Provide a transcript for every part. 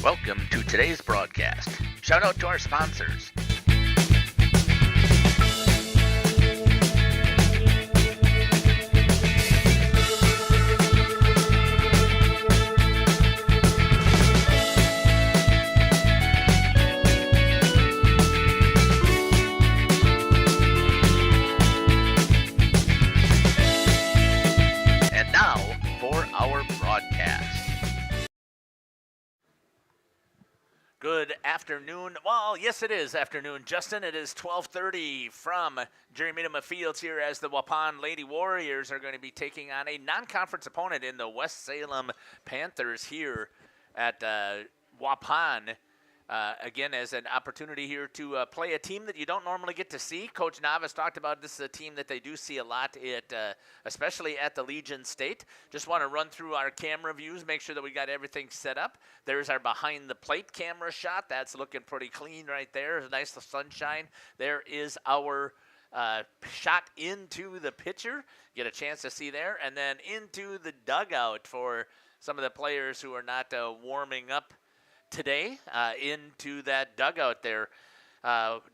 Welcome to today's broadcast. Shout out to our sponsors. And now for our broadcast. Good afternoon. Well, yes, it is afternoon, Justin. It is 12:30 from Jerry Minima Fields here as the Waupun Lady Warriors are going to be taking on a non-conference opponent in the West Salem Panthers here at Waupun. Again, as an opportunity here to play a team that you don't normally get to see. Coach Navas talked about this is a team that they do see a lot, especially at the Legion State. Just want to run through our camera views, make sure that we got everything set up. There's our behind-the-plate camera shot. That's looking pretty clean right there. Nice sunshine. There is our shot into the pitcher. Get a chance to see there. And then into the dugout for some of the players who are not warming up today into that dugout there.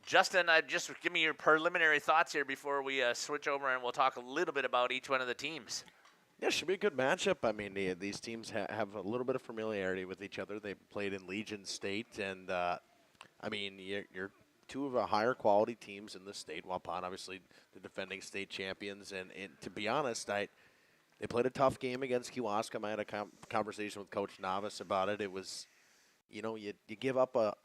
Justin, just give me your preliminary thoughts here before we switch over, and we'll talk a little bit about each one of the teams. Yeah, it should be a good matchup. I mean, these teams have a little bit of familiarity with each other. They played in Legion State, and I mean, you're two of the higher quality teams in the state. Waupun, obviously, the defending state champions, and to be honest, they played a tough game against Kewaskum. I had a conversation with Coach Navas about it. It was, you know, you give up a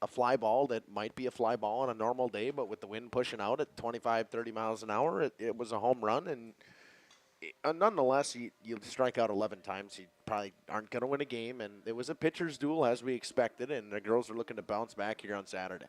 fly ball that might be a fly ball on a normal day, but with the wind pushing out at 25, 30 miles an hour, it was a home run. And nonetheless, you strike out 11 times, you probably aren't going to win a game. And it was a pitcher's duel as we expected, and the girls are looking to bounce back here on Saturday.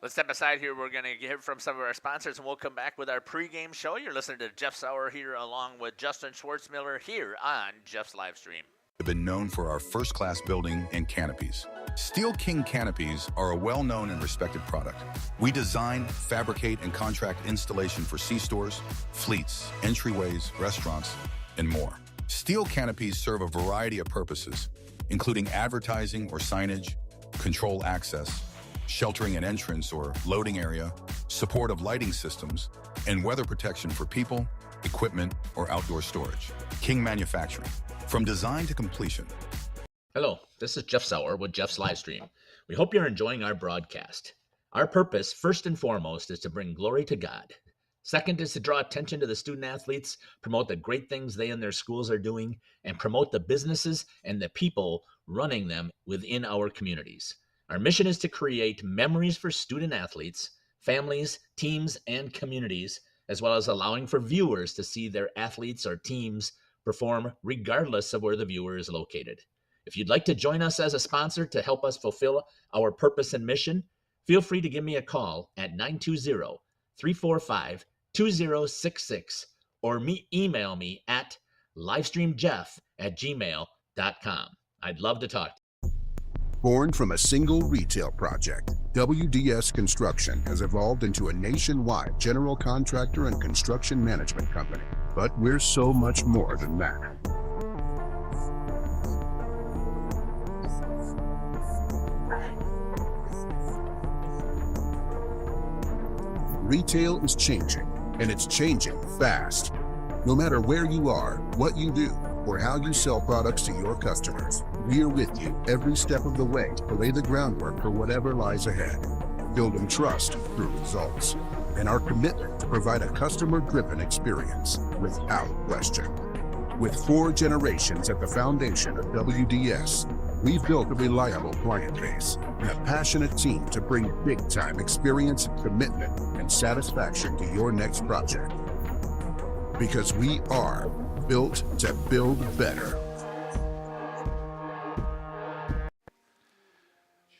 Let's step aside here. We're going to hear from some of our sponsors, and we'll come back with our pregame show. You're listening to Jeff Sauer here along with Justin Schwartzmiller here on Jeff's Livestream. Have been known for our first-class building and canopies. Steel King canopies are a well-known and respected product. We design, fabricate, and contract installation for C-stores, fleets, entryways, restaurants, and more. Steel canopies serve a variety of purposes, including advertising or signage, control access, sheltering an entrance or loading area, support of lighting systems, and weather protection for people, equipment, or outdoor storage. King Manufacturing. From design to completion. Hello, this is Jeff Sauer with Jeff's Livestream. We hope you're enjoying our broadcast. Our purpose, first and foremost, is to bring glory to God. Second is to draw attention to the student athletes, promote the great things they and their schools are doing, and promote the businesses and the people running them within our communities. Our mission is to create memories for student athletes, families, teams, and communities, as well as allowing for viewers to see their athletes or teams perform regardless of where the viewer is located. If you'd like to join us as a sponsor to help us fulfill our purpose and mission, feel free to give me a call at 920-345-2066 or email me at livestreamjeff@gmail.com. I'd love to talk. Born from a single retail project, WDS Construction has evolved into a nationwide general contractor and construction management company. But we're so much more than that. Retail is changing, and it's changing fast. No matter where you are, what you do, or how you sell products to your customers, we're with you every step of the way to lay the groundwork for whatever lies ahead. Building trust through results, and our commitment to provide a customer-driven experience without question. With 4 generations at the foundation of WDS, we've built a reliable client base and a passionate team to bring big-time experience, commitment, and satisfaction to your next project. Because we are built to build better.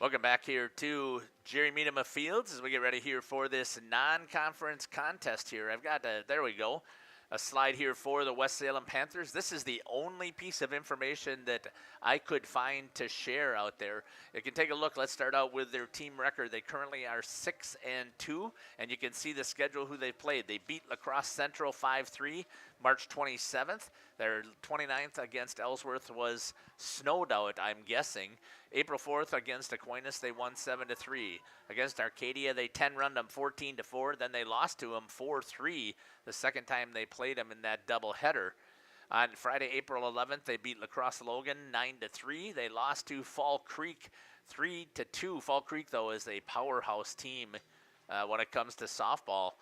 Welcome back here to Jerry Miedema Fields as we get ready here for this non-conference contest here. I've got, there we go, a slide here for the West Salem Panthers. This is the only piece of information that I could find to share out there. You can take a look. Let's start out with their team record. They currently are 6-2, and you can see the schedule who they played. They beat La Crosse Central 5-3 March 27th. Their 29th against Ellsworth was snowed out, I'm guessing. April 4th against Aquinas, they won 7-3. Against Arcadia, they 10-run them 14-4. Then they lost to them 4-3 the second time they played them in that doubleheader. On Friday, April 11th, they beat La Crosse Logan 9-3. They lost to Fall Creek 3-2. Fall Creek, though, is a powerhouse team when it comes to softball.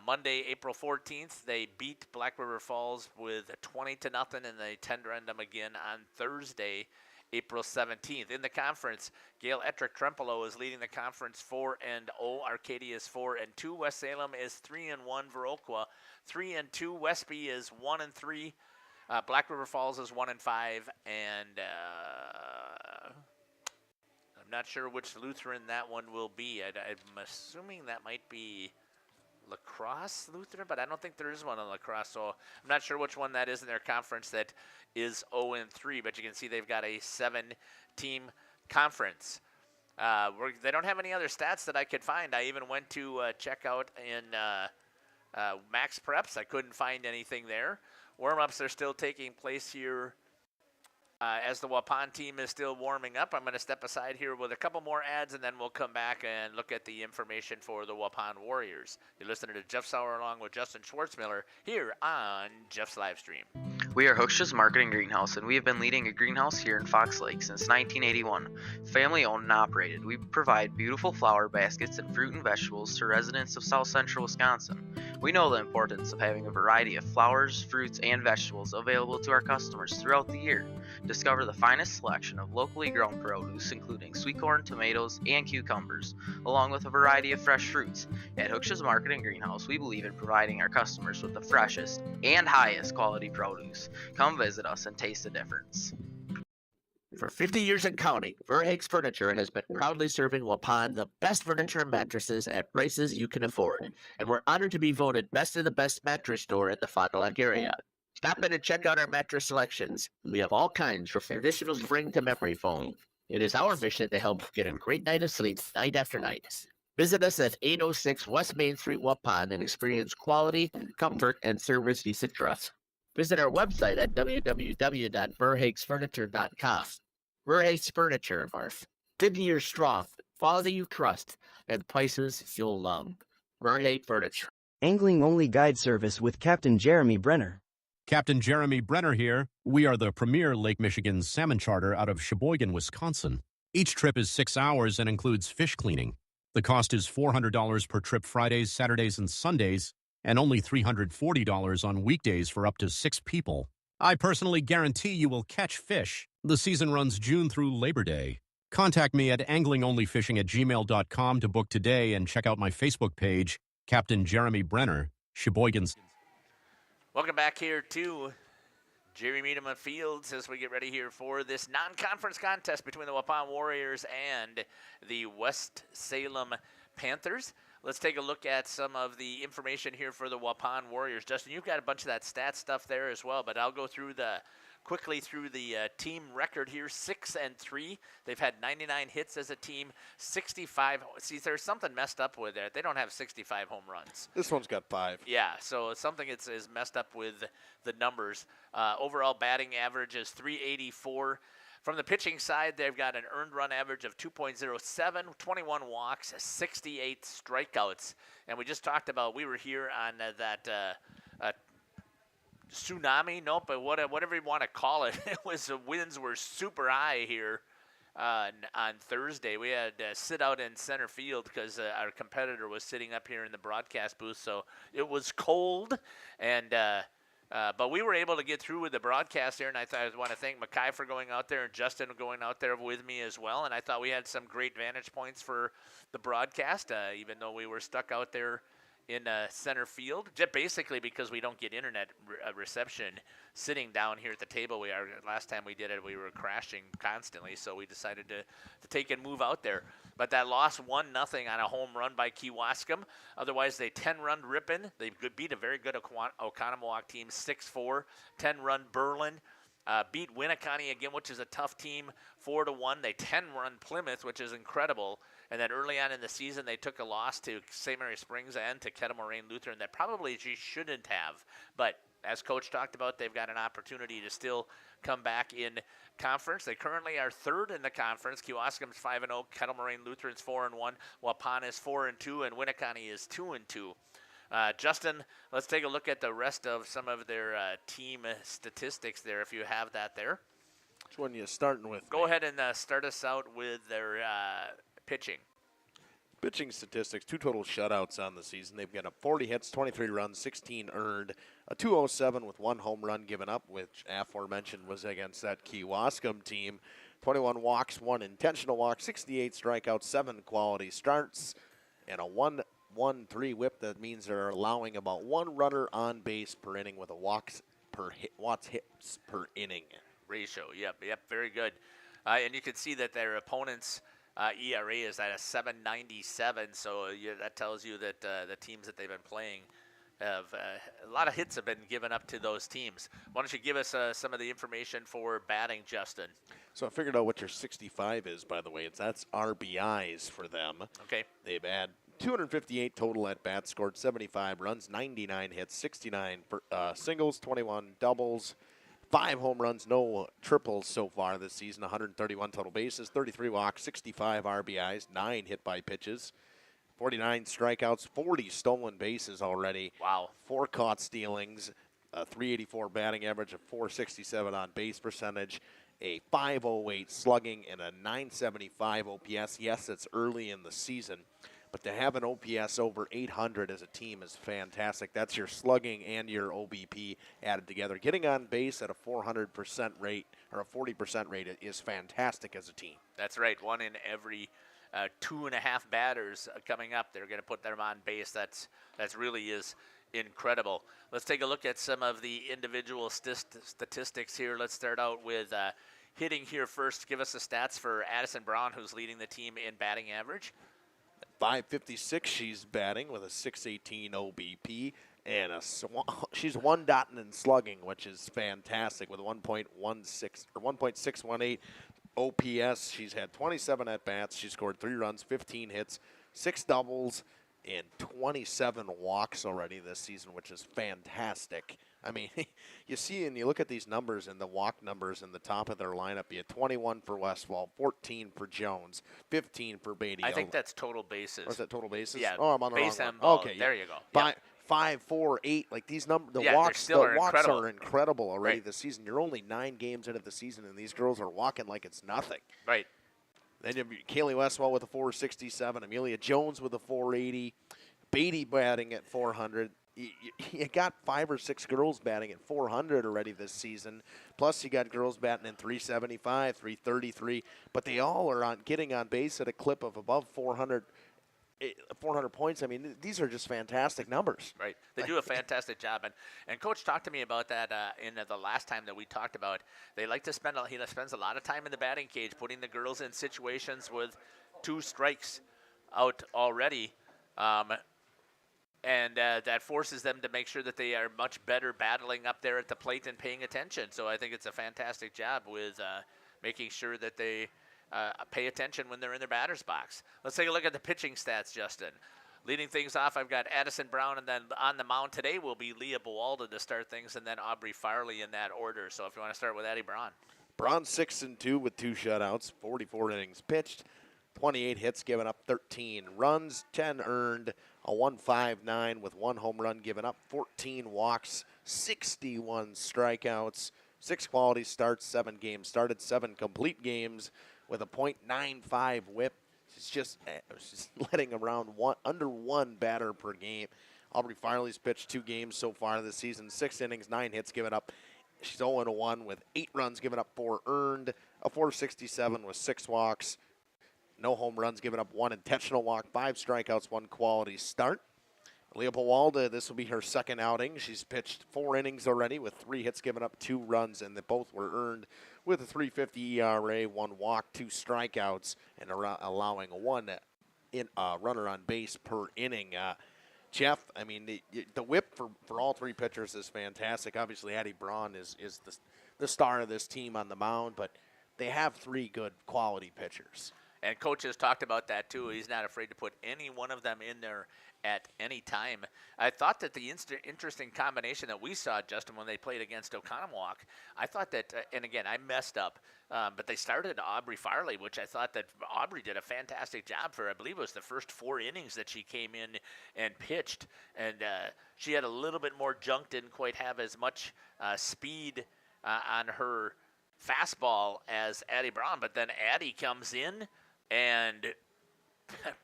Monday, April 14th, they beat Black River Falls with 20-0, and they 10-run them again on Thursday, April 17th. In the conference, Gail Ettrick Trempolo is leading the conference 4-0. Arcadia is 4-2. West Salem is 3-1. Viroqua 3-2. Westby is 1-3. Black River Falls is 1-5. And I'm not sure which Lutheran that one will be. I'm assuming that might be La Crosse Lutheran, but I don't think there is one in La Crosse, so I'm not sure which one that is in their conference that is 0-3, but you can see they've got a 7-team conference. They don't have any other stats that I could find. I even went to check out in Max Preps. I couldn't find anything there. Warm-ups are still taking place here as the Waupun team is still warming up. I'm going to step aside here with a couple more ads, and then we'll come back and look at the information for the Waupun Warriors. You're listening to Jeff Sauer along with Justin Schwartzmiller here on Jeff's Livestream. We are Hochschiff's Marketing Greenhouse, and we have been leading a greenhouse here in Fox Lake since 1981. Family owned and operated, we provide beautiful flower baskets and fruit and vegetables to residents of South Central Wisconsin. We know the importance of having a variety of flowers, fruits, and vegetables available to our customers throughout the year. Discover the finest selection of locally grown produce, including sweet corn, tomatoes, and cucumbers, along with a variety of fresh fruits. At Hochschiff's Marketing Greenhouse, we believe in providing our customers with the freshest and highest quality produce. Come visit us and taste the difference. For 50 years and counting, Verhaeg's Furniture has been proudly serving Waupun the best furniture and mattresses at prices you can afford. And we're honored to be voted best of the best mattress store in the Fond du Lac area. Stop in and check out our mattress selections. We have all kinds from traditional spring to memory foam. It is our mission to help get a great night of sleep night after night. Visit us at 806 West Main Street, Waupun, and experience quality, comfort, and service you should trust. Visit our website at www.verhaegsfurniture.com. Verhaeg's Furniture, 50 years strong, quality you trust, and prices you'll love. Vernate Furniture. Angling only guide service with Captain Jeremy Brenner. Captain Jeremy Brenner here. We are the premier Lake Michigan salmon charter out of Sheboygan, Wisconsin. Each trip is 6 hours and includes fish cleaning. The cost is $400 per trip Fridays, Saturdays, and Sundays, and only $340 on weekdays for up to 6 people. I personally guarantee you will catch fish. The season runs June through Labor Day. Contact me at anglingonlyfishing@gmail.com to book today and check out my Facebook page, Captain Jeremy Brenner, Sheboygan's. Welcome back here to Jerry Meadman Fields as we get ready here for this non-conference contest between the Waupun Warriors and the West Salem Panthers. Let's take a look at some of the information here for the Waupun Warriors. Justin, you've got a bunch of that stat stuff there as well, but I'll go through quickly through the team record here. 6-3. They've had 99 hits as a team. 65. See, there's something messed up with it. They don't have 65 home runs. This one's got 5. Yeah, so something is messed up with the numbers. Overall batting average is .384. From the pitching side, they've got an earned run average of 2.07, 21 walks, 68 strikeouts. And we just talked about, we were here on that tsunami, nope, but whatever you want to call it. It was the winds were super high here on Thursday. We had to sit out in center field because our competitor was sitting up here in the broadcast booth, so it was cold, and but we were able to get through with the broadcast here, and I want to thank Mackay for going out there and Justin going out there with me as well, and I thought we had some great vantage points for the broadcast, even though we were stuck out there in center field, just basically because we don't get internet reception sitting down here at the table. Last time we did it, we were crashing constantly, so we decided to take and move out there. But that loss 1-0 on a home run by Kewaskum. Otherwise, they 10-run Ripon. They beat a very good Oconomowoc team 6-4. 10-run Berlin. Beat Winneconne again, which is a tough team, 4-1. They 10-run Plymouth, which is incredible. And then early on in the season, they took a loss to St. Mary Springs and to Kettle Moraine Lutheran that probably she shouldn't have. But as Coach talked about, they've got an opportunity to still come back in conference. They currently are third in the conference. Kewaskum's 5-0, Kettle Moraine Lutheran's 4-1, Waupun is 4-2, and Winneconne is 2-2. Justin, let's take a look at the rest of some of their team statistics there, if you have that there. Which one are you starting with? Go ahead and start us out with their pitching. Pitching statistics, 2 total shutouts on the season. They've got 40 hits, 23 runs, 16 earned, a 207 with 1 home run given up, which aforementioned was against that Kewaskum team. 21 walks, 1 intentional walk, 68 strikeouts, 7 quality starts, and a 1-1-3 whip. That means they're allowing about 1 runner on base per inning with a watts hits per inning Ratio, yep, very good. And you can see that their opponents' ERA is at a 7.97, so that tells you that the teams that they've been playing have a lot of hits have been given up to those teams. Why don't you give us some of the information for batting, Justin? So I figured out what your 65 is, by the way. That's RBIs for them. Okay. They've had 258 total at-bats, scored 75 runs, 99 hits, 69 singles, 21 doubles, 5 home runs, no triples so far this season, 131 total bases, 33 walks, 65 RBIs, 9 hit by pitches, 49 strikeouts, 40 stolen bases already. Wow. 4 caught stealings, a 384 batting average, a 467 on base percentage, a 508 slugging, and a 975 OPS. Yes, it's early in the season, but to have an OPS over 800 as a team is fantastic. That's your slugging and your OBP added together. Getting on base at a 400% rate or a 40% rate is fantastic as a team. That's right. 1 in every 2.5 batters coming up, they're going to put them on base. That's really is incredible. Let's take a look at some of the individual statistics here. Let's start out with hitting here first. Give us the stats for Addison Brown, who's leading the team in batting average. 556 she's batting with a 618 OBP, and she's 1 dotting in slugging, which is fantastic with 1.16 or 1.618 OPS. She's had 27 at bats. She scored 3 runs, 15 hits, 6 doubles, and 27 walks already this season, which is fantastic. I mean, you see and you look at these numbers and the walk numbers in the top of their lineup. You had 21 for Westfall, 14 for Jones, 15 for Beatty. I think that's total bases. Or is that total bases? Yeah. Oh, I'm on the base wrong and one. ball. Okay, There yeah. you go. Yep. 5, 4, 8. Like these numbers, the Yeah, walks incredible. are incredible already Right. this season. You're only 9 games into the season, and these girls are walking like it's nothing. Right. Then you have Kaylee Westwell with a 467, Amelia Jones with a 480, Beatty batting at 400. You got 5 or 6 girls batting at 400 already this season. Plus, you got girls batting in 375, 333. But they all are getting on base at a clip of above 400 points. I mean, these are just fantastic numbers. Right. They do a fantastic job. And Coach talked to me about that in the last time that we talked about. They like to spend, he spends a lot of time in the batting cage, putting the girls in situations with 2 strikes out already. And that forces them to make sure that they are much better battling up there at the plate and paying attention. So I think it's a fantastic job with making sure that they pay attention when they're in their batter's box. Let's take a look at the pitching stats, Justin. Leading things off, I've got Addison Brown, and then on the mound today will be Leah Buwalda to start things, and then Aubrey Farley in that order. So if you want to start with Addie Braun. Braun 6-2 with 2 shutouts, 44 innings pitched, 28 hits, given up 13 runs, 10 earned, a 1.59 with 1 home run given up, 14 walks, 61 strikeouts, 6 quality starts, 7 games started, 7 complete games with a .95 whip. It's just letting around under 1 batter per game. Aubrey Farley's pitched 2 games so far this season, 6 innings, 9 hits given up. She's 0-1 with 8 runs given up, 4 earned, a 4.67 with 6 walks. No home runs given up, 1 intentional walk, 5 strikeouts, 1 quality start. Leah Buwalda, this will be her second outing. She's pitched 4 innings already with 3 hits given up, 2 runs, and they both were earned with a 3.50 ERA, 1 walk, 2 strikeouts, and allowing 1 runner on base per inning. Jeff, I mean, the whip for all 3 pitchers is fantastic. Obviously, Addie Braun is the star of this team on the mound, but they have 3 good quality pitchers. And Coach has talked about that, too. He's not afraid to put any one of them in there at any time. I thought that the interesting combination that we saw, Justin, when they played against Oconomowoc, I thought that, and again, I messed up, but they started Aubrey Farley, which I thought that Aubrey did a fantastic job for. I believe it was the first 4 innings that she came in and pitched. And she had a little bit more junk, didn't quite have as much speed on her fastball as Addie Braun. But then Addie comes in and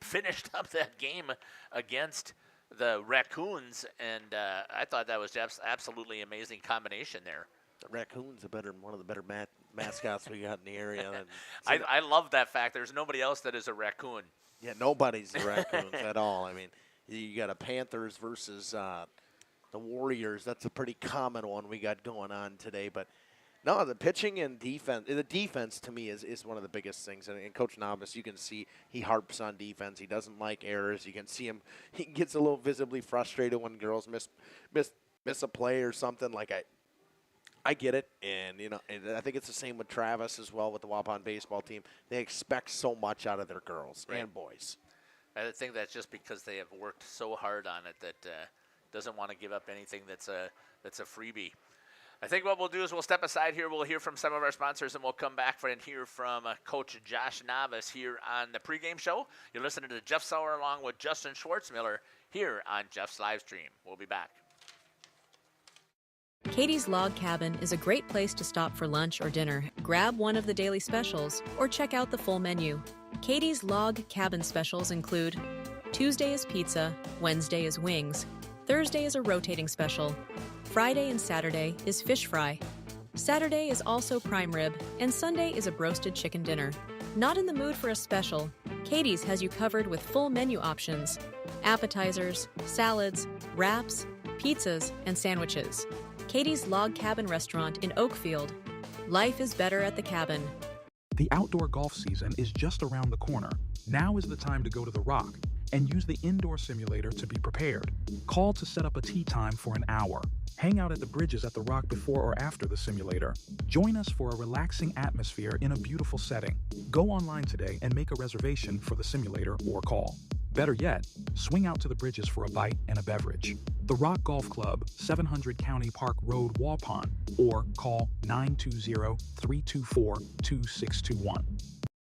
finished up that game against the Raccoons, and I thought that was just absolutely amazing combination there. The Raccoons are one of the better mascots we got in the area. I love that fact. There's nobody else that is a raccoon. Yeah, nobody's the Raccoons at all. I mean, you got a Panthers versus the Warriors. That's a pretty common one we got going on today, but no, the pitching and defense. The defense to me is one of the biggest things. And Coach Nobis, you can see he harps on defense. He doesn't like errors. You can see him. He gets a little visibly frustrated when girls miss a play or something. Like I get it, and and I think it's the same with Travis as well with the Waupun baseball team. They expect so much out of their girls and boys. I think that's just because they have worked so hard on it that doesn't want to give up anything that's a freebie. I think what we'll do is we'll step aside here. We'll hear from some of our sponsors, and we'll come back and hear from Coach Josh Navas here on the pregame show. You're listening to Jeff Sauer along with Justin Schwartzmiller here on Jeff's live stream. We'll be back. Katie's Log Cabin is a great place to stop for lunch or dinner, grab one of the daily specials, or check out the full menu. Katie's Log Cabin specials include Tuesday is pizza, Wednesday is wings, Thursday is a rotating special, Friday and Saturday is fish fry. Saturday is also prime rib, and Sunday is a broasted chicken dinner. Not in the mood for a special? Katie's has you covered with full menu options, appetizers, salads, wraps, pizzas, and sandwiches. Katie's Log Cabin Restaurant in Oakfield. Life is better at the cabin. The outdoor golf season is just around the corner. Now is the time to go to the Rock and use the indoor simulator to be prepared. Call to set up a tee time for an hour. Hang out at the bridges at the Rock before or after the simulator. Join us for a relaxing atmosphere in a beautiful setting. Go online today and make a reservation for the simulator or call. Better yet, swing out to the bridges for a bite and a beverage. The Rock Golf Club, 700 County Park Road, Waupun, or call 920-324-2621.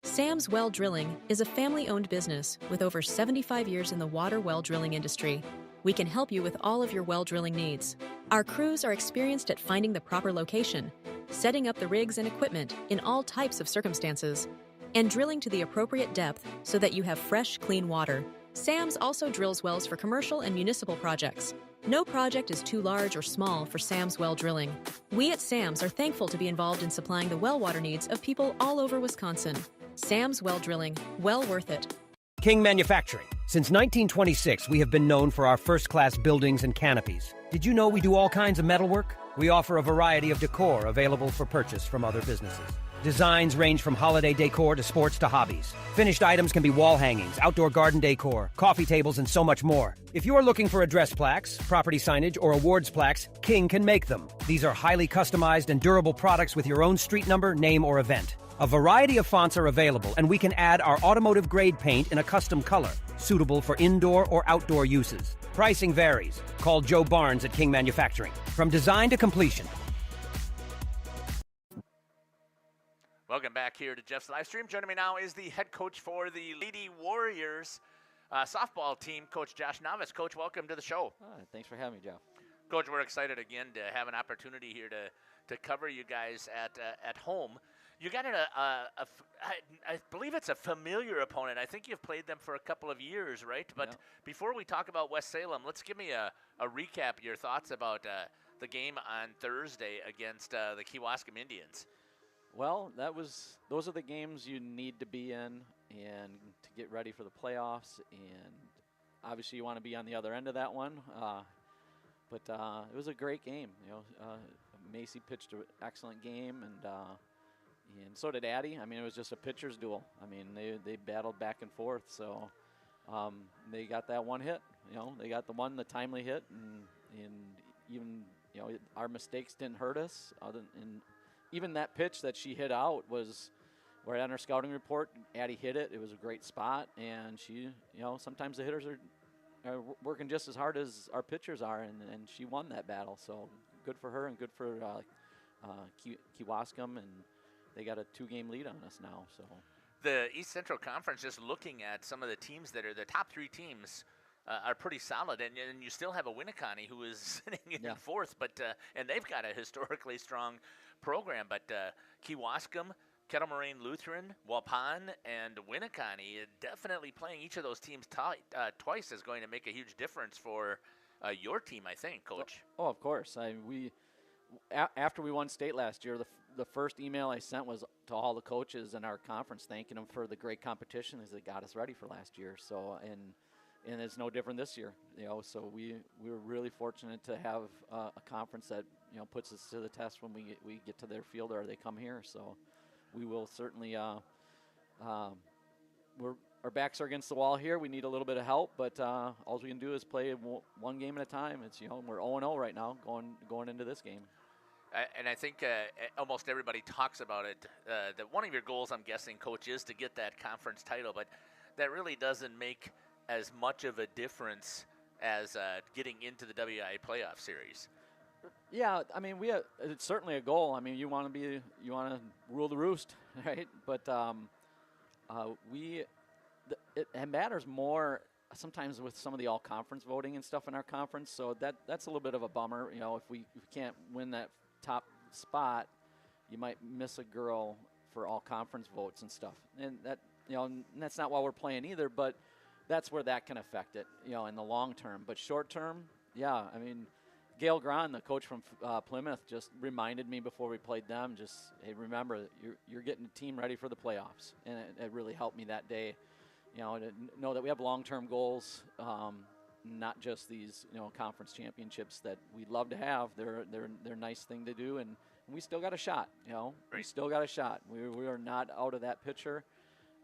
Sam's Well Drilling is a family-owned business with over 75 years in the water well drilling industry. We can help you with all of your well drilling needs. Our crews are experienced at finding the proper location, setting up the rigs and equipment in all types of circumstances, and drilling to the appropriate depth so that you have fresh, clean water. Sam's also drills wells for commercial and municipal projects. No project is too large or small for Sam's Well Drilling. We at Sam's are thankful to be involved in supplying the well water needs of people all over Wisconsin. Sam's Well Drilling, well worth it. King Manufacturing. Since 1926, we have been known for our first-class buildings and canopies. Did you know we do all kinds of metalwork? We offer a variety of decor available for purchase from other businesses. Designs range from holiday decor to sports to hobbies. Finished items can be wall hangings, outdoor garden decor, coffee tables, and so much more. If you are looking for address plaques, property signage, or awards plaques, King can make them. These are highly customized and durable products with your own street number, name, or event. A variety of fonts are available, and we can add our automotive-grade paint in a custom color, suitable for indoor or outdoor uses. Pricing varies. Call Joe Barnes at King Manufacturing. From design to completion. Welcome back here to Jeff's live stream. Joining me now is the head coach for the Lady Warriors softball team, Coach Josh Novice. Coach, welcome to the show. Thanks for having me, Jeff. Coach, we're excited again to have an opportunity here to cover you guys at home. You got I believe it's a familiar opponent. I think you've played them for a couple of years, right? But before we talk about West Salem, let's give me a recap, your thoughts about the game on Thursday against the Kewaskum Indians. Well, those are the games you need to be in and to get ready for the playoffs. And obviously, you want to be on the other end of that one. But it was a great game. Macy pitched an excellent game, and so did Addie. I mean, it was just a pitcher's duel. I mean, they battled back and forth. So they got that one hit. They got the timely hit, and even our mistakes didn't hurt us. Even that pitch that she hit out was, right on her scouting report, Addie hit it. It was a great spot, and she, sometimes the hitters are working just as hard as our pitchers are, and she won that battle. So good for her and good for Kewaskum, and they got a 2-game lead on us now. So the East Central Conference, just looking at some of the teams that are the top 3 teams, are pretty solid, and you still have a Winneconne who is sitting in fourth, but and they've got a historically strong program. But Kewaskum, Kettle Moraine Lutheran, Waupun, and Winneconne, definitely playing each of those teams twice is going to make a huge difference for your team, I think, Coach. Oh, of course. After we won state last year, the first email I sent was to all the coaches in our conference, thanking them for the great competition as they got us ready for last year. So and it's no different this year, So we were really fortunate to have a conference that puts us to the test when we get to their field or they come here. So we will certainly. Our backs are against the wall here. We need a little bit of help, but all we can do is play one game at a time. It's we're 0-0 right now going into this game. And I think almost everybody talks about it. That one of your goals, I'm guessing, Coach, is to get that conference title, but that really doesn't make as much of a difference as getting into the WI playoff series. Yeah, I mean, it's certainly a goal. I mean, you want to rule the roost, right? But it matters more sometimes with some of the all-conference voting and stuff in our conference. So that's a little bit of a bummer. If we can't win that top spot, you might miss a girl for all-conference votes and stuff. And that's not why we're playing either. But that's where that can affect it, in the long term. But short term, yeah, I mean, Gail Grahn, the coach from Plymouth, just reminded me before we played them, hey, remember, you're getting the team ready for the playoffs. And it really helped me that day, to know that we have long-term goals, not just these, conference championships that we'd love to have. They're a nice thing to do, and we still got a shot, Right. We still got a shot. We are not out of that picture.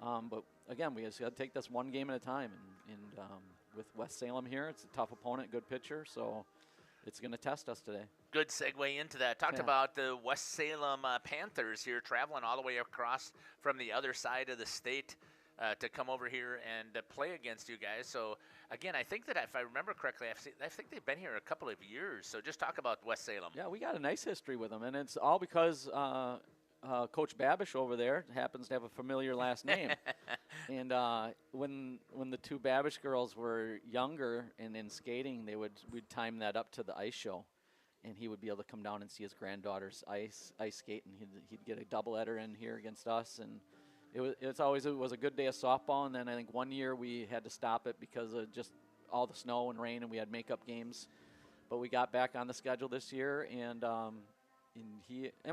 But again, we just got to take this one game at a time. And with West Salem here, it's a tough opponent, good pitcher, so it's going to test us today. Good segue into that. Talked about the West Salem Panthers here, traveling all the way across from the other side of the state to come over here and play against you guys. So again, I think that if I remember correctly, I think they've been here a couple of years. So just talk about West Salem. Yeah, we got a nice history with them, and it's all because Coach Babish over there happens to have a familiar last name. And when the two Babish girls were younger and in skating, we'd time that up to the ice show, and he would be able to come down and see his granddaughter's ice skate, and he'd get a doubleheader in here against us, and it was a good day of softball. And then I think one year we had to stop it because of just all the snow and rain, and we had makeup games, but we got back on the schedule this year, and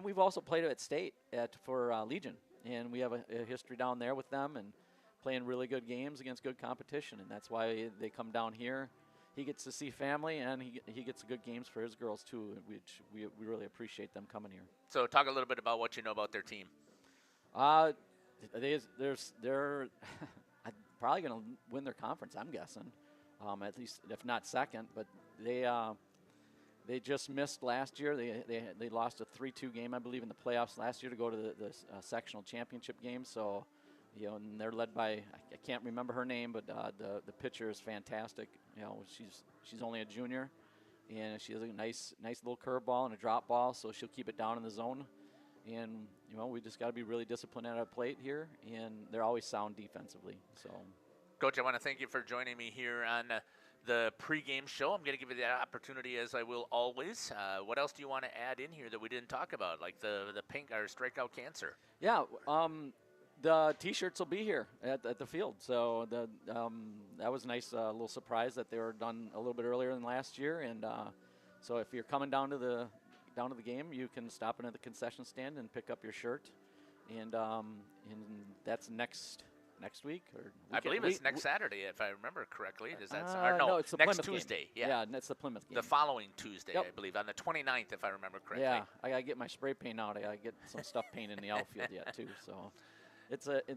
we've also played at state for Legion, and we have a history down there with them and playing really good games against good competition, and that's why they come down here. He gets to see family, and he gets good games for his girls too, which we really appreciate them coming here. So talk a little bit about what you know about their team. They're probably going to win their conference, I'm guessing, at least if not second. But they just missed last year. They lost a 3-2 game, I believe, in the playoffs last year to go to the sectional championship game. So, and they're led by, I can't remember her name, but the pitcher is fantastic. She's only a junior, and she has a nice little curveball and a drop ball, so she'll keep it down in the zone. And we just got to be really disciplined at our plate here, and they're always sound defensively. So, Coach, I want to thank you for joining me here on the pregame show. I'm going to give you the opportunity, as I will always. What else do you want to add in here that we didn't talk about, like the pink or strikeout cancer? Yeah, the T-shirts will be here at the field. So that was a nice little surprise that they were done a little bit earlier than last year. And so if you're coming down to the game, you can stop in at the concession stand and pick up your shirt. And that's next week, or I believe it's next Saturday, if I remember correctly. Does that no, it's the next Plymouth Tuesday. Game. Yeah, that's the Plymouth game. The following Tuesday, Yep. I believe, on the 29th, if I remember correctly. Yeah, I gotta get my spray paint out. I gotta get some stuff painted in the outfield yet too. So,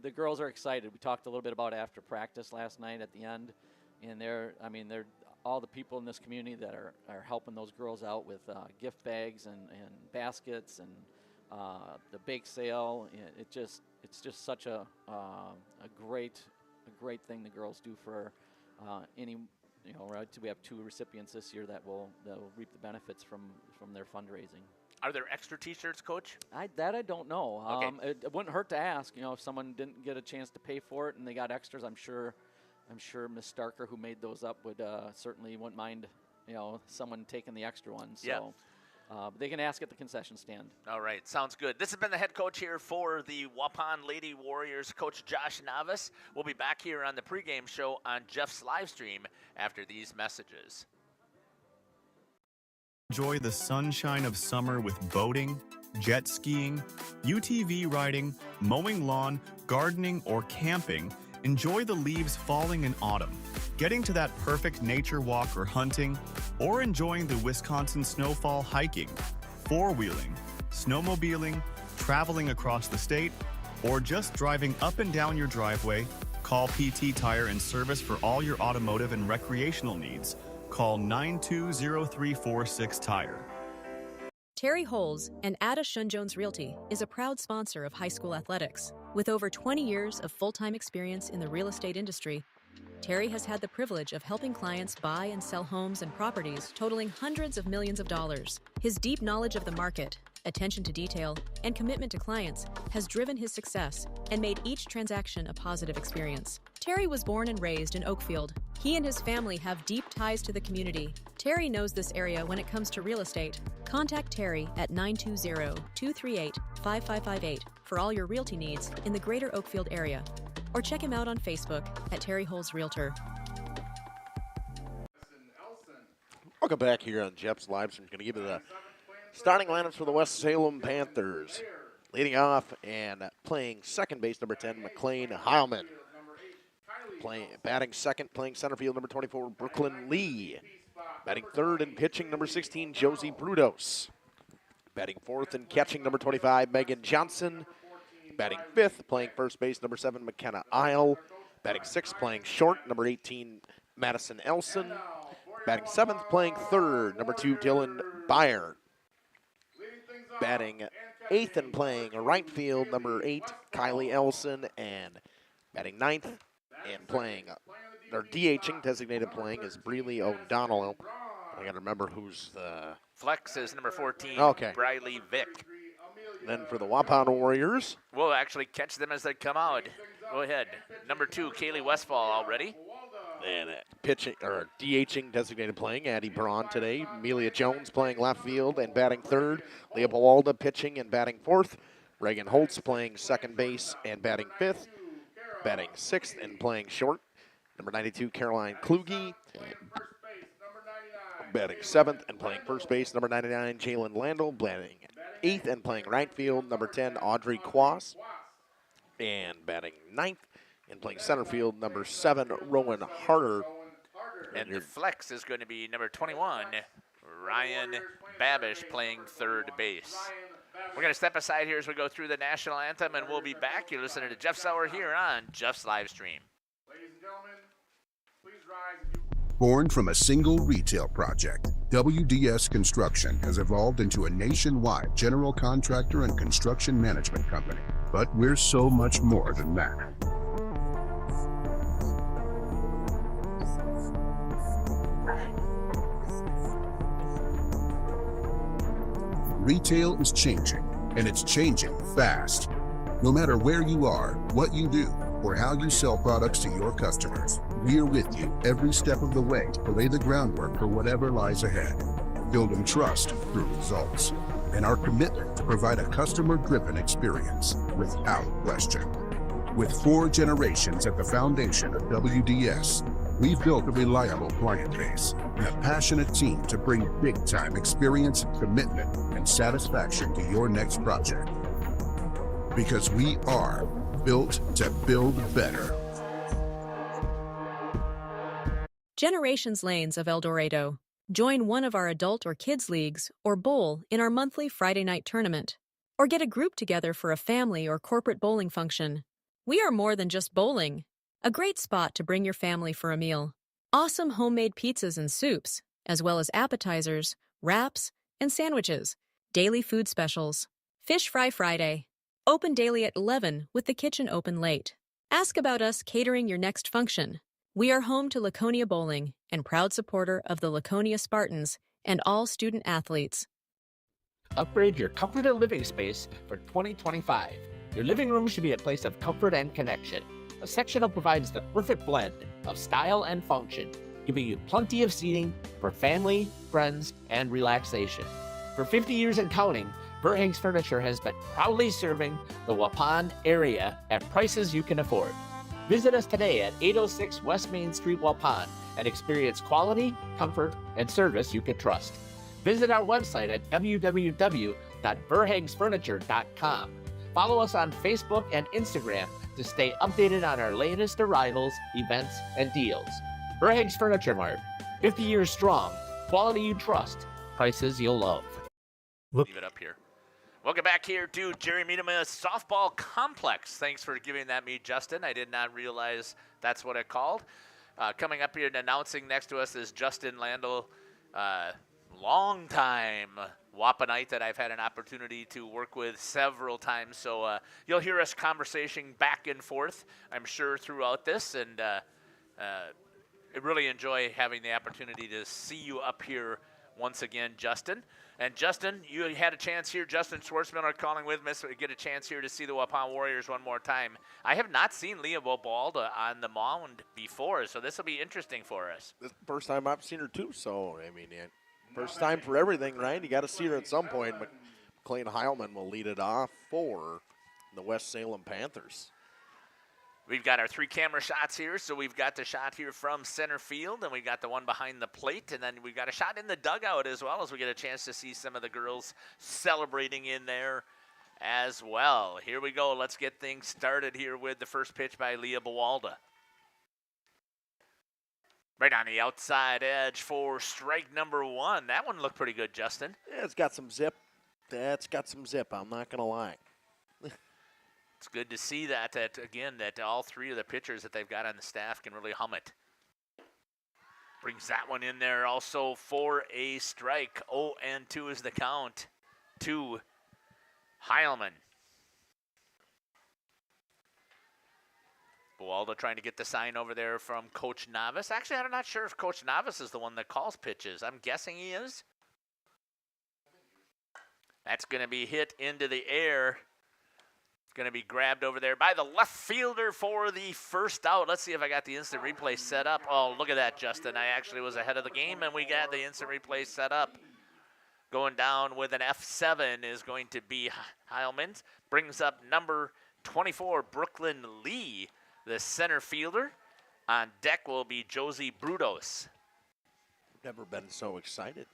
the girls are excited. We talked a little bit about after practice last night at the end, and they're all the people in this community that are helping those girls out with gift bags and baskets and the bake sale. It's just such a great thing the girls do for any. Right? We have 2 recipients this year that will reap the benefits from their fundraising. Are there extra T-shirts, Coach? I don't know. Okay. It wouldn't hurt to ask. If someone didn't get a chance to pay for it and they got extras, I'm sure Ms. Starker, who made those up, would certainly wouldn't mind someone taking the extra ones. So. Yeah. They can ask at the concession stand. All right, sounds good. This has been the head coach here for the Waupun Lady Warriors, Coach Josh Navas. We'll be back here on the pregame show on Jeff's live stream after these messages. Enjoy the sunshine of summer with boating, jet skiing, UTV riding, mowing lawn, gardening, or camping. Enjoy the leaves falling in autumn, getting to that perfect nature walk or hunting, or enjoying the Wisconsin snowfall hiking, four-wheeling, snowmobiling, traveling across the state, or just driving up and down your driveway. Call PT Tire and Service for all your automotive and recreational needs. Call 920-346 Tire. Terry Holes and Ada Shun-Jones Realty is a proud sponsor of high school athletics. With over 20 years of full-time experience in the real estate industry, Terry has had the privilege of helping clients buy and sell homes and properties totaling hundreds of millions of dollars. His deep knowledge of the market, attention to detail, and commitment to clients has driven his success and made each transaction a positive experience. Terry was born and raised in Oakfield. He and his family have deep ties to the community. Terry knows this area when it comes to real estate. Contact Terry at 920-238-5558 for all your realty needs in the greater Oakfield area, or check him out on Facebook at Terry Holes Realtor. Welcome back here on Jeff's live stream. Going to give you the starting lineups for the West Salem Panthers. Leading off and playing second base, number 10, McLean Heilman. Batting second, playing center field, number 24, Brooklyn Lee. Batting third and pitching, number 16, Josie Brudos. Batting fourth and catching, number 25, Megan Johnson. Batting fifth, playing first base, number 7, McKenna Isle. Batting sixth, playing short, number 18, Madison Elson. Batting seventh, playing third, number 2, Dylan Byron. Batting eighth and playing right field, number 8, Kylie Elson. And Batting ninth and playing, their DHing designated playing is Breeley O'Donnell. I got to remember who's the... Flex is number 14, Okay. Briley Vick. Then for the Waupun Warriors. We'll actually catch them as they come out. Go ahead. Number 2, Kaylee Westfall already. And pitching or DHing designated playing, Addie Braun today. Amelia Jones playing left field and batting third. Leah Bawalda pitching and batting fourth. Reagan Holtz playing second base and batting fifth. Batting sixth and playing short. Number 92, Caroline Kluge. Batting seventh and playing first base. Number 99, Jalen Landel. Batting eighth and playing right field. Number 10, Audrey Quas. And batting ninth and playing center field, number 7, Rowan Harder. And the flex is going to be number 21, Ryan Babish, playing third base. We're going to step aside here as we go through the national anthem, and we'll be back. You're listening to Jeff's Hour here on Jeff's Live Stream. Ladies and gentlemen, please rise. Born from a single retail project, WDS Construction has evolved into a nationwide general contractor and construction management company. But we're so much more than that. Retail is changing, and it's changing fast. No matter where you are, what you do, or how you sell products to your customers, we're with you every step of the way to lay the groundwork for whatever lies ahead. Building trust through results, and our commitment to provide a customer-driven experience without question. With 4 generations at the foundation of WDS, we've built a reliable client base and a passionate team to bring big-time experience, commitment, and satisfaction to your next project. Because we are built to build better. Generations Lanes of El Dorado. Join one of our adult or kids leagues or bowl in our monthly Friday night tournament. Or get a group together for a family or corporate bowling function. We are more than just bowling. A great spot to bring your family for a meal. Awesome homemade pizzas and soups, as well as appetizers, wraps, and sandwiches. Daily food specials. Fish Fry Friday. Open daily at 11 with the kitchen open late. Ask about us catering your next function. We are home to Laconia Bowling and proud supporter of the Laconia Spartans and all student athletes. Upgrade your comfort and living space for 2025. Your living room should be a place of comfort and connection. A sectional provides the perfect blend of style and function, giving you plenty of seating for family, friends, and relaxation. For 50 years and counting, Verhaeg's Furniture has been proudly serving the Waupun area at prices you can afford. Visit us today at 806 West Main Street, Waupun, and experience quality, comfort, and service you can trust. Visit our website at www.verhaegsfurniture.com. Follow us on Facebook and Instagram to stay updated on our latest arrivals, events, and deals. Verhaeg's Furniture Mart, 50 years strong, quality you trust, prices you'll love. Leave it up here. Welcome back here to Jerry Miedema Softball Complex. Thanks for giving that me, Justin. I did not realize that's what it called. Coming up here and announcing next to us is Justin Landel, long-time Waupunite that I've had an opportunity to work with several times. So you'll hear us conversing back and forth, I'm sure, throughout this. And I really enjoy having the opportunity to see you up here once again, Justin. And Justin, you had a chance here. Justin Schwartzmiller calling with me, so we get a chance here to see the Waupun Warriors one more time. I have not seen Leah Bobalda on the mound before, so this will be interesting for us. This is the first time I've seen her too, so I mean, first time for everything, right? You got to see her at some point. But McLean Heilman will lead it off for the West Salem Panthers. We've got our 3 camera shots here. So we've got the shot here from center field, and we got the one behind the plate, and then we've got a shot in the dugout as well, as we get a chance to see some of the girls celebrating in there as well. Here we go. Let's get things started here with the first pitch by Leah Bawalda. Right on the outside edge for strike number 1. That one looked pretty good, Justin. Yeah, it's got some zip. That's got some zip, I'm not going to lie. It's good to see that all 3 of the pitchers that they've got on the staff can really hum it. Brings that one in there also for a strike. 0-2 is the count to Heilman. Buwalda trying to get the sign over there from Coach Novice. Actually, I'm not sure if Coach Novice is the one that calls pitches. I'm guessing he is. That's going to be hit into the air. It's going to be grabbed over there by the left fielder for the first out. Let's see if I got the instant replay set up. Oh, look at that, Justin. I actually was ahead of the game, and we got the instant replay set up. Going down with an F7 is going to be Heilman. Brings up number 24, Brooklyn Lee, the center fielder. On deck will be Josie Brudos. Never been so excited.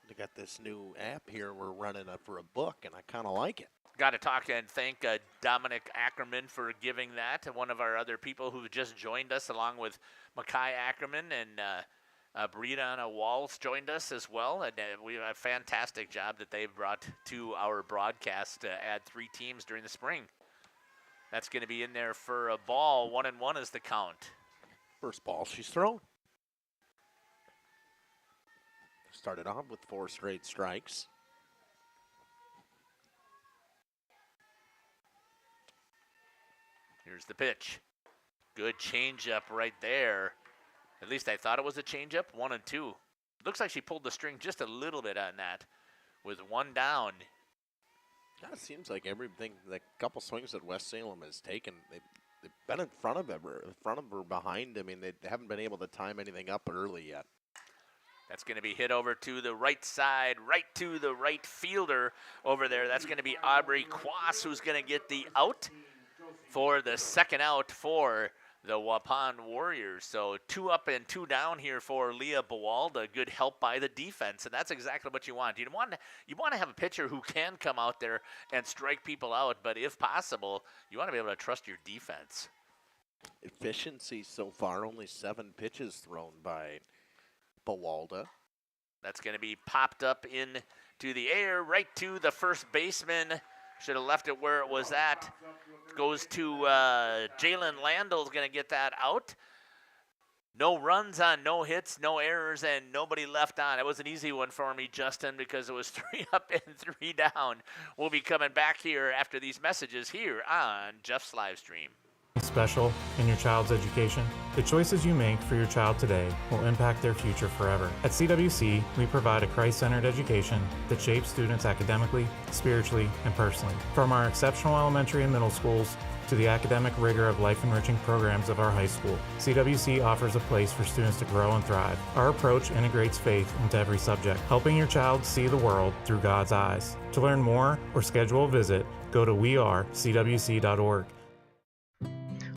They got this new app here we're running for a book, and I kind of like it. Got to talk and thank Dominic Ackerman for giving that, one of our other people who just joined us, along with Makai Ackerman and Brianna Walls joined us as well. And we have a fantastic job that they've brought to our broadcast to add 3 teams during the spring. That's going to be in there for a ball. 1-1 is the count. First ball she's thrown. Started off with 4 straight strikes. Here's the pitch. Good changeup right there. At least I thought it was a changeup. 1-2. Looks like she pulled the string just a little bit on that with 1 down. Yeah, it seems like everything, the couple swings that West Salem has taken, they've been in front of her, behind. I mean, they haven't been able to time anything up early yet. That's going to be hit over to the right side, right to the right fielder over there. That's going to be Aubrey Quas, who's going to get the out for the second out for the Waupun Warriors. So 2 up and 2 down here for Leah Buwalda. Good help by the defense, and that's exactly what you want. You want to have a pitcher who can come out there and strike people out, but if possible, you want to be able to trust your defense. Efficiency so far, only 7 pitches thrown by Buwalda. That's going to be popped up into the air, right to the first baseman. Should have left it where it was at. Goes to Jalen Landell's going to get that out. No runs on no hits, no errors, and nobody left on. It was an easy one for me, Justin, because it was 3 up and 3 down. We'll be coming back here after these messages here on Jeff's live stream. Special in your child's education? The choices you make for your child today will impact their future forever. At CWC, we provide a Christ-centered education that shapes students academically, spiritually, and personally. From our exceptional elementary and middle schools to the academic rigor of life-enriching programs of our high school, CWC offers a place for students to grow and thrive. Our approach integrates faith into every subject, helping your child see the world through God's eyes. To learn more or schedule a visit, go to wearecwc.org.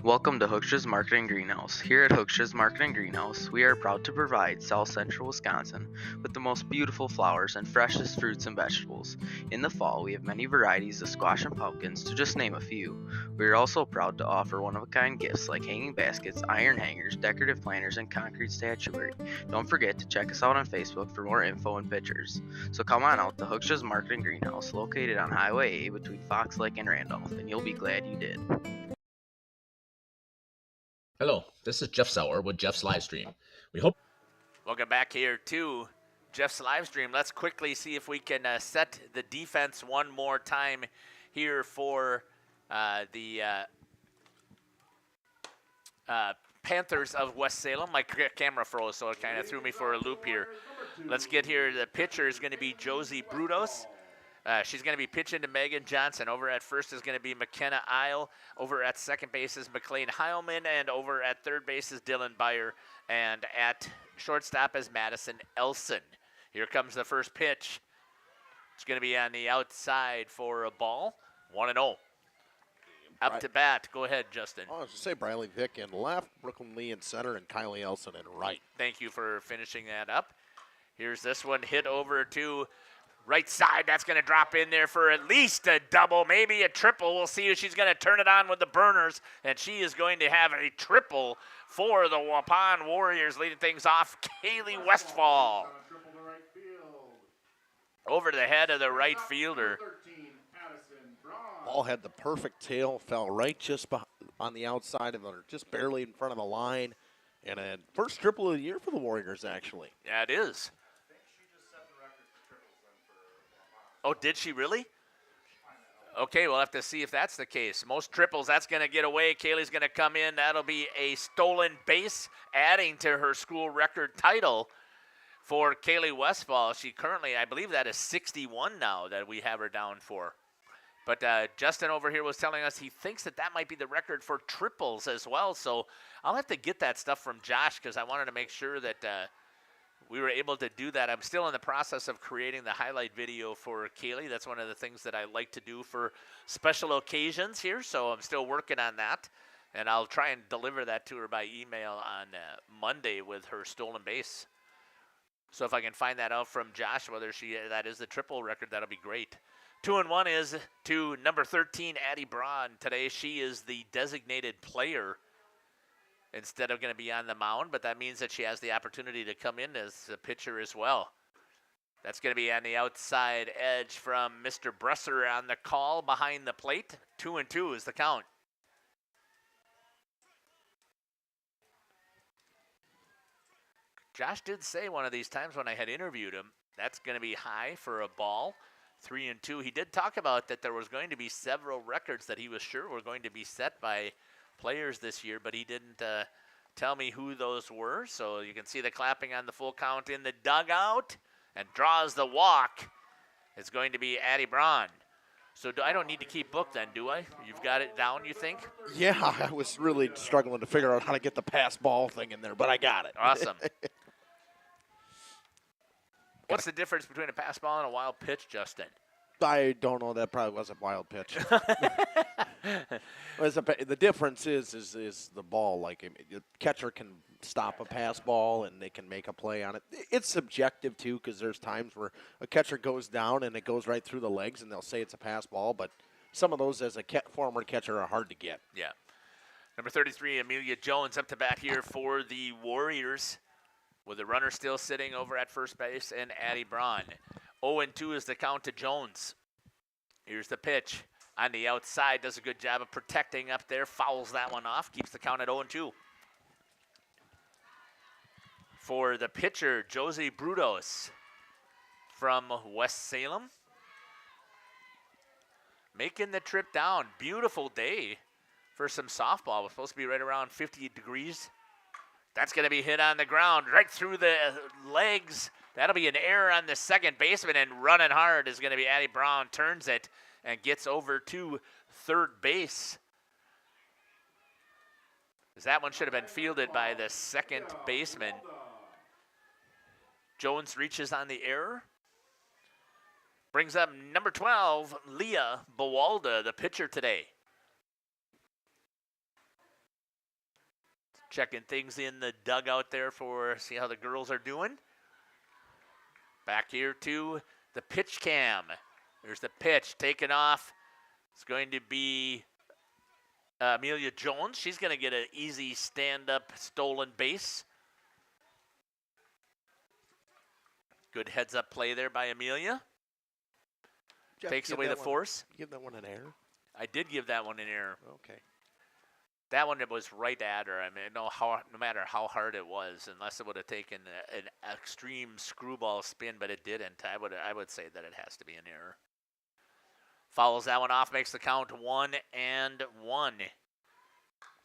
Welcome to Hooksha's Marketing Greenhouse. Here at Hooksha's Marketing Greenhouse, we are proud to provide South Central Wisconsin with the most beautiful flowers and freshest fruits and vegetables. In the fall, we have many varieties of squash and pumpkins, to just name a few. We are also proud to offer one-of-a-kind gifts like hanging baskets, iron hangers, decorative planters, and concrete statuary. Don't forget to check us out on Facebook for more info and pictures. So come on out to Hooksha's Marketing Greenhouse, located on Highway A between Fox Lake and Randolph, and you'll be glad you did. Hello, this is Jeff Sauer with Jeff's Livestream. We hope. Welcome back here to Jeff's Livestream. Let's quickly see if we can set the defense one more time here for the Panthers of West Salem. My camera froze, so it kind of threw me for a loop here. Let's get here. The pitcher is going to be Josie Brudos. She's going to be pitching to Megan Johnson. Over at first is going to be McKenna Isle. Over at second base is McLean Heilman. And over at third base is Dylan Byer. And at shortstop is Madison Elson. Here comes the first pitch. It's going to be on the outside for a ball. 1-0. Up to bat. Go ahead, Justin. I was going to say Briley Vick in left, Brooklyn Lee in center, and Kylie Elson in right. Thank you for finishing that up. Here's this one hit over to right side. That's going to drop in there for at least a double, maybe a triple. We'll see if she's going to turn it on with the burners, and she is going to have a triple for the Waupun Warriors, leading things off. Kaylee Westfall over the head of the right fielder. Ball had the perfect tail, fell right just on the outside of her, just barely in front of the line, and a first triple of the year for the Warriors, actually. Yeah, it is. Oh, did she really? Okay, we'll have to see if that's the case. Most triples, that's going to get away. Kaylee's going to come in. That'll be a stolen base, adding to her school record title for Kaylee Westfall. She currently, I believe that is 61 now that we have her down for. But Justin over here was telling us he thinks that might be the record for triples as well. So I'll have to get that stuff from Josh because I wanted to make sure that we were able to do that. I'm still in the process of creating the highlight video for Kaylee. That's one of the things that I like to do for special occasions here. So I'm still working on that. And I'll try and deliver that to her by email on Monday with her stolen base. So if I can find that out from Josh, whether that is the triple record, that'll be great. 2-1 is to number 13, Addie Braun. Today she is the designated player instead of going to be on the mound, but that means that she has the opportunity to come in as a pitcher as well. That's going to be on the outside edge from Mr. Bresser on the call behind the plate. 2-2 is the count. Josh did say one of these times when I had interviewed him, that's going to be high for a ball. 3-2. He did talk about that there was going to be several records that he was sure were going to be set by players this year, but he didn't tell me who those were. So you can see the clapping on the full count in the dugout, and draws the walk. It's going to be Addie Braun. So I don't need to keep book then, do I? You've got it down, you think? Yeah, I was really struggling to figure out how to get the pass ball thing in there, but I got it. Awesome. What's the difference between a pass ball and a wild pitch, Justin? I don't know. That probably was a wild pitch. The difference is the ball. Like, the catcher can stop a pass ball and they can make a play on it. It's subjective, too, because there's times where a catcher goes down and it goes right through the legs and they'll say it's a pass ball, but some of those as a former catcher are hard to get. Yeah. Number 33, Amelia Jones, up to bat here for the Warriors, with the runner still sitting over at first base, and Addie Braun. 0-2 is the count to Jones. Here's the pitch. On the outside, does a good job of protecting up there, fouls that one off, keeps the count at 0-2. For the pitcher, Josie Brudos from West Salem. Making the trip down. Beautiful day for some softball. It was supposed to be right around 50 degrees. That's going to be hit on the ground, right through the legs. That'll be an error on the second baseman, and running hard is going to be Addie Braun. Turns it and gets over to third base. That one should have been fielded by the second baseman. Jones reaches on the error. Brings up number 12, Leah Bawalda, the pitcher today. Checking things in the dugout there see how the girls are doing. Back here to the pitch cam. There's the pitch taken off. It's going to be Amelia Jones. She's going to get an easy stand-up stolen base. Good heads-up play there by Amelia. Jeff, Takes away the force. Give that one an error? I did give that one an error. Okay. That one was right at her. I mean, no matter how hard it was, unless it would have taken an extreme screwball spin, but it didn't. I would say that it has to be an error. Fouls that one off, makes the count 1-1.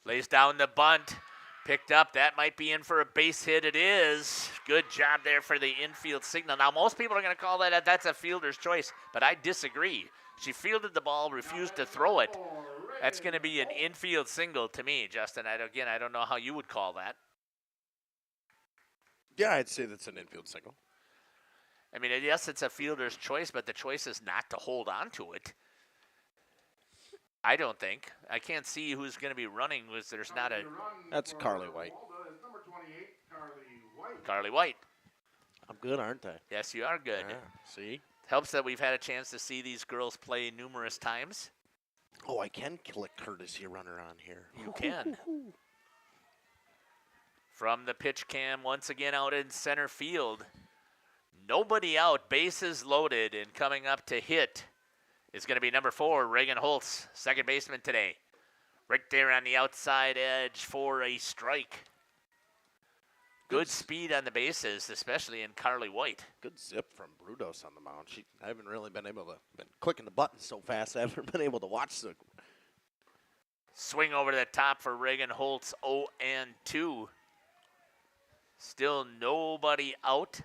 Lays down the bunt, picked up. That might be in for a base hit. It is. Good job there for the infield signal. Now, most people are going to call that's a fielder's choice, but I disagree. She fielded the ball, refused to throw it. That's going to be an infield single to me, Justin. I don't know how you would call that. Yeah, I'd say that's an infield single. I mean, yes, it's a fielder's choice, but the choice is not to hold on to it. I don't think. I can't see who's going to be running. There's not a... That's Carly White. Carly White. I'm good, aren't I? Yes, you are good. Yeah, see? Helps that we've had a chance to see these girls play numerous times. Oh, I can click courtesy runner on here. You can. From the pitch cam, once again out in center field. Nobody out, bases loaded, and coming up to hit is going to be number 4, Reagan Holtz, second baseman today. Right there on the outside edge for a strike. good speed on the bases, especially in Carly White. Good zip from Brudos on the mound. I haven't really been clicking the buttons so fast. I haven't been able to watch the. Swing over the top for Reagan Holtz, 0-2. Still nobody out.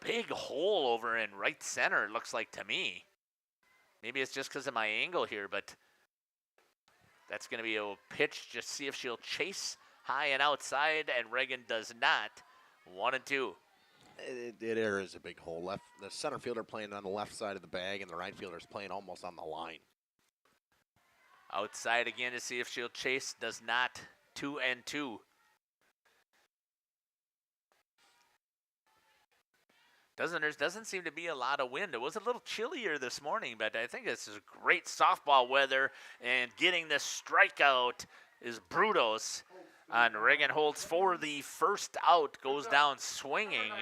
Big hole over in right center, it looks like to me. Maybe it's just because of my angle here, but that's going to be a pitch. Just see if she'll chase high and outside, and Reagan does not. 1-2. There is a big hole. The center fielder playing on the left side of the bag, and the right fielder's playing almost on the line. Outside again to see if she'll chase. Does not. 2-2. Doesn't seem to be a lot of wind. It was a little chillier this morning, but I think this is great softball weather. And getting the strikeout is Brudos on Reagan Holtz for the first out. Goes down swinging.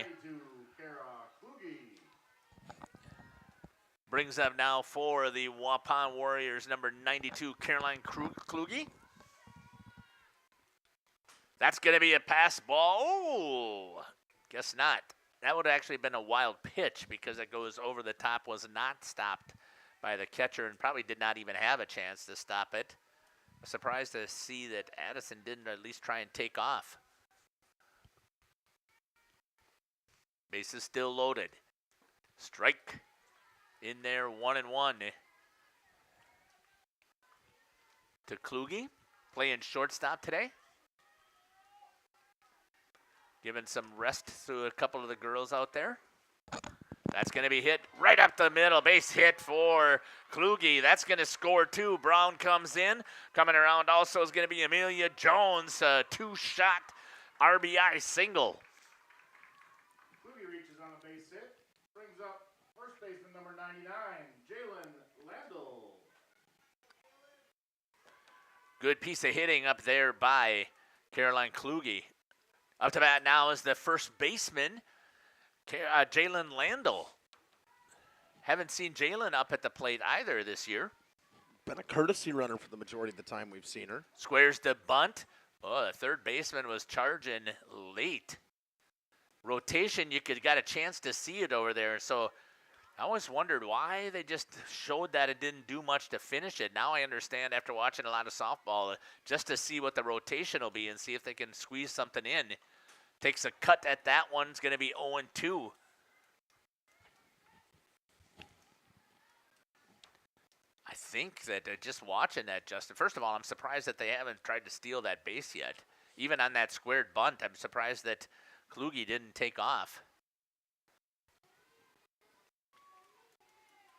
Brings up now for the Waupun Warriors, number 92, Caroline Kluge. That's going to be a pass ball. Oh, guess not. That would have actually been a wild pitch because it goes over the top, was not stopped by the catcher, and probably did not even have a chance to stop it. I'm surprised to see that Addison didn't at least try and take off. Bases still loaded. Strike in there, 1-1 to Kluge, playing shortstop today. Giving some rest to a couple of the girls out there. That's going to be hit right up the middle. Base hit for Kluge. That's going to score two. Brown comes in. Coming around also is going to be Amelia Jones. A two-shot RBI single. Kluge reaches on a base hit. Brings up first baseman number 99, Jalen Landell. Good piece of hitting up there by Caroline Kluge. Up to bat now is the first baseman, Jalen Landell. Haven't seen Jalen up at the plate either this year. Been a courtesy runner for the majority of the time we've seen her. Squares the bunt. Oh, the third baseman was charging late. Rotation, got a chance to see it over there. So I always wondered why they just showed that it didn't do much to finish it. Now I understand after watching a lot of softball, just to see what the rotation will be and see if they can squeeze something in. Takes a cut at that one. It's going to be 0-2. I think that just watching that, Justin, first of all, I'm surprised that they haven't tried to steal that base yet. Even on that squared bunt, I'm surprised that Kluge didn't take off.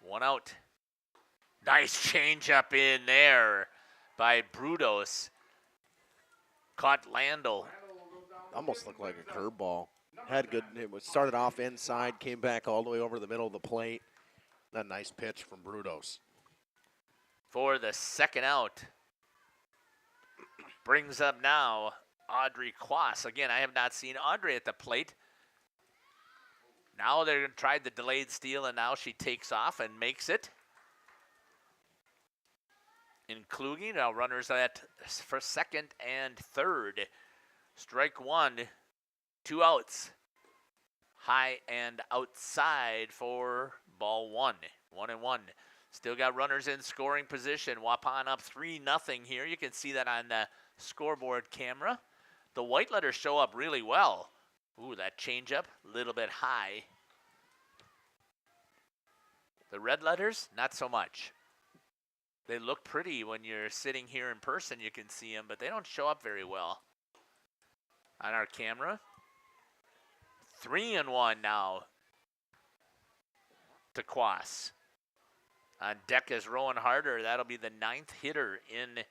One out. Nice changeup in there by Brudos. Caught Landell. Almost looked like a curveball. Had good. It was started off inside, came back all the way over the middle of the plate. A nice pitch from Brudos. For the second out. Brings up now Audrey Quass. Again, I have not seen Audrey at the plate. Now they're going to try the delayed steal, and now she takes off and makes it. In Kluge, now runners at for second and third. Strike one, 2 outs. High and outside for ball one. 1-1. Still got runners in scoring position. Waupun up 3-0 here. You can see that on the scoreboard camera. The white letters show up really well. Ooh, that changeup, a little bit high. The red letters, not so much. They look pretty when you're sitting here in person. You can see them, but they don't show up very well on our camera. 3-1 now to Quass. On deck is Rowan Harder. That'll be the 9th hitter in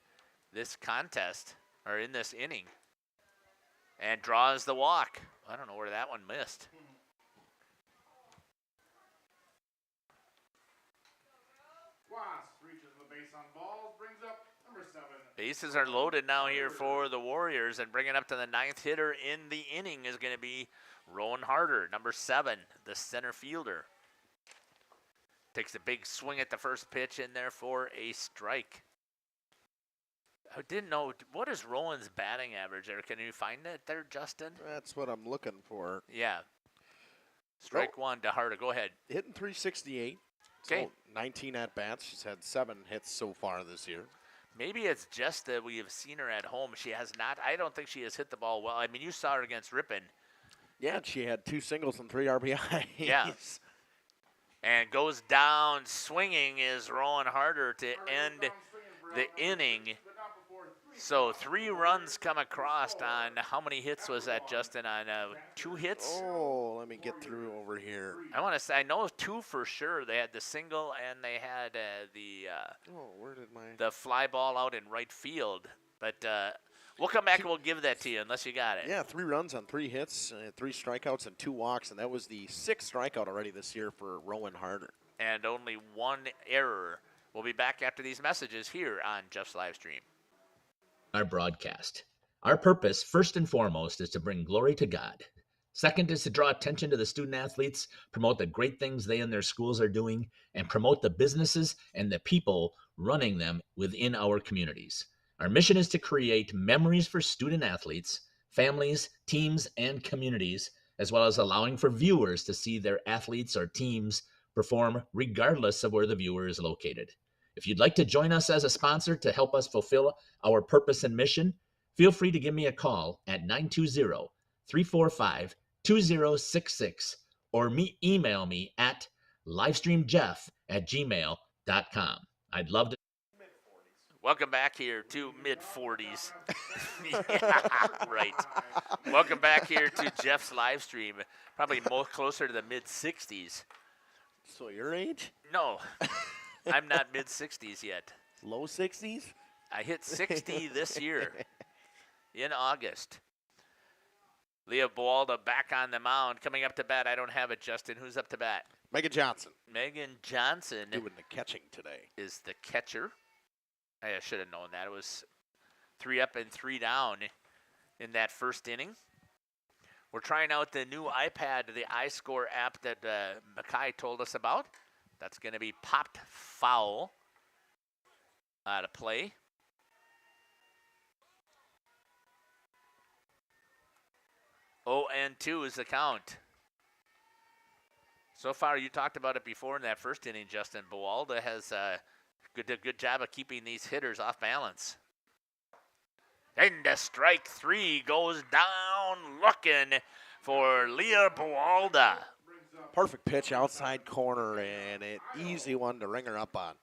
this contest, or in this inning. And draws the walk. I don't know where that one missed. Quass reaches the base on balls, brings up number 7. Bases are loaded now here for the Warriors, and bringing up to the 9th hitter in the inning is going to be Rowan Harder, number 7, the center fielder. Takes a big swing at the first pitch in there for a strike. I didn't know. What is Rowan's batting average there? Can you find it there, Justin? That's what I'm looking for. Yeah. Strike one to Harder. Go ahead. Hitting 368. Okay. So 19 at-bats. She's had 7 hits so far this year. Maybe it's just that we have seen her at home. She has not. I don't think she has hit the ball well. I mean, you saw her against Ripon. Yeah, she had 2 singles and 3 RBIs. Yeah. And goes down swinging is Rowan Harder to end the inning. So 3 runs come across on how many hits was that, Justin? On 2 hits? Oh, let me get through over here. I want to say I know 2 for sure. They had the single and they had where did the fly ball out in right field. But we'll come back and we'll give that to you unless you got it. Yeah, 3 runs on 3 hits, 3 strikeouts, and 2 walks, and that was the 6th strikeout already this year for Rowan Harder. And only 1 error. We'll be back after these messages here on Jeff's live stream. Our broadcast. Our purpose, first and foremost, is to bring glory to God. Second is to draw attention to the student athletes, promote the great things they and their schools are doing, and promote the businesses and the people running them within our communities. Our mission is to create memories for student athletes, families, teams, and communities, as well as allowing for viewers to see their athletes or teams perform regardless of where the viewer is located. If you'd like to join us as a sponsor to help us fulfill our purpose and mission, feel free to give me a call at 920-345-2066 or email me at livestreamjeff@gmail.com. I'd love to. Welcome back here to mid-40s. Yeah, right. Welcome back here to Jeff's live stream. Probably more closer to the mid-60s. So your age? No. I'm not mid-60s yet. Low 60s? I hit 60 this year in August. Leah Bualda back on the mound. Coming up to bat, I don't have it, Justin. Who's up to bat? Megan Johnson. Megan Johnson. Doing the catching today. Is the catcher. I should have known that. It was 3 up and 3 down in that first inning. We're trying out the new iPad, the iScore app that Mackay told us about. That's going to be popped foul out of play. Oh, and 2 is the count. So far, you talked about it before in that first inning, Justin. Bualda has did a good job of keeping these hitters off balance. And the strike 3 goes down looking for Leah Bualda. Perfect pitch outside corner and an easy one to ring her up on.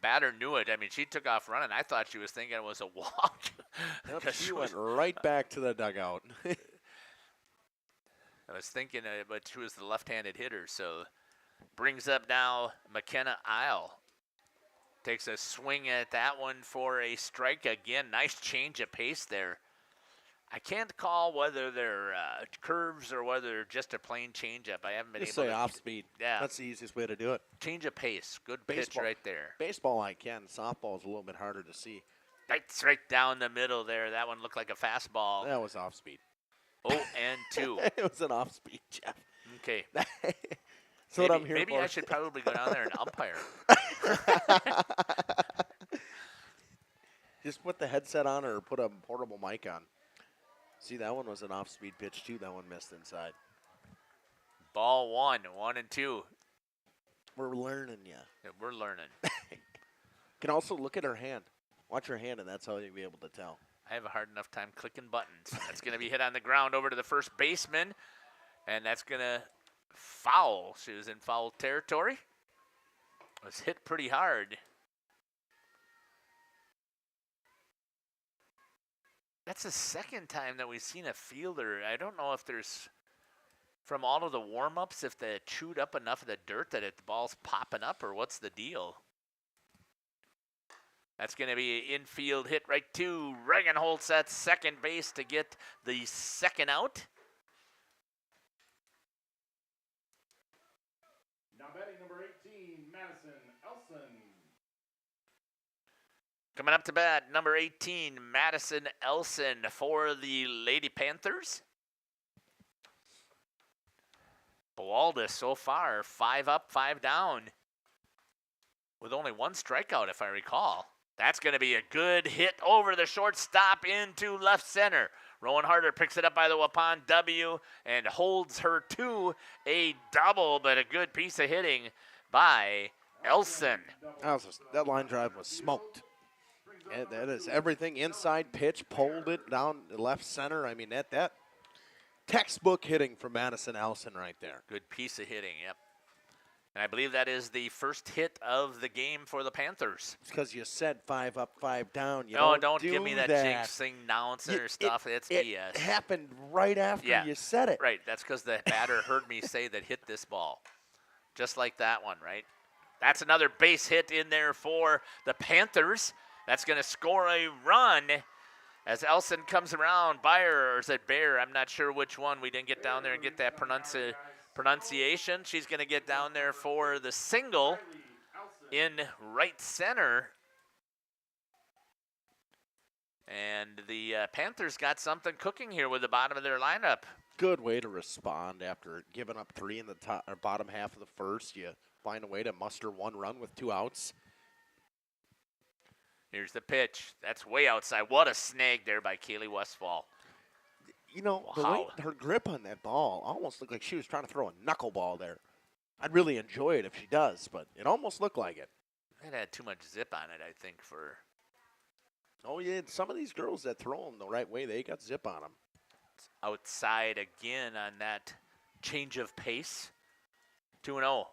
Batter knew it. I mean, she took off running. I thought she was thinking it was a walk. Yep, she went right back to the dugout. I was thinking, but she was the left-handed hitter. So brings up now McKenna Isle. Takes a swing at that one for a strike again. Nice change of pace there. I can't call whether they're curves or whether they're just a plain changeup. I haven't been Just able say to. off speed. Yeah. That's the easiest way to do it. Change of pace. Good pitch Baseball, right there. Baseball I can. Softball is a little bit harder to see. That's right down the middle there. That one looked like a fastball. That was off speed. Oh, and 2. It was an off speed, Jeff. Okay. That's what I'm here maybe for. I should probably go down there and umpire. Just put the headset on or put a portable mic on. See, that one was an off-speed pitch, too. That one missed inside. Ball 1, 1 and 2. We're learning, yeah. We're learning. Can also look at her hand. Watch her hand, and that's how you'll be able to tell. I have a hard enough time clicking buttons. That's going to be hit on the ground over to the first baseman, and that's going to foul. She was in foul territory. Was hit pretty hard. That's the second time that we've seen a fielder. I don't know if there's, from all of the warm-ups, if they chewed up enough of the dirt that the ball's popping up, or what's the deal? That's going to be an infield hit right to Regenholtz at second base to get the second out. Now batting number 18, Madison Elson. Coming up to bat, number 18, Madison Elson for the Lady Panthers. Bualda so far, 5 up, 5 down, with only 1 strikeout, if I recall. That's going to be a good hit over the shortstop into left center. Rowan Harder picks it up by the Waupun W and holds her to a double, but a good piece of hitting by Elson. That line drive was smoked. And that is everything inside pitch, pulled it down left center. I mean, that textbook hitting from Madison Elson right there. Good piece of hitting, yep. And I believe that is the first hit of the game for the Panthers. It's because you said 5 up, 5 down. Don't give me that jinxing announcer stuff. It's BS. It happened right after you said it. Right. That's because the batter heard me say that hit this ball. Just like that one, right? That's another base hit in there for the Panthers. That's going to score a run as Elson comes around. Bayer, or is it Bear? I'm not sure which one. We didn't get down there and get that pronunciation. She's going to get down there for the single in right center. And the Panthers got something cooking here with the bottom of their lineup. Good way to respond after giving up 3 in the top or bottom half of the first. You find a way to muster 1 run with 2 outs. Here's the pitch. That's way outside. What a snag there by Kaylee Westfall. You know, the way her grip on that ball almost looked like she was trying to throw a knuckleball there. I'd really enjoy it if she does, but it almost looked like it. It had too much zip on it, I think, for... Oh, yeah, some of these girls that throw them the right way, they got zip on them. It's outside again on that change of pace. 2-0.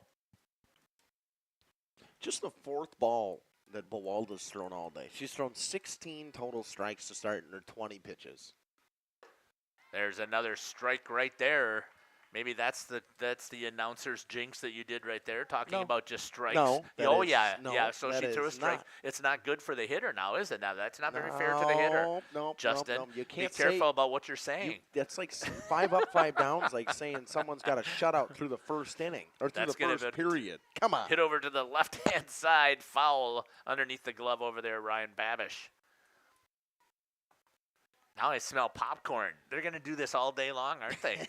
Just the 4th ball that Buwalda's thrown all day. She's thrown 16 total strikes to start in her 20 pitches. There's another strike right there. Maybe that's the announcer's jinx that you did right there, talking about just strikes. No. So she threw a strike. It's not good for the hitter now, is it? Now that's not very fair to the hitter. Justin, You can't be careful about what you're saying. That's like 5 up, 5 downs, like saying someone's got a shutout through the first inning or through the first period. Come on. Hit over to the left-hand side, foul underneath the glove over there, Ryan Babish. Now I smell popcorn. They're going to do this all day long, aren't they?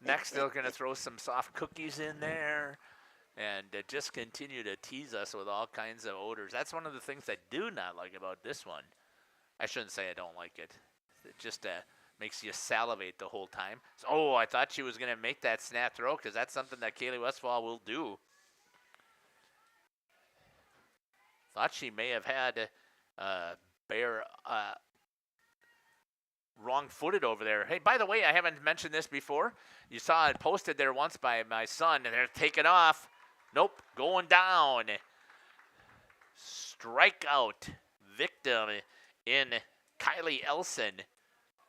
Next, they're going to throw some soft cookies in there and just continue to tease us with all kinds of odors. That's one of the things I do not like about this one. I shouldn't say I don't like it. It just makes you salivate the whole time. So, I thought she was going to make that snap throw because that's something that Kaylee Westfall will do. Thought she may have had Bear wrong-footed over there. Hey, by the way, I haven't mentioned this before. You saw it posted there once by my son, and they're taking off. Nope, going down. Strikeout victim in Kylie Elson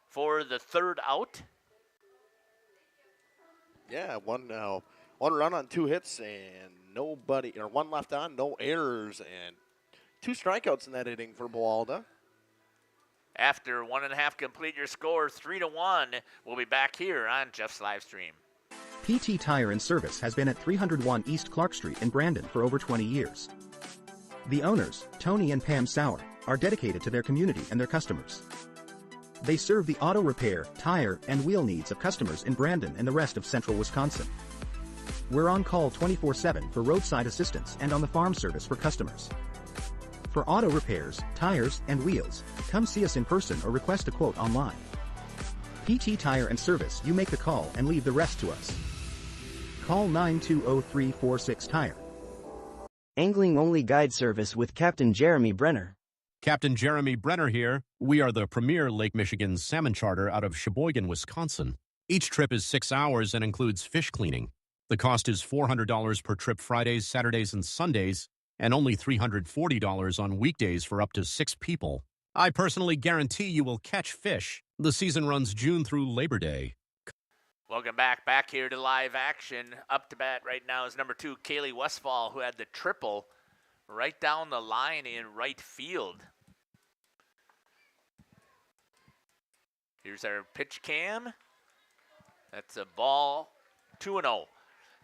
for the 3rd out. Yeah, one run on 2 hits and one left on, no errors, and 2 strikeouts in that inning for Buwalda. After 1.5 complete, your score 3-1. We'll be back here on Jeff's live stream. PT Tire and Service has been at 301 East Clark Street in Brandon for over 20 years. The owners, Tony and Pam Sauer, are dedicated to their community and their customers. They serve the auto repair, tire, and wheel needs of customers in Brandon and the rest of central Wisconsin. We're on call 24/7 for roadside assistance and on the farm service for customers. For auto repairs, tires, and wheels, come see us in person or request a quote online. PT Tire and Service, you make the call and leave the rest to us. Call 920-346-TIRE. Angling-only guide service with Captain Jeremy Brenner. Captain Jeremy Brenner here. We are the premier Lake Michigan salmon charter out of Sheboygan, Wisconsin. Each trip is 6 hours and includes fish cleaning. The cost is $400 per trip Fridays, Saturdays, and Sundays, and only $340 on weekdays for up to 6 people. I personally guarantee you will catch fish. The season runs June through Labor Day. Welcome back here to live action. Up to bat right now is number 2, Kaylee Westfall, who had the triple right down the line in right field. Here's our pitch cam. That's a ball, 2-0.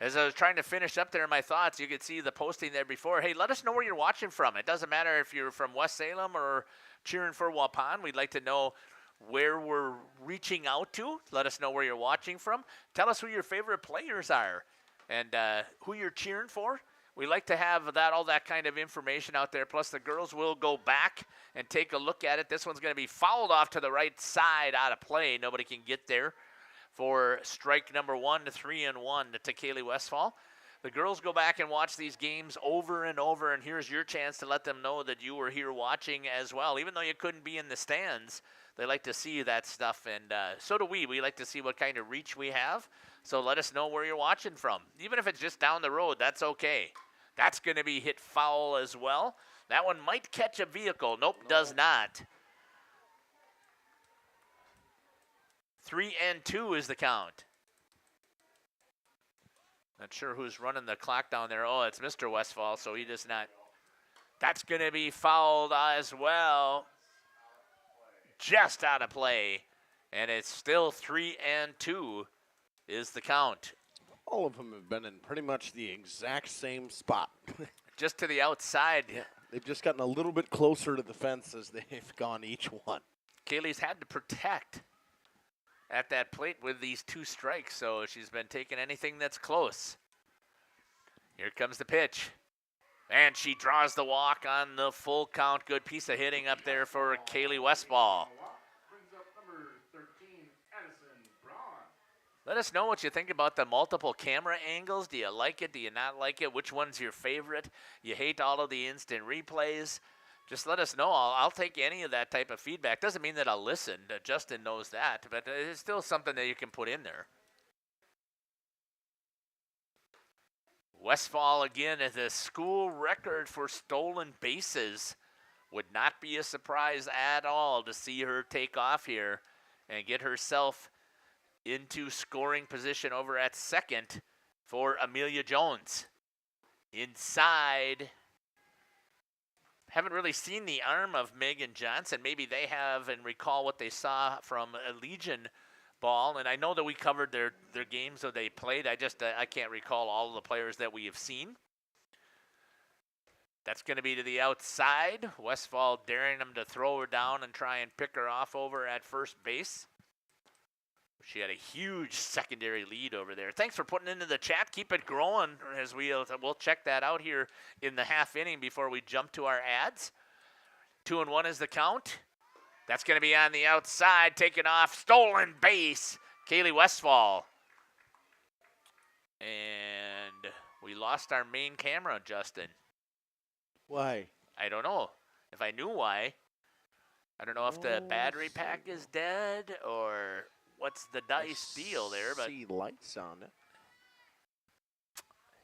As I was trying to finish up there my thoughts, you could see the posting there before. Hey, let us know where you're watching from. It doesn't matter if you're from West Salem or cheering for Waupun. We'd like to know where we're reaching out to. Let us know where you're watching from. Tell us who your favorite players are and who you're cheering for. We like to have all that kind of information out there. Plus, the girls will go back and take a look at it. This one's going to be fouled off to the right side out of play. Nobody can get there for strike number 1, 3-1 to Kaylee Westfall. The girls go back and watch these games over and over, and here's your chance to let them know that you were here watching as well. Even though you couldn't be in the stands, they like to see that stuff, and so do we. We like to see what kind of reach we have, so let us know where you're watching from. Even if it's just down the road, that's okay. That's going to be hit foul as well. That one might catch a vehicle. Nope, does not. 3-2 is the count. Not sure who's running the clock down there. Oh, it's Mr. Westfall, so he does not. That's going to be fouled as well. Just out of play. And it's still 3-2 is the count. All of them have been in pretty much the exact same spot. Just to the outside. Yeah, they've just gotten a little bit closer to the fence as they've gone each one. Kaylee's had to protect at that plate with these 2 strikes, so she's been taking anything that's close. Here comes the pitch. And she draws the walk on the full count. Good piece of hitting up there for Kaylee Westfall. Let us know what you think about the multiple camera angles. Do you like it? Do you not like it? Which one's your favorite? You hate all of the instant replays? Just let us know. I'll take any of that type of feedback. Doesn't mean that I'll listen. Justin knows that, but it's still something that you can put in there. Westfall again at the school record for stolen bases. Would not be a surprise at all to see her take off here and get herself into scoring position over at second for Amelia Jones. Inside. Haven't really seen the arm of Megan Johnson. Maybe they have and recall what they saw from a Legion ball. And I know that we covered their games that they played. I can't recall all of the players that we have seen. That's going to be to the outside. Westfall daring them to throw her down and try and pick her off over at first base. She had a huge secondary lead over there. Thanks for putting into the chat. Keep it growing as we'll check that out here in the half inning before we jump to our ads. 2-1 is the count. That's going to be on the outside. Taken off. Stolen base. Kaylee Westfall. And we lost our main camera, Justin. Why? I don't know. If I knew why. I don't know if the battery pack is dead or what's the dice deal there, but see lights on it.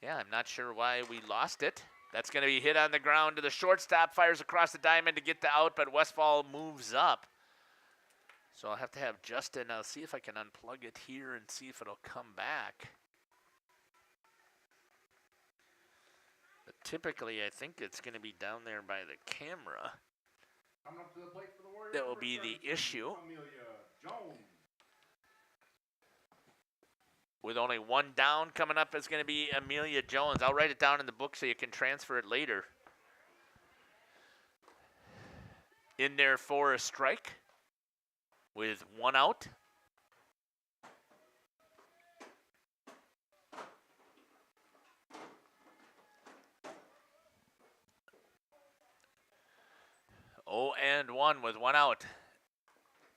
Yeah, I'm not sure why we lost it. That's going to be hit on the ground to the shortstop, fires across the diamond to get the out, but Westfall moves up. So I'll have to have Justin. I'll see if I can unplug it here and see if it'll come back. But typically, I think it's going to be down there by the camera. Coming up to the plate for the Warriors. That will be the issue. Amelia Jones. With only one down coming up is going to be Amelia Jones. I'll write it down in the book so you can transfer it later. In there for a strike with one out. Oh, and 1 with one out.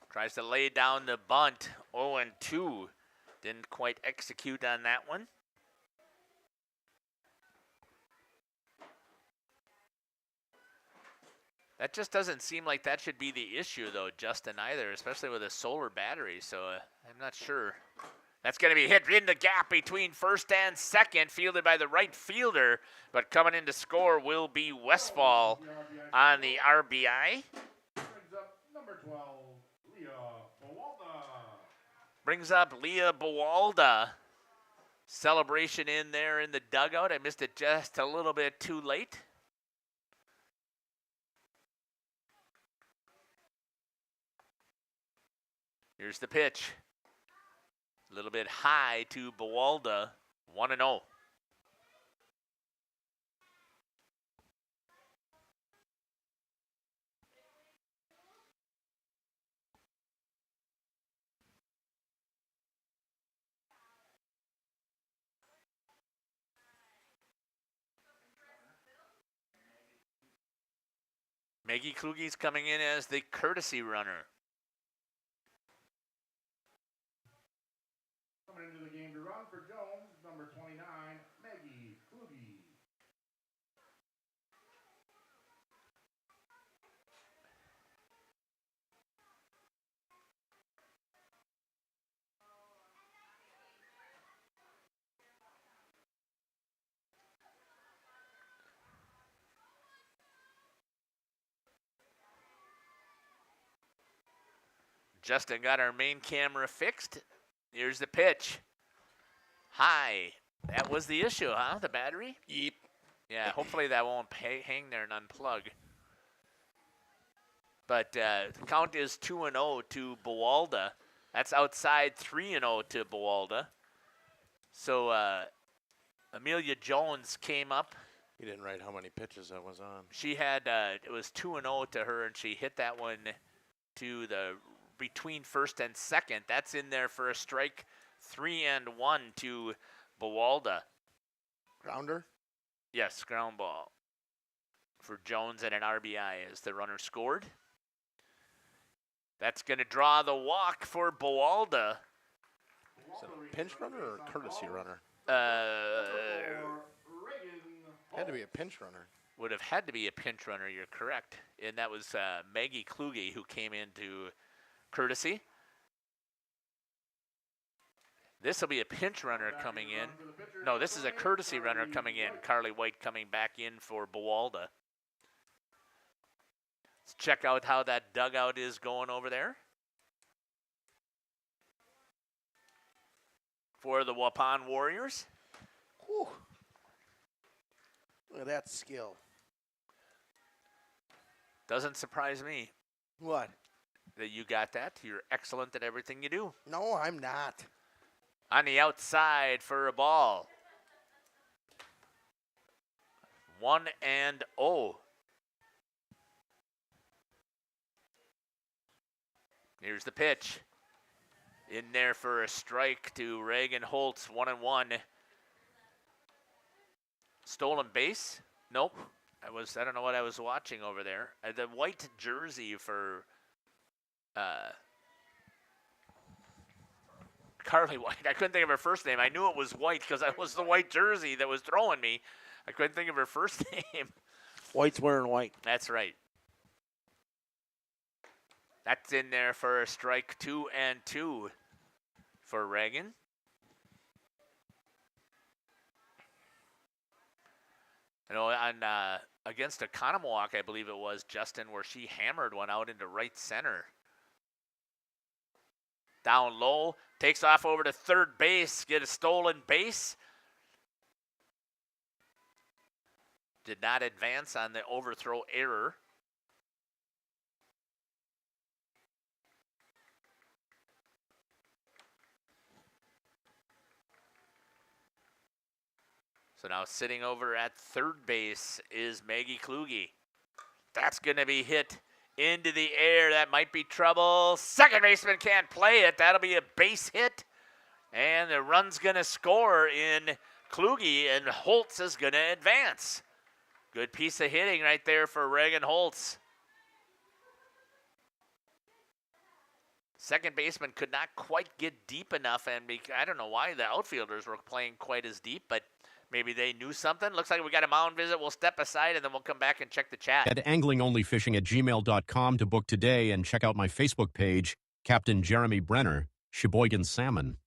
Tries to lay down the bunt. 0-2. Didn't quite execute on that one. That just doesn't seem like that should be the issue, though, Justin, either, especially with a solar battery, so I'm not sure. That's going to be hit in the gap between first and second, fielded by the right fielder, but coming in to score will be Westfall on the RBI. Brings up number 12, Leah Bowalda. Brings up Leah Bowalda. Celebration in there in the dugout. I missed it just a little bit too late. Here's the pitch. A little bit high to Bowalda. 1-0. Maggie Kluge's coming in as the courtesy runner. Coming into the game to run for Jones, number 29, Maggie Kluge. Justin got our main camera fixed. Here's the pitch. High. That was the issue, huh? The battery? Yep. Yeah, hopefully that won't hang there and unplug. But the count is 2-0 to Buwalda. That's outside 3-0 to Buwalda. So Amelia Jones came up. He didn't write how many pitches that was on. She had, it was 2-0 to her, and she hit that one to the between first and second. That's in there for a strike. 3-1 to Buwalda. Grounder? Yes, ground ball for Jones and an RBI as the runner scored. That's going to draw the walk for Buwalda. Is it a pinch runner or a courtesy runner? Had to be a pinch runner. Would have had to be a pinch runner, you're correct. And that was Maggie Kluge who came into courtesy. This will be a pinch runner coming in. No, this is a courtesy runner coming in. Carly White coming back in for Buwalda. Let's check out how that dugout is going over there. For the Waupun Warriors. Whew. Look at that skill. Doesn't surprise me. What? That you got that. You're excellent at everything you do. No, I'm not. On the outside for a ball. 1-0. Here's the pitch. In there for a strike to Reagan Holtz, 1-1. Stolen base? Nope. I don't know what I was watching over there. The white jersey for Carly White. I couldn't think of her first name. I knew it was White because that was the white jersey that was throwing me. I couldn't think of her first name. White's wearing white. That's right. That's in there for a strike. 2-2 for Reagan. You know, on against a Economowalk, I believe it was, Justin, where she hammered one out into right center. Down low, takes off over to third base, get a stolen base. Did not advance on the overthrow error. So now sitting over at third base is Maggie Kluge. That's going to be hit into the air. That might be trouble. Second baseman can't play it. That'll be a base hit. And the run's going to score in Kluge, and Holtz is going to advance. Good piece of hitting right there for Reagan Holtz. Second baseman could not quite get deep enough, and I don't know why the outfielders were playing quite as deep, but maybe they knew something. Looks like we got a mound visit. We'll step aside, and then we'll come back and check the chat. At anglingonlyfishing@gmail.com to book today and check out my Facebook page, Captain Jeremy Brenner, Sheboygan Salmon.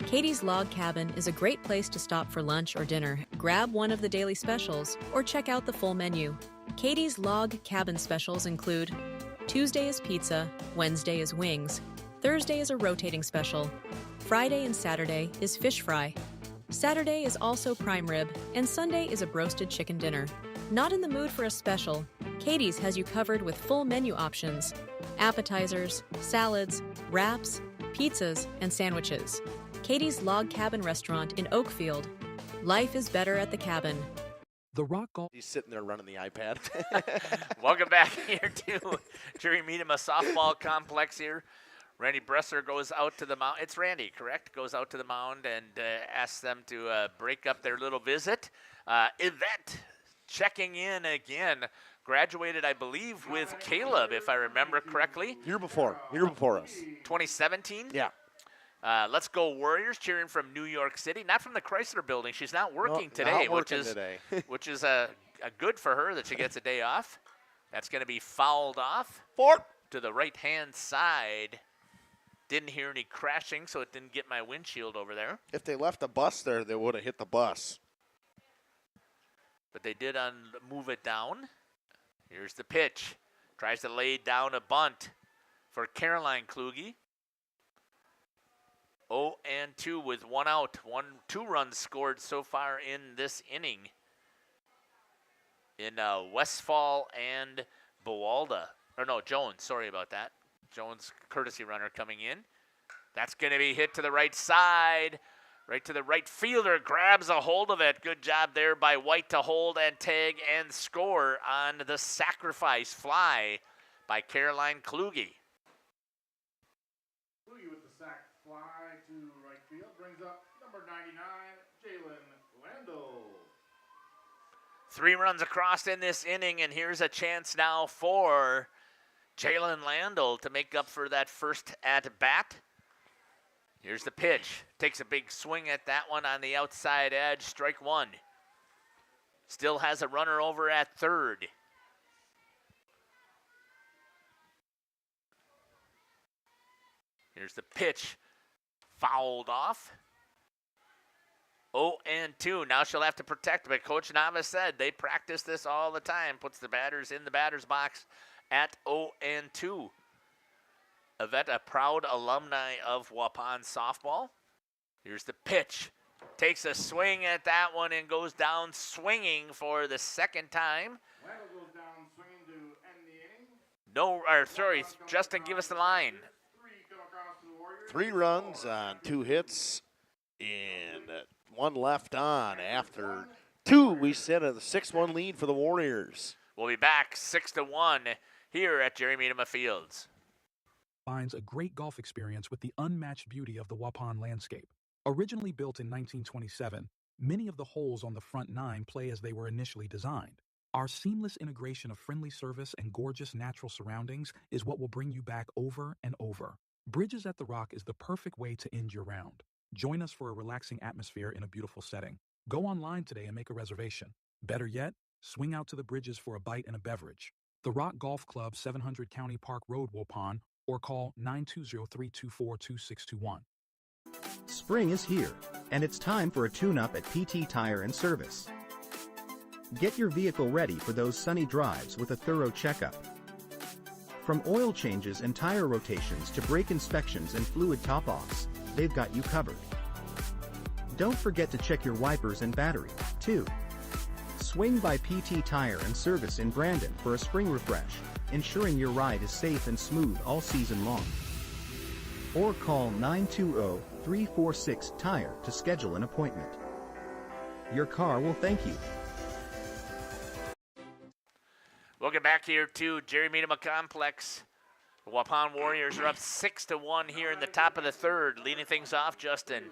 Katie's Log Cabin is a great place to stop for lunch or dinner. Grab one of the daily specials or check out the full menu. Katie's Log Cabin specials include Tuesday is pizza, Wednesday is wings, Thursday is a rotating special, Friday and Saturday is fish fry, Saturday is also prime rib, and Sunday is a broasted chicken dinner. Not in the mood for a special? Katie's has you covered with full menu options, appetizers, salads, wraps, pizzas, and sandwiches. Katie's Log Cabin Restaurant in Oakfield. Life is better at the cabin. The Rock Golf. He's sitting there running the iPad. Welcome back here to Jerry Meadema Softball Complex here. Randy Bresser goes out to the mound. It's Randy, correct? Goes out to the mound and asks them to break up their little visit. Yvette checking in again. Graduated, I believe, with Caleb, if I remember correctly. Year before us. 2017? Yeah. Let's go Warriors, cheering from New York City. Not from the Chrysler Building. She's not working today, not working today. which is a good for her that she gets a day off. That's going to be fouled off. To the right-hand side. Didn't hear any crashing, so it didn't get my windshield over there. If they left the bus there, they would have hit the bus. But they did move it down. Here's the pitch. Tries to lay down a bunt for Caroline Kluge. 0-2 with 1 out. 2 runs scored so far in this inning. In Westfall and Buwalda. Or no, Jones. Sorry about that. Jones, courtesy runner coming in. That's going to be hit to the right side. Right to the right fielder, grabs a hold of it. Good job there by White to hold and tag and score on the sacrifice fly by Caroline Kluge. Kluge with the sac fly to right field. Brings up number 99, Jalen Landel. 3 runs across in this inning, and here's a chance now for Jalen Landel to make up for that first at-bat. Here's the pitch. Takes a big swing at that one on the outside edge. Strike 1. Still has a runner over at third. Here's the pitch. Fouled off. 0-2. Now she'll have to protect, but Coach Nava said they practice this all the time. Puts the batters in the batter's box at 0-2. Yvette, a proud alumni of Waupun softball. Here's the pitch. Takes a swing at that one and goes down swinging for the second time. Landel goes down swinging to end the inning. No, or sorry, Justin, give us the line. 3 runs on 2 hits and 1 left on after 2. We set a 6-1 lead for the Warriors. We'll be back 6-1 here at Jerry Miedema Fields. Finds a great golf experience with the unmatched beauty of the Waupun landscape. Originally built in 1927, many of the holes on the front 9 play as they were initially designed. Our seamless integration of friendly service and gorgeous natural surroundings is what will bring you back over and over. Bridges at the Rock is the perfect way to end your round. Join us for a relaxing atmosphere in a beautiful setting. Go online today and make a reservation. Better yet, swing out to the Bridges for a bite and a beverage. The Rock Golf Club, 700 County Park Road, Waupun, or call 920-324-2621. Spring is here, and it's time for a tune-up at PT Tire and Service. Get your vehicle ready for those sunny drives with a thorough checkup. From oil changes and tire rotations to brake inspections and fluid top-offs, they've got you covered. Don't forget to check your wipers and battery, too. Swing by PT Tire and Service in Brandon for a spring refresh, ensuring your ride is safe and smooth all season long. Or call 920-346-TIRE to schedule an appointment. Your car will thank you. Welcome back here to Jerry Miedema Complex. The Waupun Warriors are up 6-1 here in the top of the third. Leading things off, Justin.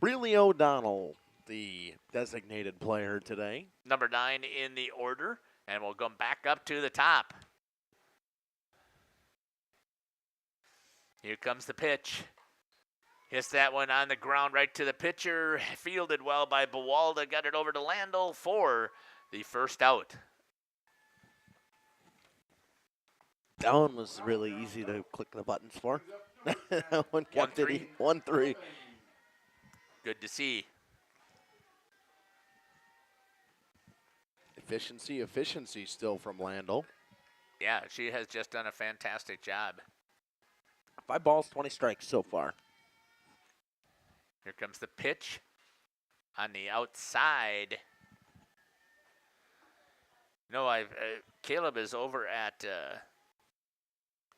Breeley O'Donnell, the designated player today. Number 9 in the order, and we'll go back up to the top. Here comes the pitch. Hits that one on the ground right to the pitcher. Fielded well by Buwalda. Got it over to Landel for the first out. That one was really easy to click the buttons for. That one kept 1-3. Good to see. Efficiency still from Landel. Yeah, she has just done a fantastic job. 5 balls, 20 strikes so far. Here comes the pitch on the outside. No, Caleb is over at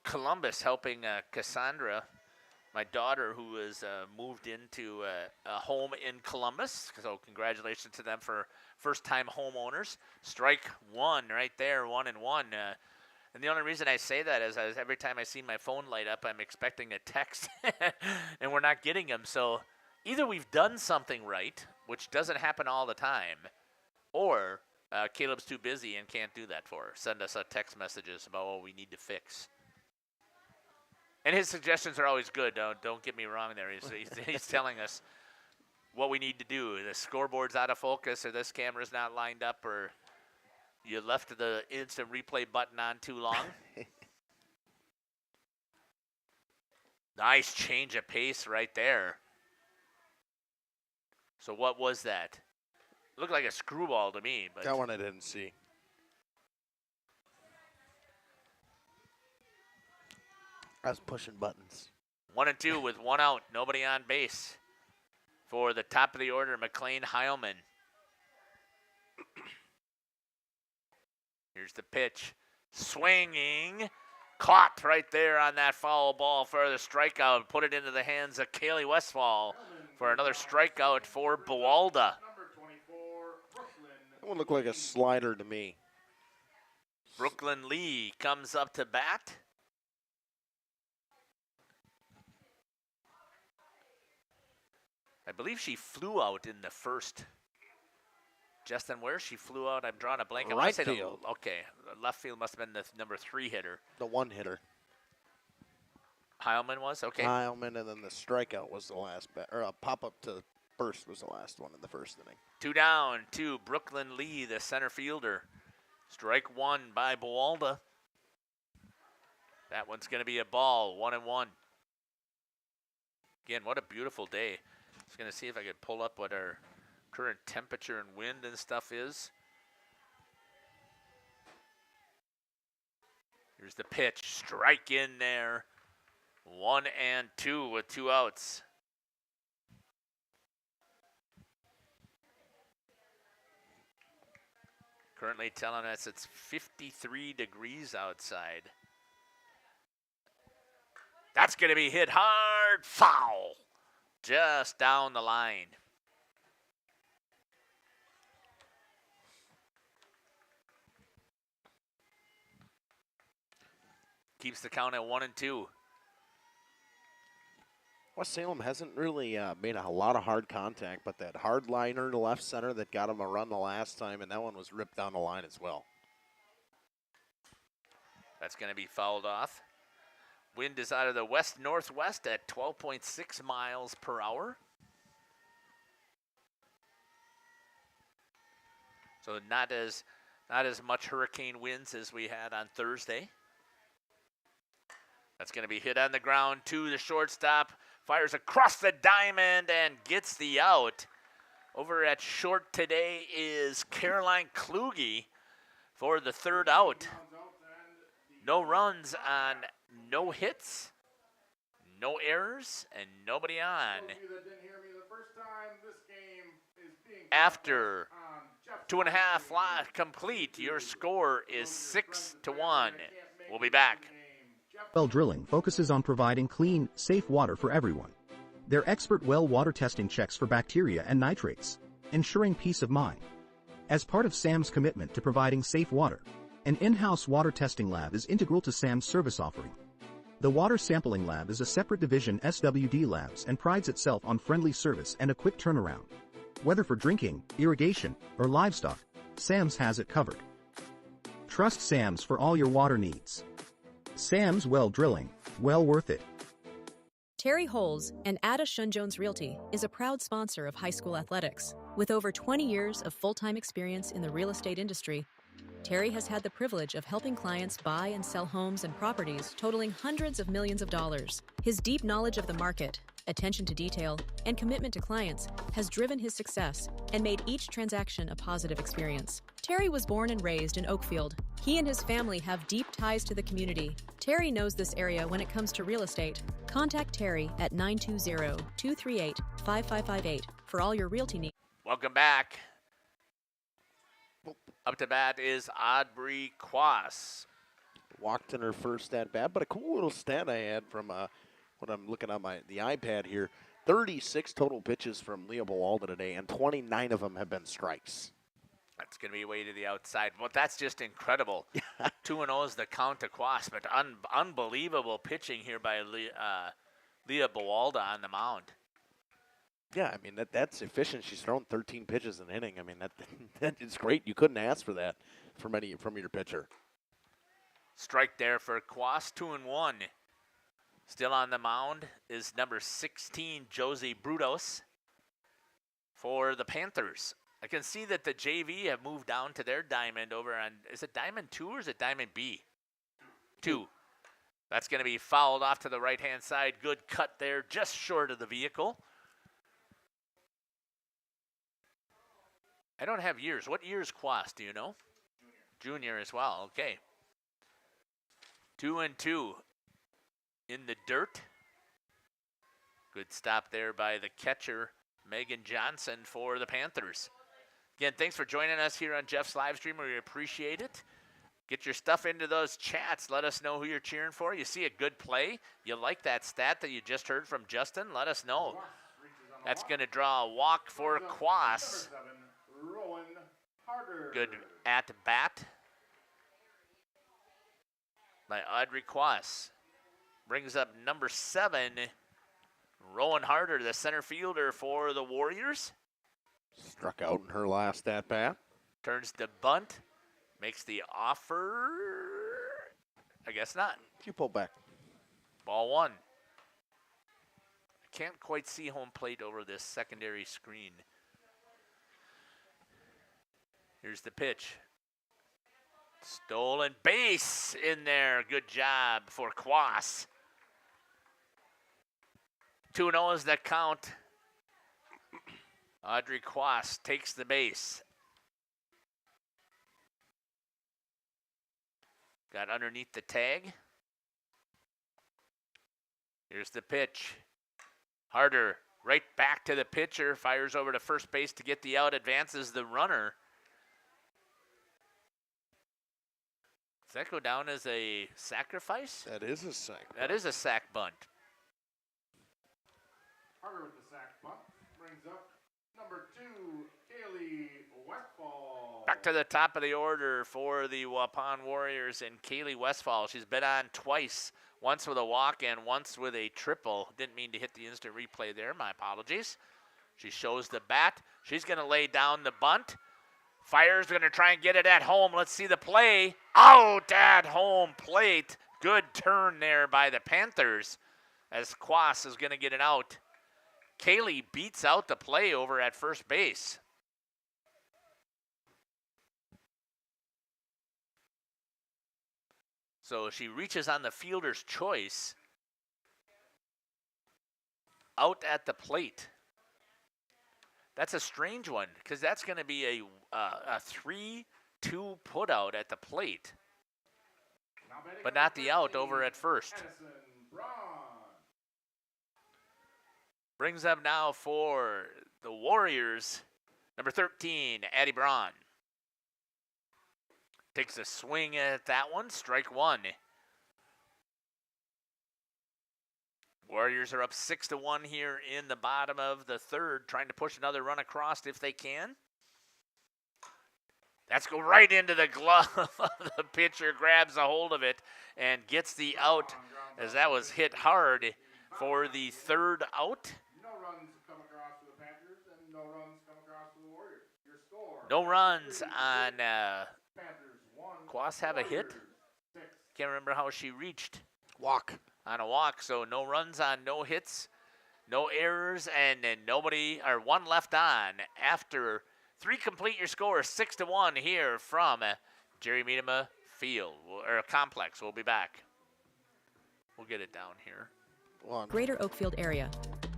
Columbus helping Cassandra, my daughter, who has moved into a home in Columbus. So congratulations to them for first-time homeowners. Strike 1 right there, 1-1. And the only reason I say that is every time I see my phone light up, I'm expecting a text, and we're not getting them. So either we've done something right, which doesn't happen all the time, Or Caleb's too busy and can't do that for her. Send us a text messages about what we need to fix. And his suggestions are always good. Don't get me wrong there. He's telling us what we need to do. The scoreboard's out of focus, or this camera's not lined up, or you left the instant replay button on too long. Nice change of pace right there. So what was that? Looked like a screwball to me. But that one I didn't see. I was pushing buttons. 1-2 with one out. Nobody on base. For the top of the order, McLean Heilman. Here's the pitch. Swinging. Caught right there on that foul ball for the strikeout. Put it into the hands of Kaylee Westfall for another strikeout for Buwalda. That one looked like a slider to me. Brooklyn Lee comes up to bat. I believe she flew out in the first. Justin, where she flew out? I'm drawing a blank. Right field. Okay, left field must have been the number 3 hitter. The one hitter. Heilman was? Okay. Heilman, and then the strikeout was the last or a pop-up to first was the last one in the first inning. 2 down to Brooklyn Lee, the center fielder. Strike 1 by Buwalda. That one's going to be a ball, 1-1. Again, what a beautiful day. I was going to see if I could pull up what our current temperature and wind and stuff is. Here's the pitch. Strike in there. 1-2 with 2 outs. Currently telling us it's 53 degrees outside. That's going to be hit hard. Foul. Just down the line. Keeps the count at 1-2. West Salem hasn't really made a lot of hard contact, but that hard liner to left center that got him a run the last time, and that one was ripped down the line as well. That's going to be fouled off. Wind is out of the west-northwest at 12.6 miles per hour. So not as much hurricane winds as we had on Thursday. That's going to be hit on the ground to the shortstop. Fires across the diamond and gets the out. Over at short today is Caroline Kluge for the 3rd out. No runs on no hits, no errors, and nobody on. After 2.5 complete, your score is 6-1. We'll be back. Well Drilling focuses on providing clean, safe water for everyone. Their expert well water testing checks for bacteria and nitrates, ensuring peace of mind. As part of SAM's commitment to providing safe water, an in-house water testing lab is integral to SAM's service offering. The Water Sampling Lab is a separate division SWD Labs and prides itself on friendly service and a quick turnaround. Whether for drinking, irrigation, or livestock, SAM's has it covered. Trust SAM's for all your water needs. Sam's Well Drilling, well worth it. Terry Holes and Ada Shun-Jones Realty is a proud sponsor of high school athletics. With over 20 years of full-time experience in the real estate industry, Terry has had the privilege of helping clients buy and sell homes and properties totaling hundreds of millions of dollars. His deep knowledge of the market, attention to detail, and commitment to clients has driven his success and made each transaction a positive experience. Terry was born and raised in Oakfield. He and his family have deep ties to the community. Terry knows this area when it comes to real estate. Contact Terry at 920-238-5558 for all your realty needs. Welcome back. Up to bat is Audrey Quas. Walked in her first at bat, but a cool little stat I had from what I'm looking on the iPad here. 36 total pitches from Leah Buwalda today, and 29 of them have been strikes. That's going to be way to the outside. Well, that's just incredible. 2-0 is the count to Quas, but unbelievable pitching here by Leah Buwalda on the mound. Yeah, I mean that's efficient. She's thrown 13 pitches an inning. I mean that is great. You couldn't ask for that from your pitcher. Strike there for Quas, 2-1. Still on the mound is number 16, Josie Brudos, for the Panthers. I can see that the JV have moved down to their diamond over on, is it Diamond 2 or is it Diamond B? 2. That's going to be fouled off to the right-hand side. Good cut there, just short of the vehicle. I don't have years. What year is Quas, do you know? Junior as well, okay. 2-2 in the dirt. Good stop there by the catcher, Megan Johnson, for the Panthers. Again, thanks for joining us here on Jeff's live stream. We appreciate it. Get your stuff into those chats. Let us know who you're cheering for. You see a good play. You like that stat that you just heard from Justin? Let us know. That's going to draw a walk for Quas. Good at bat by Audrey Quas. Brings up number 7, Rowan Harder, the center fielder for the Warriors. Struck out in her last at bat. Turns to bunt. Makes the offer. I guess not. She pulled back. Ball 1. I can't quite see home plate over this secondary screen. Here's the pitch. Stolen base in there. Good job for Quas. 2-0 is the count. Audrey Quas takes the base. Got underneath the tag. Here's the pitch. Harder, right back to the pitcher. Fires over to first base to get the out. Advances the runner. Does that go down as a sacrifice? That is a sack. That is a sack bunt. Harder with the sack bunt. Brings up number 2, Kaylee Westfall. Back to the top of the order for the Waupun Warriors and Kaylee Westfall. She's been on twice, once with a walk and once with a triple. Didn't mean to hit the instant replay there. My apologies. She shows the bat. She's going to lay down the bunt. Fire's going to try and get it at home. Let's see the play. Out at home plate. Good turn there by the Panthers as Quas is going to get it out. Kaylee beats out the play over at first base. So she reaches on the fielder's choice. Out at the plate. That's a strange one because that's going to be a 3-2 putout at the plate. But not the out over at first. Brings up now for the Warriors, number 13, Addie Braun. Takes a swing at that one, strike 1. Warriors are up 6-1 here in the bottom of the third, trying to push another run across if they can. That's go right into the glove. The pitcher grabs a hold of it and gets the out as that was hit hard for the third out. No runs come across to the Panthers and no runs come across to the Warriors. Your score. No runs on Panthers 1. Quas have a hit. Warriors 6. Can't remember how she reached. Walk. On a walk, so no runs on no hits, no errors, and then one left on after 3 complete your score, 6-1 here from Jerry Miedema Field, or Complex. We'll be back. We'll get it down here. Greater Oakfield area,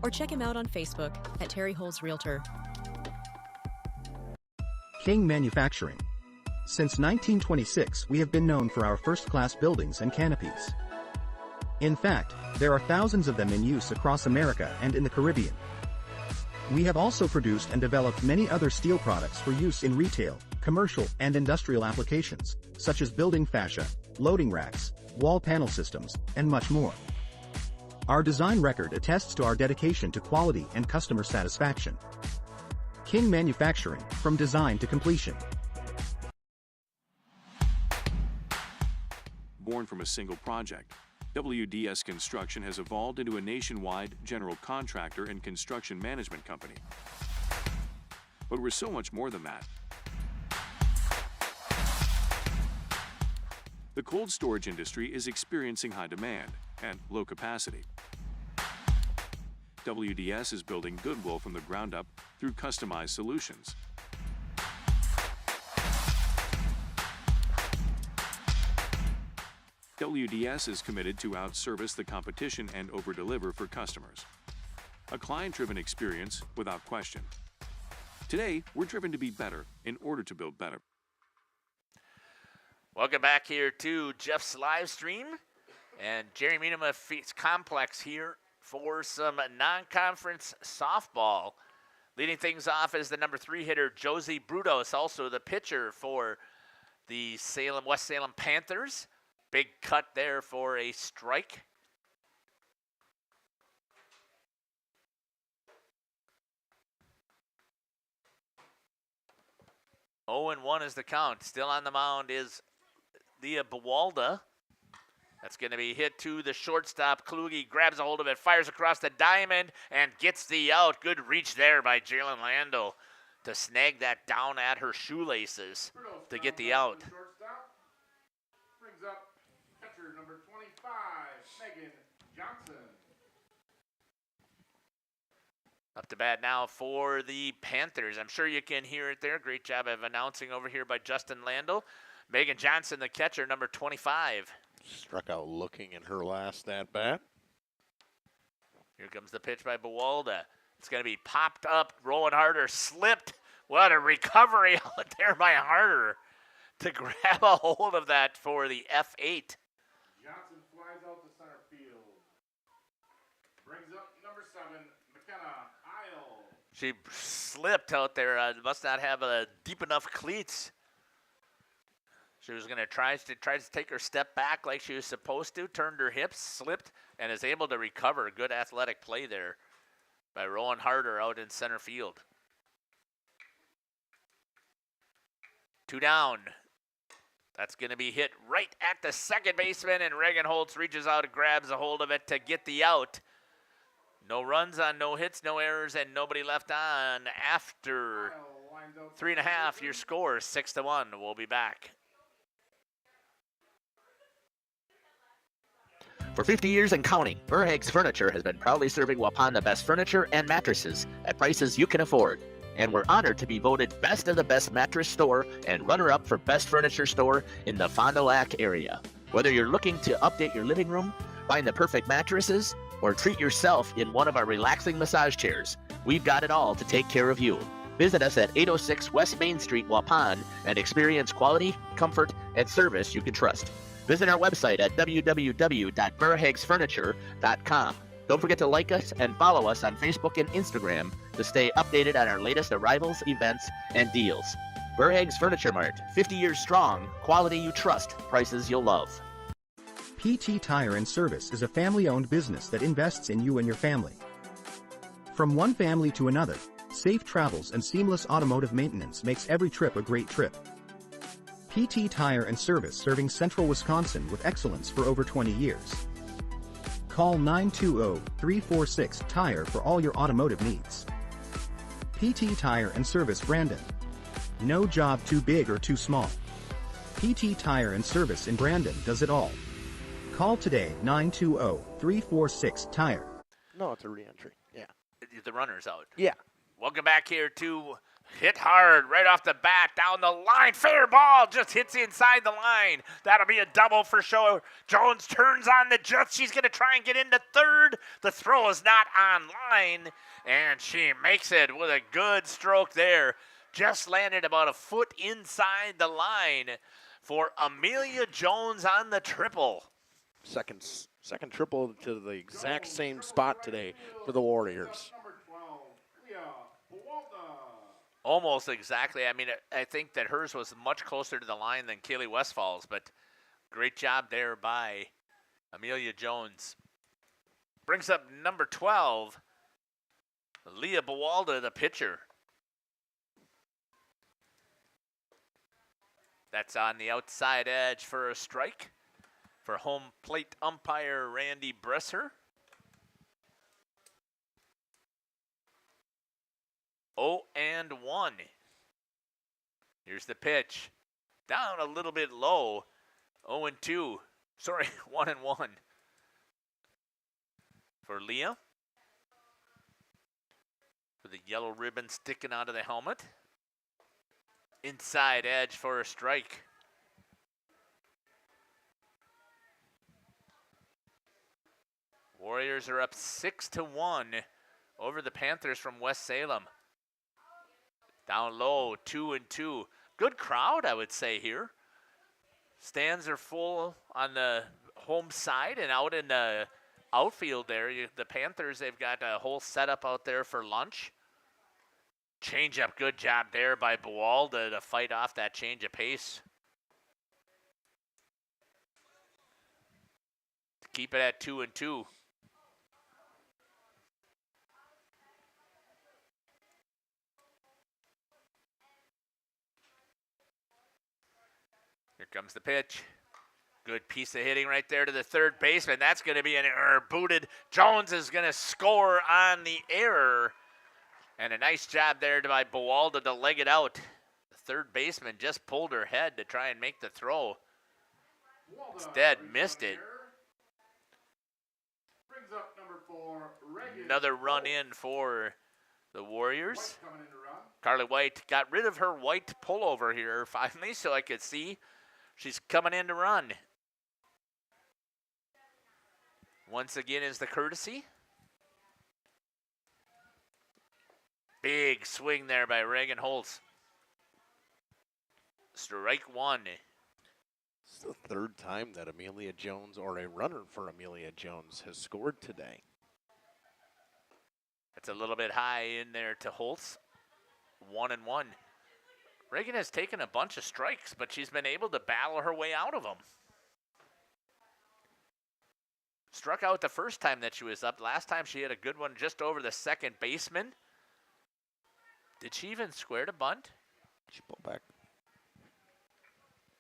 or check him out on Facebook at Terry Holes Realtor. King Manufacturing. Since 1926, we have been known for our first-class buildings and canopies. In fact, there are thousands of them in use across America and in the Caribbean. We have also produced and developed many other steel products for use in retail, commercial, and industrial applications, such as building fascia, loading racks, wall panel systems, and much more. Our design record attests to our dedication to quality and customer satisfaction. King Manufacturing, from design to completion. Born from a single project, WDS Construction has evolved into a nationwide general contractor and construction management company. But we're so much more than that. The cold storage industry is experiencing high demand and low capacity. WDS is building goodwill from the ground up through customized solutions. WDS is committed to outservice the competition and overdeliver for customers. A client-driven experience without question. Today, we're driven to be better in order to build better. Welcome back here to Jeff's live stream and Jerry Minema Complex here for some non-conference softball. Leading things off is the number 3 hitter, Josie Brudos, also the pitcher for the West Salem Panthers. Big cut there for a strike. Oh, and 1 is the count. Still on the mound is Leah Bawalda. That's going to be hit to the shortstop. Kluge grabs a hold of it, fires across the diamond, and gets the out. Good reach there by Jalen Landl to snag that down at her shoelaces to get the out. Shortstop brings up catcher number 25, Megan Johnson. Up to bat now for the Panthers. I'm sure you can hear it there. Great job of announcing over here by Justin Landl. Megan Johnson, the catcher, number 25. Struck out looking in her last at bat. Here comes the pitch by Bawalda. It's going to be popped up. Rowan Harder slipped. What a recovery out there by Harder to grab a hold of that for the F8. Johnson flies out to center field. Brings up number 7, McKenna Isle. She slipped out there. Must not have deep enough cleats. She was going to try to take her step back like she was supposed to, turned her hips, slipped, and is able to recover. Good athletic play there by Rowan Harder out in center field. 2 down. That's going to be hit right at the second baseman, and Reagan Holtz reaches out and grabs a hold of it to get the out. No runs on no hits, no errors, and nobody left on after 3.5. Your score is 6-1. We'll be back. For 50 years and counting, Verhaeg's Furniture has been proudly serving Waupun the best furniture and mattresses at prices you can afford. And we're honored to be voted best of the best mattress store and runner-up for best furniture store in the Fond du Lac area. Whether you're looking to update your living room, find the perfect mattresses, or treat yourself in one of our relaxing massage chairs, we've got it all to take care of you. Visit us at 806 West Main Street, Waupun, and experience quality, comfort, and service you can trust. Visit our website at www.verhaegsfurniture.com. Don't forget to like us and follow us on Facebook and Instagram to stay updated on our latest arrivals, events, and deals. Verhaeg's Furniture Mart, 50 years strong, quality you trust, prices you'll love. PT Tire and Service is a family-owned business that invests in you and your family. From one family to another, safe travels and seamless automotive maintenance makes every trip a great trip. PT Tire and Service serving Central Wisconsin with excellence for over 20 years. Call 920-346-TIRE for all your automotive needs. PT Tire and Service Brandon. No job too big or too small. PT Tire and Service in Brandon does it all. Call today 920-346-TIRE. No, it's a re-entry. Yeah. The runner's out. Yeah. Welcome back here to hit hard right off the bat down the line. Fair ball just hits inside the line. That'll be a double for sure. Jones turns on the Jets. She's going to try and get into third. The throw is not on line, and she makes it with a good stroke there. Just landed about a foot inside the line for Amelia Jones on the triple. Second triple to the exact same spot today for the Warriors. Almost exactly. I mean, I think that hers was much closer to the line than Kaylee Westfall's, but great job there by Amelia Jones. Brings up number 12, Leah Bawalda, the pitcher. That's on the outside edge for a strike. For home plate umpire Randy Bresser. 0-1. Here's the pitch. Down a little bit low. 0-2. Sorry, 1-1. For Leah. With the yellow ribbon sticking out of the helmet. Inside edge for a strike. Warriors are up 6-1 over the Panthers from West Salem. Down low, 2-2. Good crowd, I would say, here. Stands are full on the home side, and out in the outfield there, the Panthers, they've got a whole setup out there for lunch. Change up, good job there by Buwalda to fight off that change of pace. To keep it at 2-2. Here comes the pitch. Good piece of hitting right there to the third baseman. That's going to be an error. Booted. Jones is going to score on the error. And a nice job there by Buwalda to leg it out. The third baseman just pulled her head to try and make the throw. Instead, missed it. Brings up number 4, Reagan. Another run in for the Warriors. Carly White got rid of her white pullover here finally so I could see. She's coming in to run. Once again is the courtesy. Big swing there by Reagan Holtz. Strike one. It's the third time that Amelia Jones, or a runner for Amelia Jones, has scored today. That's a little bit high in there to Holtz. 1-1. Reagan has taken a bunch of strikes, but she's been able to battle her way out of them. Struck out the first time that she was up. Last time she had a good one just over the second baseman. Did she even square to bunt? She pulled back.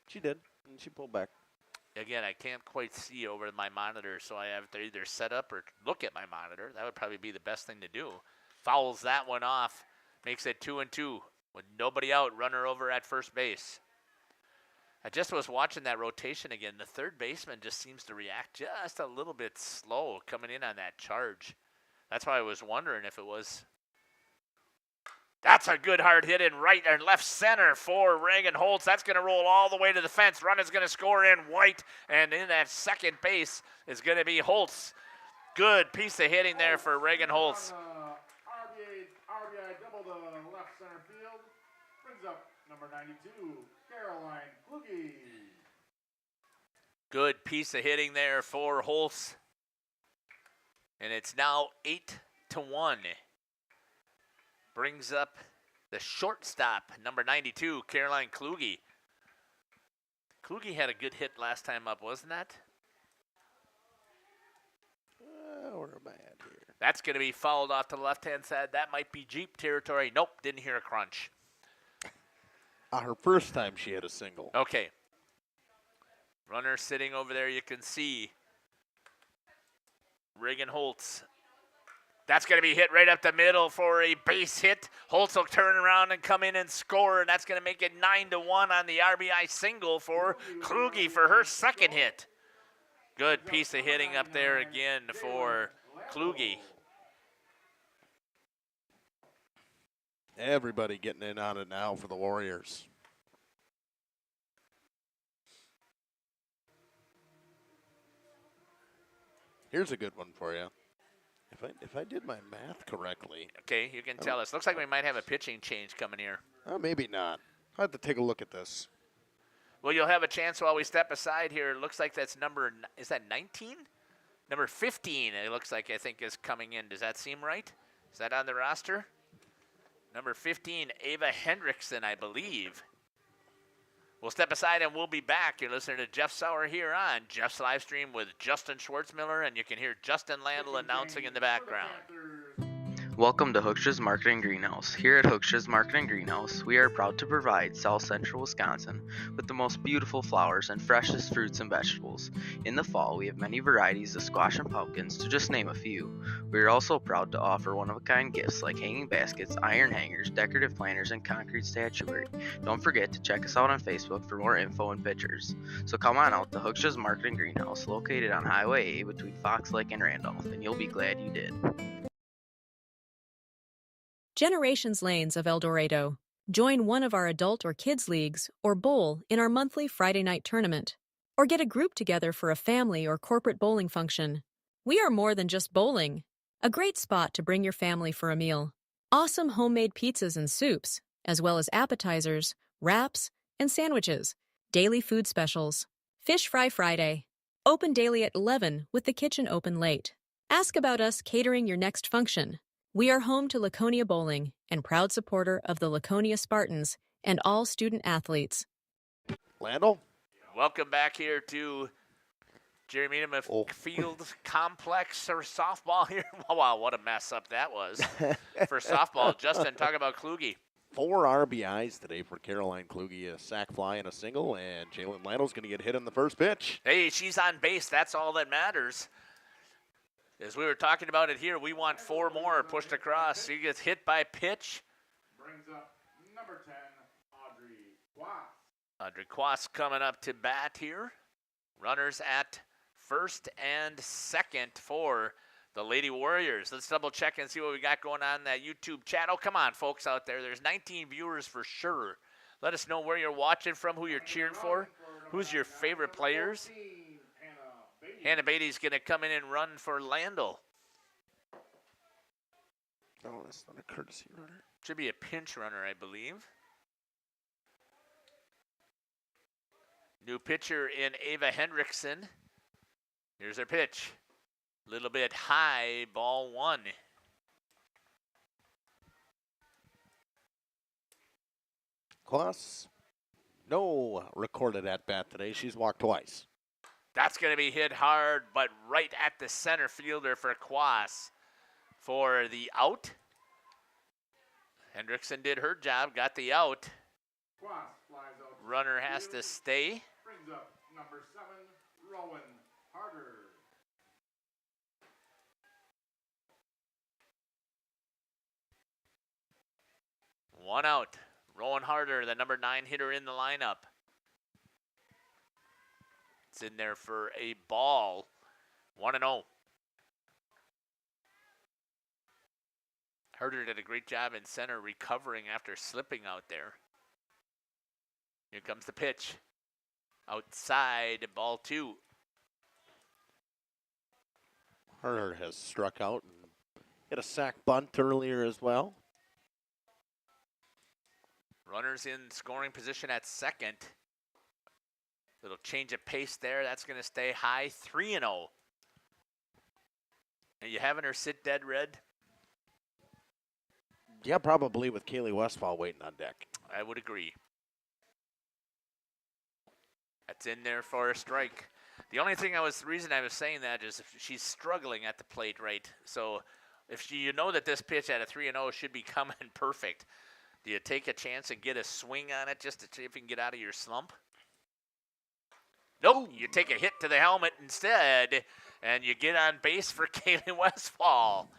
She did, and she pulled back. Again, I can't quite see over my monitor, so I have to either set up or look at my monitor. That would probably be the best thing to do. Fouls that one off. Makes it 2-2. With nobody out, runner over at first base. I just was watching that rotation again. The third baseman just seems to react just a little bit slow coming in on that charge. That's why I was wondering if it was. That's a good hard hit in right and left center for Reagan Holtz. That's going to roll all the way to the fence. Runner's going to score in White, and in that second base is going to be Holtz. Good piece of hitting there for Reagan Holtz. RBI double the left center field. Brings up number 92, Caroline Kluge. Good piece of hitting there for Holtz. And it's now 8-1. Brings up the shortstop, number 92, Caroline Kluge. Kluge had a good hit last time up, wasn't that? Where am I at here? That's going to be fouled off to the left-hand side. That might be Jeep territory. Nope, didn't hear a crunch. Her first time she had a single. Okay. Runner sitting over there, you can see Reagan Holtz. That's going to be hit right up the middle for a base hit. Holtz will turn around and come in and score, and that's going to make it 9-1 on the RBI single for Kluge for her second hit. Good piece of hitting up there again for Kluge. Everybody getting in on it now for the Warriors. Here's a good one for you. If I did my math correctly. Okay, you can tell us. Looks like we might have a pitching change coming here. Maybe not. I'll have to take a look at this. Well, you'll have a chance while we step aside here. It looks like that's is that 19? Number 15, it looks like, I think, is coming in. Does that seem right? Is that on the roster? Number 15, Ava Hendrickson, I believe. We'll step aside and we'll be back. You're listening to Jeff Sauer here on Jeff's live stream with Justin Schwartzmiller, and you can hear Justin Landl announcing in the background. Welcome to Hooksha's Marketing Greenhouse. Here at Hooksha's Marketing Greenhouse, we are proud to provide South Central Wisconsin with the most beautiful flowers and freshest fruits and vegetables. In the fall, we have many varieties of squash and pumpkins, to just name a few. We are also proud to offer one-of-a-kind gifts like hanging baskets, iron hangers, decorative planters, and concrete statuary. Don't forget to check us out on Facebook for more info and pictures. So come on out to Hooksha's Marketing Greenhouse, located on Highway A between Fox Lake and Randolph, and you'll be glad you did. Generations Lanes of El Dorado. Join one of our adult or kids leagues or bowl in our monthly Friday night tournament. Or get a group together for a family or corporate bowling function. We are more than just bowling. A great spot to bring your family for a meal. Awesome homemade pizzas and soups, as well as appetizers, wraps, and sandwiches. Daily food specials. Fish Fry Friday. Open daily at 11 with the kitchen open late. Ask about us catering your next function. We are home to Laconia Bowling and proud supporter of the Laconia Spartans and all student athletes. Landell? Welcome back here to Jerry Meadham Field Complex for softball here. Wow, what a mess up that was for softball. Justin, talk about Kluge. 4 RBIs today for Caroline Kluge, a sac fly and a single, and Jalen Landell's going to get hit in the first pitch. Hey, she's on base. That's all that matters. As we were talking about it here, we want 4 more pushed across. She gets hit by pitch. Brings up number 10, Audrey Quast. Audrey Quast coming up to bat here. Runners at first and second for the Lady Warriors. Let's double check and see what we got going on in that YouTube chat. Oh, come on, folks out there. There's 19 viewers for sure. Let us know where you're watching from, who you're cheering for, who's your favorite players. Hannah Beatty's going to come in and run for Landell. Oh, that's not a courtesy runner. Should be a pinch runner, I believe. New pitcher in Ava Hendrickson. Here's her pitch. Little bit high, ball 1. Kloss, no recorded at bat today. She's walked twice. That's going to be hit hard, but right at the center fielder for Quas for the out. Hendrickson did her job, got the out. Runner has to stay. Brings up number 7, Rowan Harder. One out. Rowan Harder, the number 9 hitter in the lineup. It's in there for a ball. 1-0. Herder did a great job in center recovering after slipping out there. Here comes the pitch. Outside, ball 2. Herder has struck out and hit a sac bunt earlier as well. Runners in scoring position at second. Little change of pace there. That's going to stay high. 3-0. Are you having her sit dead, Red? Yeah, probably with Kaylee Westfall waiting on deck. I would agree. That's in there for a strike. The only reason I was saying that is if she's struggling at the plate, right? So if you know that this pitch at a 3-0 should be coming perfect, do you take a chance and get a swing on it just to see if you can get out of your slump? Nope, you take a hit to the helmet instead, and you get on base for Kaylee Westfall.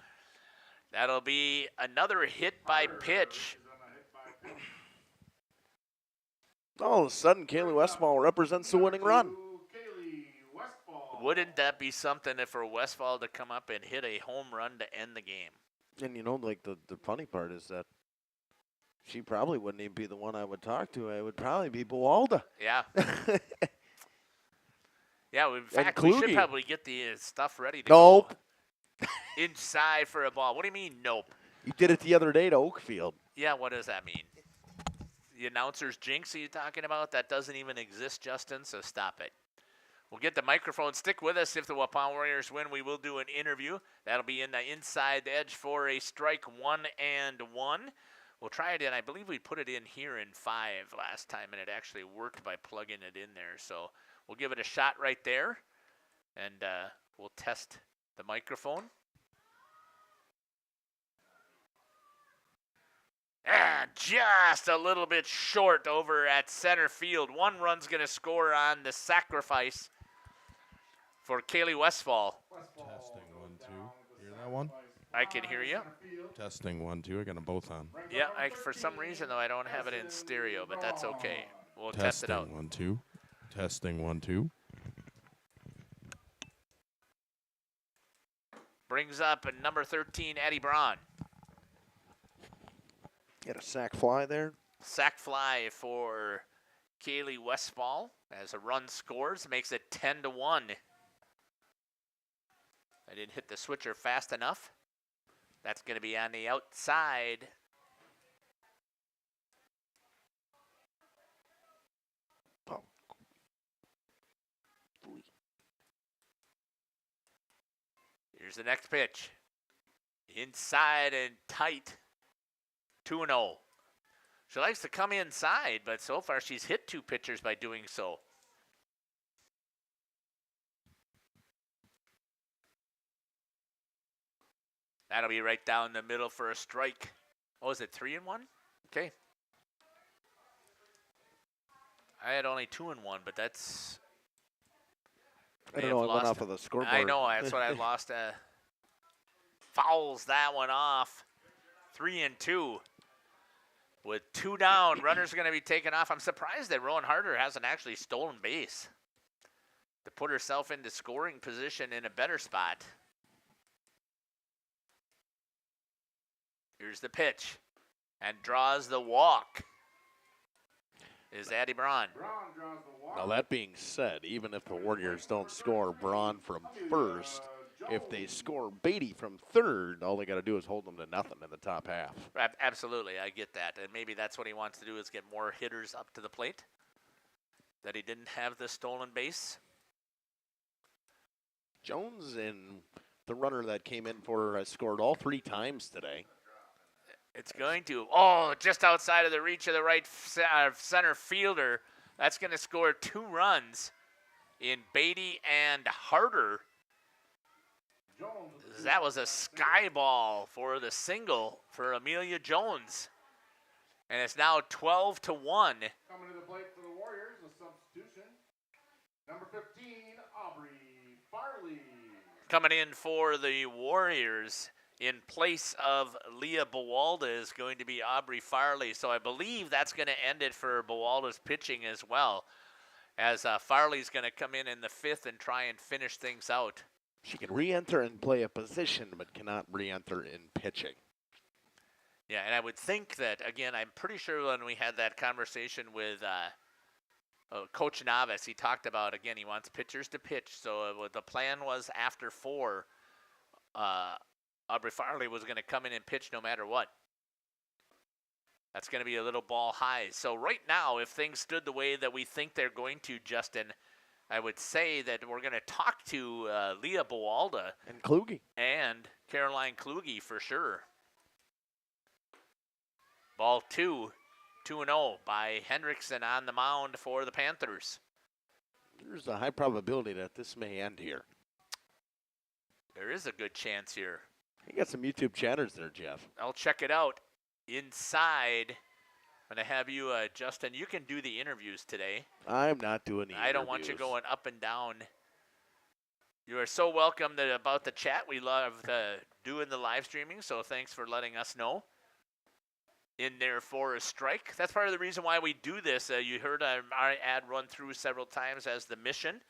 That'll be another hit by pitch. All of a sudden, Kaylee Westfall represents the winning run. Wouldn't that be something if for Westfall to come up and hit a home run to end the game? And you know, like the funny part is that she probably wouldn't even be the one I would talk to. It would probably be Buwalda. Yeah. Yeah, in fact, we should probably get the stuff ready to go inside for a ball. What do you mean, nope? You did it the other day to Oakfield. Yeah, what does that mean? The announcer's jinx are you talking about? That doesn't even exist, Justin, so stop it. We'll get the microphone. Stick with us. If the Waupun Warriors win, we will do an interview. That'll be in the inside edge for a strike 1-1. We'll try it in. I believe we put it in here in 5 last time, and it actually worked by plugging it in there. So we'll give it a shot right there, and we'll test the microphone. Just a little bit short over at center field. One run's going to score on the sacrifice for Kaylee Westfall. Testing 1, 2. Hear that one? I can hear you. Testing 1, 2. I got them both on. Yeah, for some reason, though, I don't have it in stereo, but that's okay. We'll test it out. Testing 1, 2. Testing 1, 2. Brings up number 13, Addie Braun. Get a sack fly there. Sack fly for Kaylee Westfall as a run scores, makes it 10-1. I didn't hit the switcher fast enough. That's going to be on the outside. Here's the next pitch. Inside and tight. 2-0. She likes to come inside, but so far she's hit 2 pitchers by doing so. That'll be right down the middle for a strike. Oh, is it 3-1? Okay. I had only 2-1, but that's. I don't know. I went off of the scoreboard. I know. That's what I lost. Fouls that one off. 3-2. With 2 down, runners are going to be taken off. I'm surprised that Rowan Harder hasn't actually stolen base to put herself into scoring position in a better spot. Here's the pitch, and draws the walk. Is Addie Braun. Now, that being said, even if the Warriors don't score Braun from first, if they score Beatty from third, all they got to do is hold them to nothing in the top half. Absolutely, I get that. And maybe that's what he wants to do is get more hitters up to the plate, that he didn't have the stolen base. Jones and the runner that came in for her scored all 3 times today. It's going to. Oh, just outside of the reach of the right center fielder. That's going to score 2 runs in Beatty and Harder. That was a sky ball for the single for Amelia Jones. And it's now 12-1. Coming to the plate for the Warriors, a substitution. Number 15, Aubrey Farley. Coming in for the Warriors in place of Leah Bawalda is going to be Aubrey Farley. So I believe that's going to end it for Bawalda's pitching as well, as Farley's going to come in the 5th and try and finish things out. She can re-enter and play a position, but cannot re-enter in pitching. Yeah, and I would think that, again, I'm pretty sure when we had that conversation with Coach Navis, he talked about, again, he wants pitchers to pitch. So the plan was after 4, Aubrey Farley was going to come in and pitch no matter what. That's going to be a little ball high. So right now, if things stood the way that we think they're going to, Justin, I would say that we're going to talk to Leah Bawalda. And Kluge. And Caroline Kluge for sure. Ball 2, 2-0 by Hendrickson on the mound for the Panthers. There's a high probability that this may end here. There is a good chance here. You got some YouTube chatters there, Jeff. I'll check it out. Inside, I'm going to have you, Justin, you can do the interviews today. I'm not doing the I don't want you going up and down. You are so welcome about the chat. We love doing the live streaming, so thanks for letting us know. In there for a strike. That's part of the reason why we do this. You heard our ad run through several times as the mission.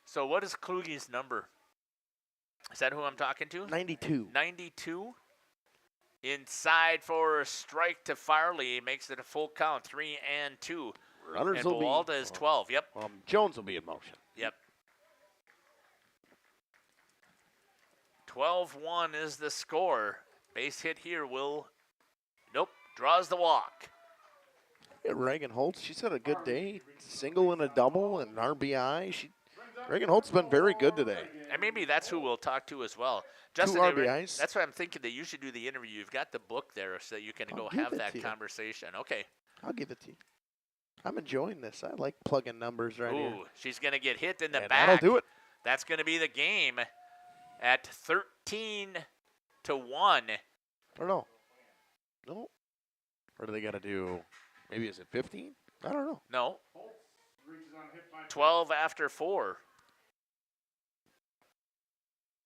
So what is Kluge's number? Is that who I'm talking to? 92. 92. Inside for a strike to Farley. Makes it a full count. 3-2. Runners and will Bawalda is 12. Yep. Jones will be in motion. Yep. 12-1 is the score. Base hit here will, nope, draws the walk. Yeah, Reagan Holtz, she's had a good day. Single and a double and RBI. Reagan Holt's been very good today. And maybe that's who we'll talk to as well. 2 Justin, RBIs. That's what I'm thinking, that you should do the interview. You've got the book there so you can go have that conversation. Okay. I'll give it to you. I'm enjoying this. I like plugging numbers right here. Ooh, she's going to get hit in the And back. that'll do it. That's going to be the game at 13-1. I don't know. No. Or do they got to do, maybe is it 15? I don't know. No. Reaches on hit by 12 after 4.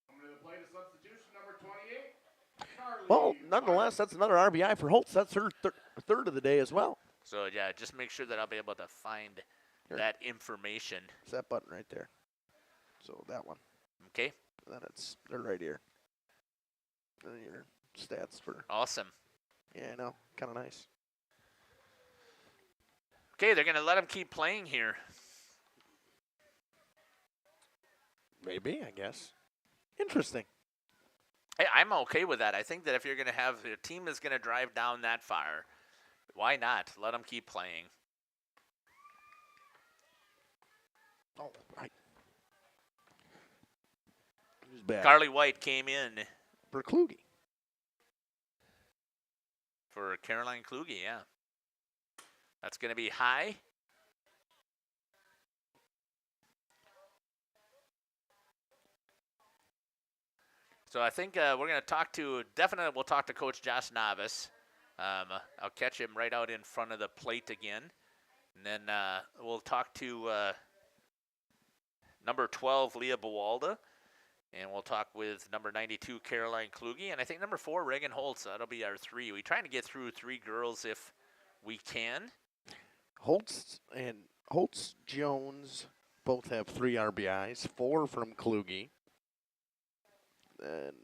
Coming to the plate, a substitution, number 28. Carly Well, nonetheless, that's another RBI for Holtz. That's her third of the day as well. So, yeah, just make sure that I'll be able to find that information. It's that button right there. So that one. Okay. And then they're right here. And then your stats for. Awesome. Yeah, I know. Kind of nice. Okay, they're going to let him keep playing here. Maybe, I guess. Interesting. Hey, I'm okay with that. I think that if you're going to have a team is going to drive down that far, why not? Let them keep playing. Oh, right. Who's bad? Carly White came in For Kluge. for Caroline Kluge, yeah. That's going to be high. So I think we're going to talk to, we'll talk to Coach Josh Novice. I'll catch him right out in front of the plate again. And then we'll talk to number 12, Leah Bawalda. And we'll talk with number 92, Caroline Kluge. And I think number 4, Reagan Holtz. That'll be our 3. We're trying to get through 3 girls if we can. Holtz, Jones both have 3 RBIs, 4 from Kluge. And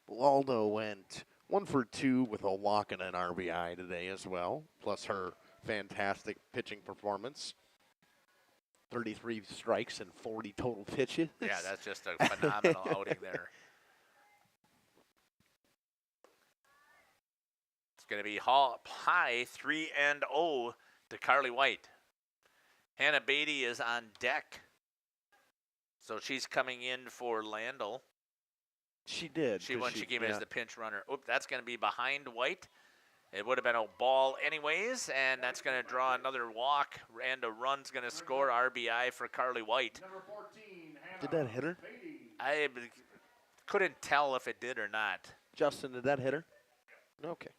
Waldo went 1 for 2 with a walk and an RBI today as well, plus her fantastic pitching performance. 33 strikes and 40 total pitches. Yeah, that's just a phenomenal outing there. It's going to be high 3-0 to Carly White. Hannah Beatty is on deck. So she's coming in for Landell. She did. She came in as the pinch runner. Oop, that's going to be behind White. It would have been a ball anyways, and that's going to draw another walk, and a run's going to score RBI for Carly White. Number 14, Did that hit her? I couldn't tell if it did or not. Justin, did that hit her? Okay.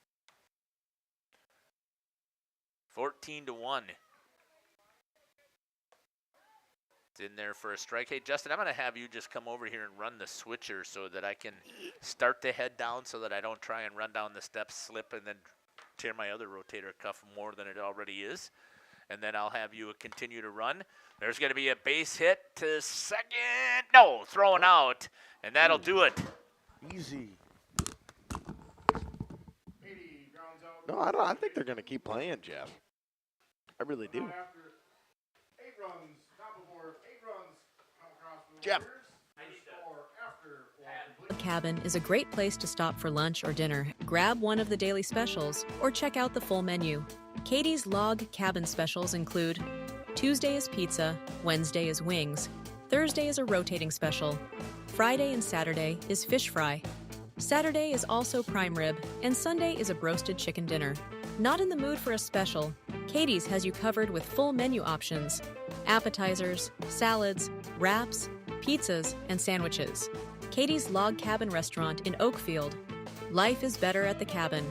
14-1. It's in there for a strike. Hey, Justin, I'm going to have you just come over here and run the switcher so that I can start the head down so that I don't try and run down the steps, slip, and then tear my other rotator cuff more than it already is. And then I'll have you continue to run. There's going to be a base hit to second. No, thrown out, and that'll do it. Easy. No, I think they're going to keep playing, Jeff. I really do. After 8 runs, top of board, 8 runs, come across the Jeff. Cabin is a great place to stop for lunch or dinner. Grab one of the daily specials or check out the full menu. Katie's Log Cabin specials include Tuesday is pizza, Wednesday is wings, Thursday is a rotating special, Friday and Saturday is fish fry, Saturday is also prime rib, and Sunday is a broasted chicken dinner. Not in the mood for a special? Katie's has you covered with full menu options, appetizers, salads, wraps, pizzas, and sandwiches. Katie's Log Cabin Restaurant in Oakfield. Life is better at the cabin.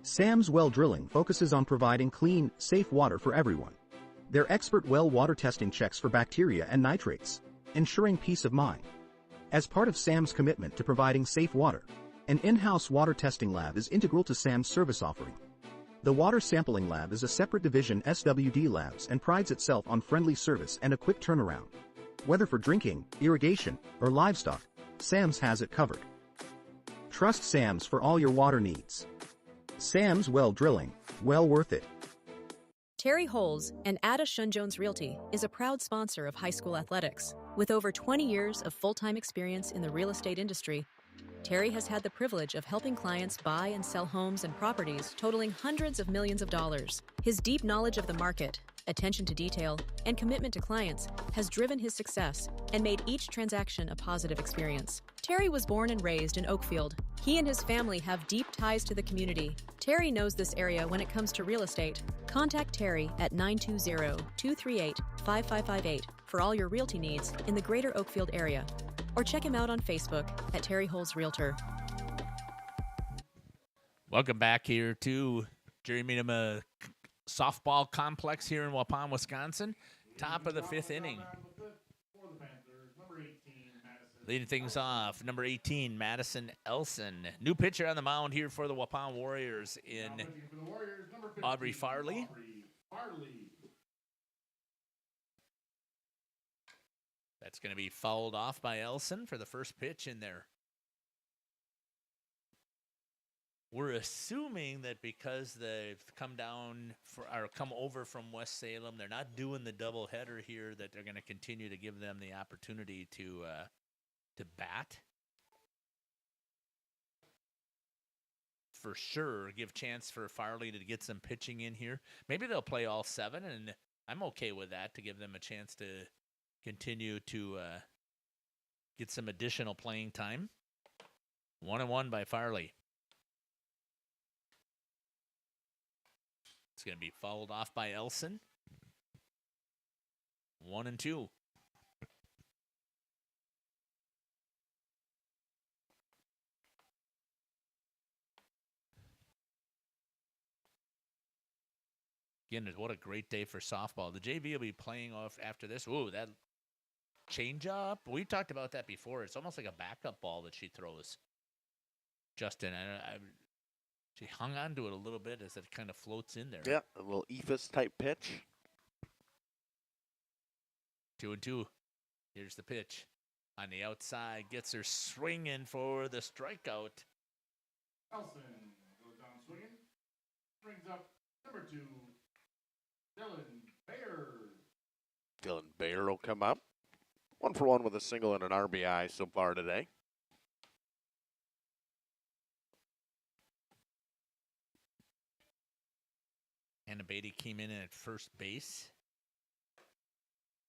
Sam's Well Drilling focuses on providing clean, safe water for everyone. Their expert well water testing checks for bacteria and nitrates, ensuring peace of mind. As part of Sam's commitment to providing safe water, an in-house water testing lab is integral to Sam's service offering. The Water Sampling Lab is a separate division SWD Labs and prides itself on friendly service and a quick turnaround. Whether for drinking, irrigation, or livestock, Sam's has it covered. Trust Sam's for all your water needs. Sam's Well Drilling, well worth it. Terry Holes and Ada Shun-Jones Realty is a proud sponsor of high school athletics. With over 20 years of full-time experience in the real estate industry, Terry has had the privilege of helping clients buy and sell homes and properties totaling hundreds of millions of dollars. His deep knowledge of the market, attention to detail, and commitment to clients has driven his success and made each transaction a positive experience. Terry was born and raised in Oakfield. He and his family have deep ties to the community. Terry knows this area when it comes to real estate. Contact Terry at 920-238-5558 for all your realty needs in the greater Oakfield area. or check him out on Facebook at Terry Holes Realtor. Welcome back here to Jerry Minema Softball Complex here in Waupun, Wisconsin. Top of the fifth inning. For the Panthers, number 18, Madison. Leading things off, number 18, Madison Elson. New pitcher on the mound here for the Waupun Warriors in Now pitching for the Warriors, number 15, Aubrey Farley. That's going to be fouled off by Elson for the first pitch in there. We're assuming that because they've come down or come over from West Salem, they're not doing the doubleheader here, that they're going to continue to give them the opportunity to bat. For sure, give chance for Farley to get some pitching in here. Maybe they'll play all 7, and I'm okay with that, to give them a chance to continue to get some additional playing time. 1-1 by Farley. It's going to be fouled off by Elson. 1-2. Again, what a great day for softball. The JV will be playing off after this. Ooh, that changeup. We talked about that before. It's almost like a backup ball that she throws. Justin, she hung on to it a little bit as it kind of floats in there. Yeah, a little Ephus type pitch. 2-2. Here's the pitch. On the outside, gets her swinging for the strikeout. Elson goes down swinging. Brings up number 2, Dylan Bayer. Dylan Bayer will come up. 1 for 1 with a single and an RBI so far today. Hannah Beatty came in at first base.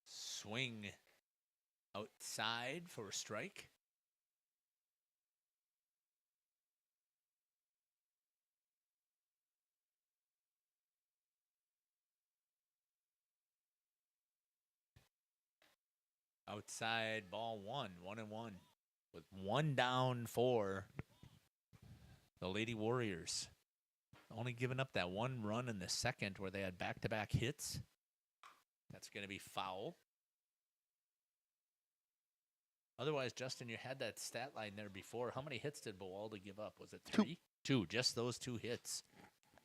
Swing outside for a strike. Outside, ball 1-1, with 1 down for the Lady Warriors. Only giving up that 1 run in the second where they had back-to-back hits. That's going to be foul. Otherwise, Justin, you had that stat line there before. How many hits did Bowalda give up? Was it 3? 2, just those 2 hits.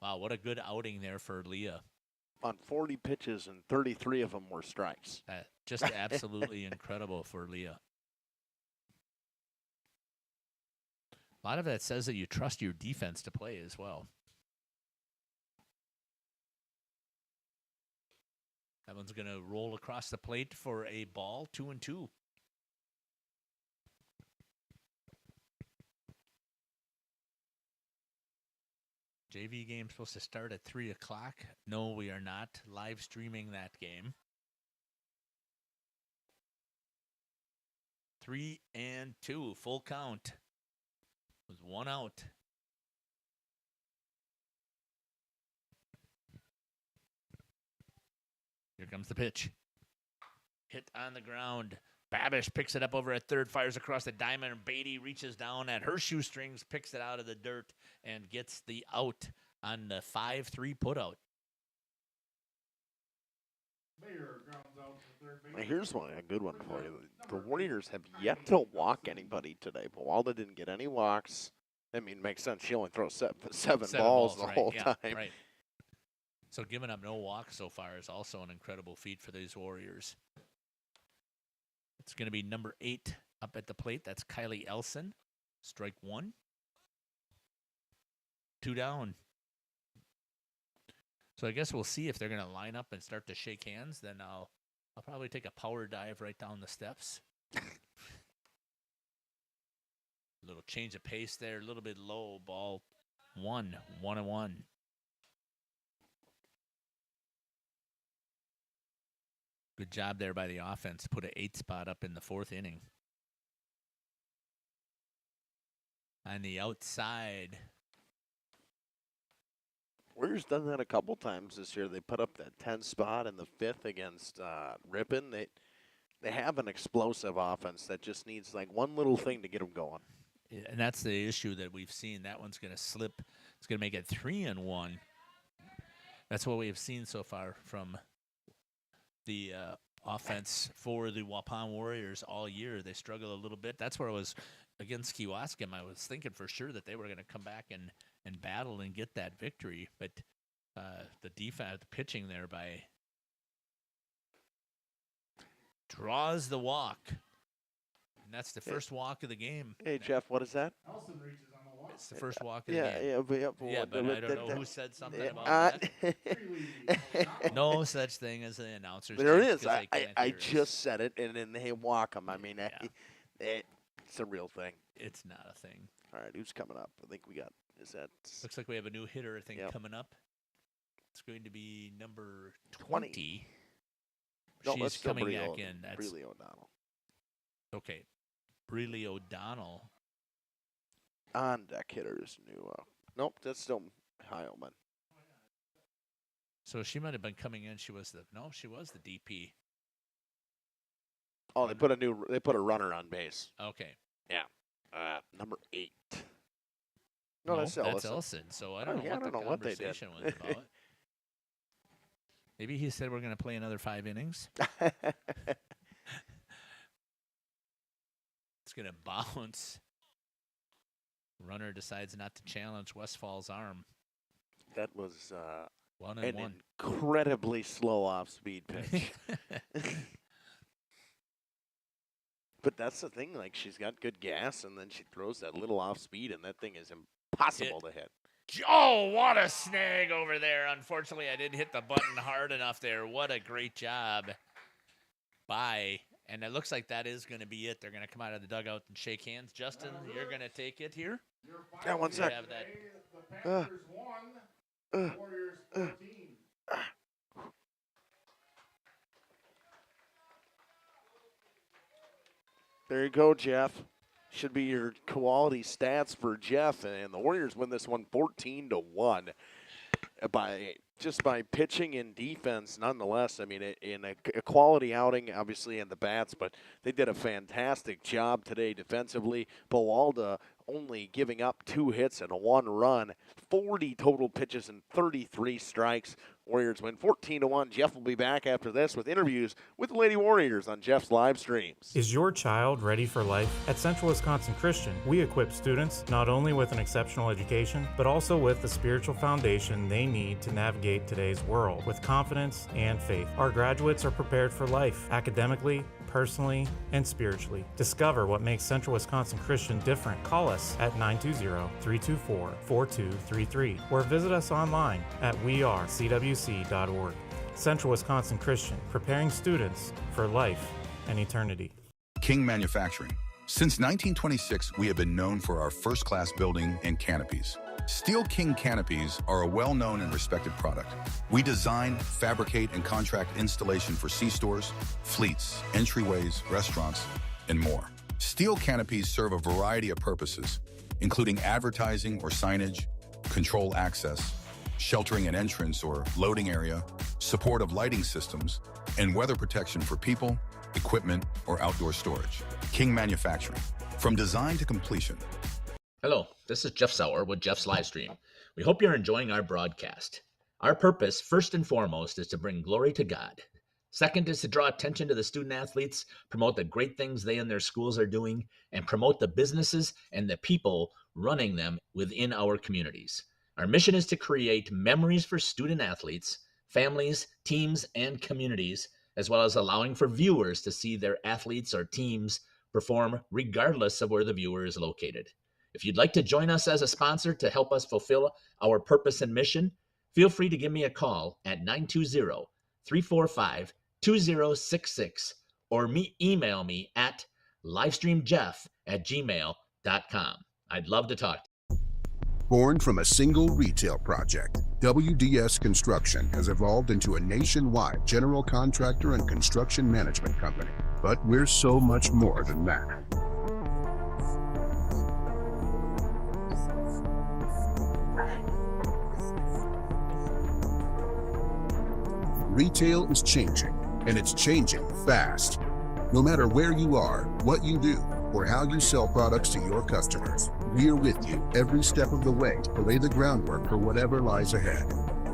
Wow, what a good outing there for Leah. On 40 pitches, and 33 of them were strikes. Just absolutely incredible for Leah. A lot of that says that you trust your defense to play as well. That one's going to roll across the plate for a ball, 2-2. JV game supposed to start at 3 o'clock. No, we are not live streaming that game. 3-2, full count. With 1 out. Here comes the pitch. Hit on the ground. Babish picks it up over at third, fires across the diamond, and Beatty reaches down at her shoestrings, picks it out of the dirt, and gets the out on the 5-3 putout. Bayer grounds out to third base. Now here's a good one for you. The Warriors have yet to walk anybody today. Bowalda didn't get any walks. I mean, makes sense. She only throws seven balls the whole time. Right. So giving up no walks so far is also an incredible feat for these Warriors. It's going to be number 8 up at the plate. That's Kylie Elson. Strike 1. 2 down. So I guess we'll see if they're going to line up and start to shake hands. Then I'll probably take a power dive right down the steps. A little change of pace there. A little bit low. Ball 1-1. Good job there by the offense. Put an 8 spot up in the 4th inning. On the outside. Warriors done that a couple times this year. They put up that 10 spot in the 5th against Ripon. They they have an explosive offense that just needs like one little thing to get them going. Yeah, and that's the issue that we've seen. That one's going to slip. It's going to make it 3-1. That's what we have seen so far from the offense for the Waupun Warriors all year. They struggle a little bit. That's where I was against Kewaskum. I was thinking for sure that they were going to come back and battle and get that victory. But the defense, the pitching there by draws the walk. And that's the first walk of the game. Hey, Jeff, what is that? Nelson reaches on the walk. It's the first walk of the game. But I don't know who said something about that. No such thing as an announcer's There team, is. 'cause they can't I hear us. just said it, and then they walk them. I mean, it's a real thing. It's not a thing. All right, who's coming up? I think we got, is that? Looks like we have a new hitter, I think, Yep. coming up. It's going to be number 20. 20. No, She's that's still coming Bree back in. That's Breely O'Donnell. okay. Breely O'Donnell. On deck hitter is new. Nope, that's still Heilman. So she might have been coming in. She was the DP. Oh, they put a runner on base. Okay. Yeah. Number 8. No, that's Ellison. So I don't know what the conversation was about. Maybe he said we're going to play another 5 innings. It's going to bounce. Runner decides not to challenge Westfall's arm. That was 1-1. an incredibly slow off-speed pitch. But that's the thing. Like, she's got good gas, and then she throws that little off-speed, and that thing is impossible to hit. Oh, what a snag over there. Unfortunately, I didn't hit the button hard enough there. What a great job by. And it looks like that is going to be it. They're going to come out of the dugout and shake hands. Justin, you're going to take it here? Yeah, one sec. Have that. The Panthers won. Warriors 14. There you go, Jeff. Should be your quality stats for Jeff, and the Warriors win this one 14-1 by pitching and defense. Nonetheless, I mean, in a quality outing, obviously, in the bats, but they did a fantastic job today defensively. Bowalda only giving up 2 hits and 1 run, 40 total pitches and 33 strikes. Warriors win 14-1. Jeff will be back after this with interviews with the Lady Warriors on Jeff's live streams. Is your child ready for life? At Central Wisconsin Christian, we equip students not only with an exceptional education, but also with the spiritual foundation they need to navigate today's world with confidence and faith. Our graduates are prepared for life, academically, personally, and spiritually. Discover what makes Central Wisconsin Christian different. Call us at 920-324-4233 or visit us online at wearecwc.org. Central Wisconsin Christian, preparing students for life and eternity. King Manufacturing. Since 1926, we have been known for our first-class building and canopies. Steel King canopies are a well-known and respected product. We design, fabricate, and contract installation for C-stores, fleets, entryways, restaurants, and more. Steel canopies serve a variety of purposes, including advertising or signage, control access, sheltering an entrance or loading area, support of lighting systems, and weather protection for people, equipment, or outdoor storage. King Manufacturing. From design to completion. Hello, this is Jeff Sauer with Jeff's Livestream. We hope you're enjoying our broadcast. Our purpose, first and foremost, is to bring glory to God. Second is to draw attention to the student athletes, promote the great things they and their schools are doing, and promote the businesses and the people running them within our communities. Our mission is to create memories for student athletes, families, teams, and communities, as well as allowing for viewers to see their athletes or teams perform regardless of where the viewer is located. If you'd like to join us as a sponsor to help us fulfill our purpose and mission, feel free to give me a call at 920-345-2066 or email me at livestreamjeff@gmail.com. I'd love to talk to you. Born from a single retail project, WDS Construction has evolved into a nationwide general contractor and construction management company. But we're so much more than that. Retail is changing, and it's changing fast. No matter where you are, what you do, or how you sell products to your customers, we are with you every step of the way to lay the groundwork for whatever lies ahead.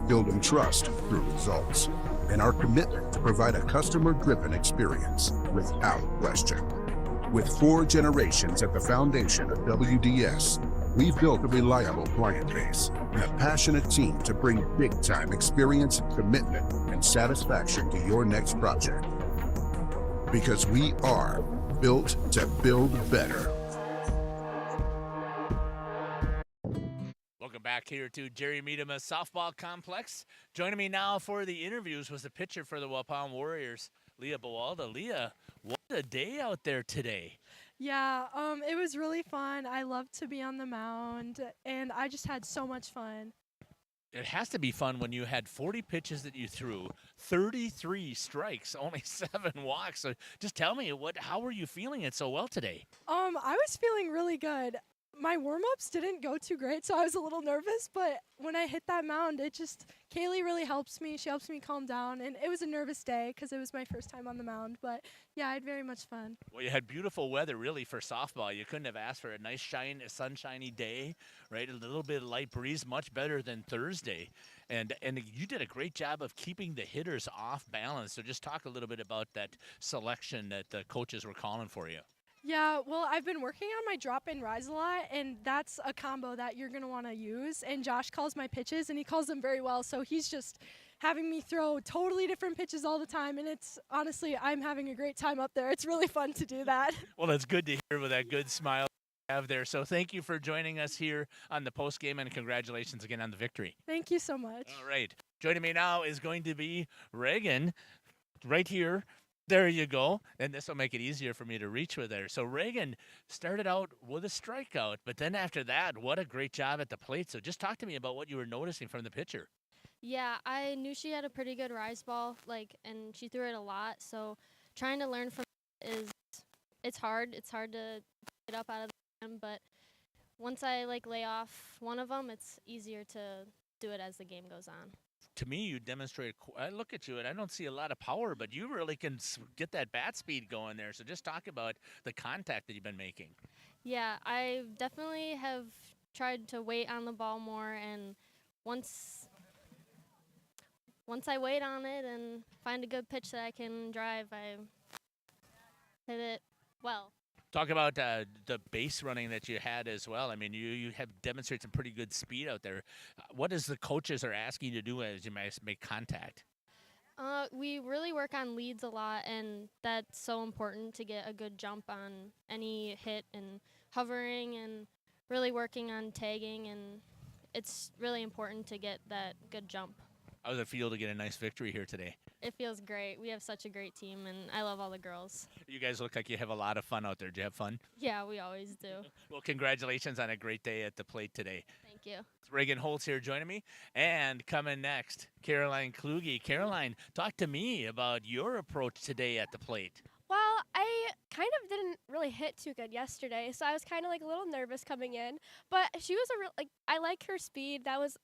Building trust through results, and our commitment to provide a customer-driven experience without question. With 4 generations at the foundation of WDS, we've built a reliable client base and a passionate team to bring big-time experience, commitment, and satisfaction to your next project. Because we are built to build better. Welcome back here to Jerry Miedema Softball Complex. Joining me now for the interviews was the pitcher for the Waupun Warriors, Leah Bowalda. Leah, what a day out there today. Yeah, it was really fun. I love to be on the mound, and I just had so much fun. It has to be fun when you had 40 pitches that you threw, 33 strikes, only 7 walks. So just tell me, how were you feeling it so well today? I was feeling really good. My warm-ups didn't go too great, so I was a little nervous, but when I hit that mound, Kaylee really helps me. She helps me calm down, and it was a nervous day because it was my first time on the mound, but yeah, I had very much fun. Well, you had beautiful weather, really, for softball. You couldn't have asked for a nice, sunshiny day, right? A little bit of light breeze, much better than Thursday. And you did a great job of keeping the hitters off balance. So just talk a little bit about that selection that the coaches were calling for you. Yeah, well, I've been working on my drop and rise a lot, and that's a combo that you're going to want to use. And Josh calls my pitches, and he calls them very well, so he's just having me throw totally different pitches all the time, and it's honestly, I'm having a great time up there. It's really fun to do that. Well, it's good to hear with that good smile you have there. So thank you for joining us here on the post game, and congratulations again on the victory. Thank you so much. All right. Joining me now is going to be Reagan right here. There you go. And this will make it easier for me to reach with her. So Reagan started out with a strikeout, but then after that, what a great job at the plate. So just talk to me about what you were noticing from the pitcher. Yeah, I knew she had a pretty good rise ball, and she threw it a lot. So trying to learn from it it's hard. It's hard to get up out of the game, but once I lay off one of them, it's easier to do it as the game goes on. To me, you demonstrated. I look at you, and I don't see a lot of power, but you really can get that bat speed going there. So just talk about the contact that you've been making. Yeah, I definitely have tried to wait on the ball more, and once I wait on it and find a good pitch that I can drive, I hit it well. Talk about the base running that you had as well. I mean, you have demonstrated some pretty good speed out there. What is the coaches are asking you to do as you make contact? We really work on leads a lot, and that's so important to get a good jump on any hit and hovering and really working on tagging, and it's really important to get that good jump. How does it feel to get a nice victory here today? It feels great. We have such a great team, and I love all the girls. You guys look like you have a lot of fun out there. Do you have fun? Yeah, we always do. Well, congratulations on a great day at the plate today. Thank you. Reagan Holtz here joining me. And coming next, Caroline Kluge. Caroline, talk to me about your approach today at the plate. Well, I kind of didn't really hit too good yesterday, so I was kind of a little nervous coming in. But she was I like her speed. That was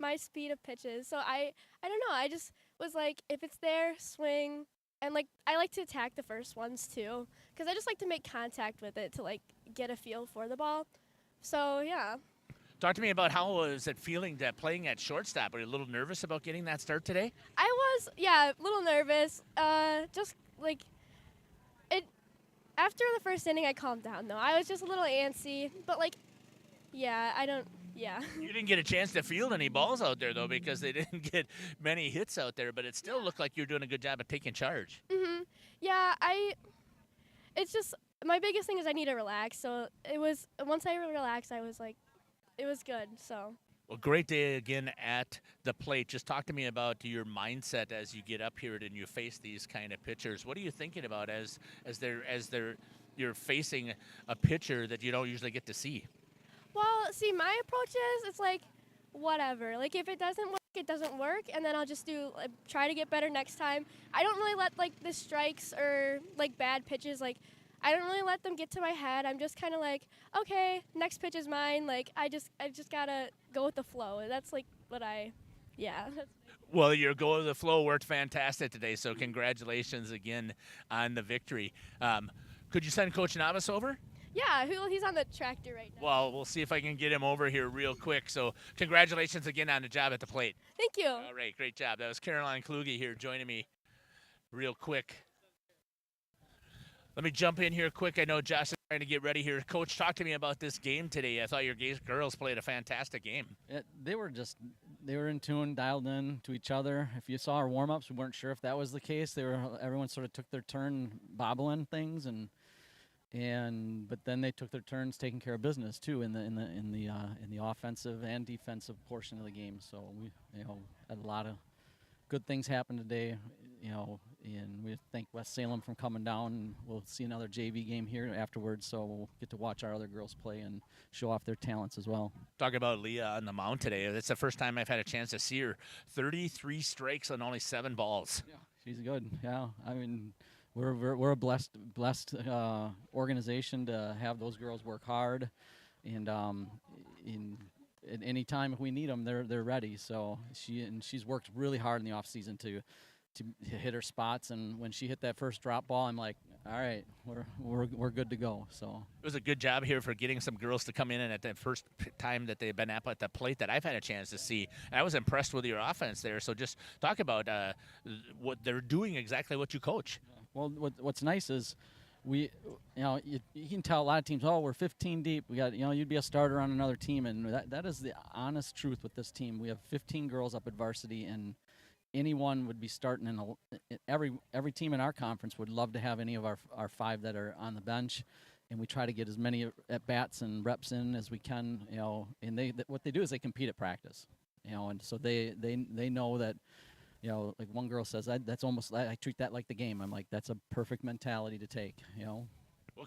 my speed of pitches. So I don't know. I just was if it's there, swing. And I like to attack the first ones too, because I just like to make contact with it to get a feel for the ball. So yeah. Talk to me about how was it feeling that playing at shortstop? Are you a little nervous about getting that start today? I was, yeah, a little nervous. Just it. After the first inning, I calmed down though. I was just a little antsy, but yeah, I don't. Yeah. You didn't get a chance to field any balls out there, though, because they didn't get many hits out there, but it still looked like you're doing a good job of taking charge. Yeah, it's just, my biggest thing is I need to relax. So once I relaxed, I was it was good, so. Well, great day again at the plate. Just talk to me about your mindset as you get up here and you face these kind of pitchers. What are you thinking about as you're facing a pitcher that you don't usually get to see? Well, see, my approach is it's whatever. If it doesn't work, it doesn't work, and then I'll just try to get better next time. I don't really let the strikes or bad pitches I don't really let them get to my head. I'm just kind of okay, next pitch is mine. I just gotta go with the flow. That's what I Yeah. Well, your go with the flow worked fantastic today, so congratulations again on the victory. Could you send Coach Navas over? Yeah, he's on the tractor right now. Well, we'll see if I can get him over here real quick. So congratulations again on the job at the plate. Thank you. All right, great job. That was Caroline Kluge here joining me real quick. Let me jump in here quick. I know Josh is trying to get ready here. Coach, talk to me about this game today. I thought your girls played a fantastic game. They were in tune, dialed in to each other. If you saw our warm-ups, we weren't sure if that was the case. Everyone sort of took their turn bobbling things, but then they took their turns taking care of business too in the offensive and defensive portion of the game. So we had a lot of good things happen today, and we thank West Salem for coming down. And we'll see another JV game here afterwards, so we'll get to watch our other girls play and show off their talents as well. Talk about Leah on the mound today. That's the first time I've had a chance to see her. 33 strikes on only 7 balls. Yeah, she's good. Yeah, I mean, we're a blessed organization to have those girls work hard, and at any time if we need them, they're ready. So she's worked really hard in the off season to hit her spots, and when she hit that first drop ball, I'm like, all right, we're good to go. So it was a good job here for getting some girls to come in, and at the first time that they've been at the plate that I've had a chance to see, and I was impressed with your offense there. So just talk about what they're doing, exactly what you coach. Well, what's nice is you can tell a lot of teams, we're 15 deep. We got, you'd be a starter on another team, and that is the honest truth with this team. We have 15 girls up at varsity, and anyone would be starting every team in our conference would love to have any of our 5 that are on the bench, and we try to get as many at bats and reps in as we can. And what they do is they compete at practice, and so they know that. Like one girl says, that's almost, I treat that like the game. I'm like, that's a perfect mentality to take, Well,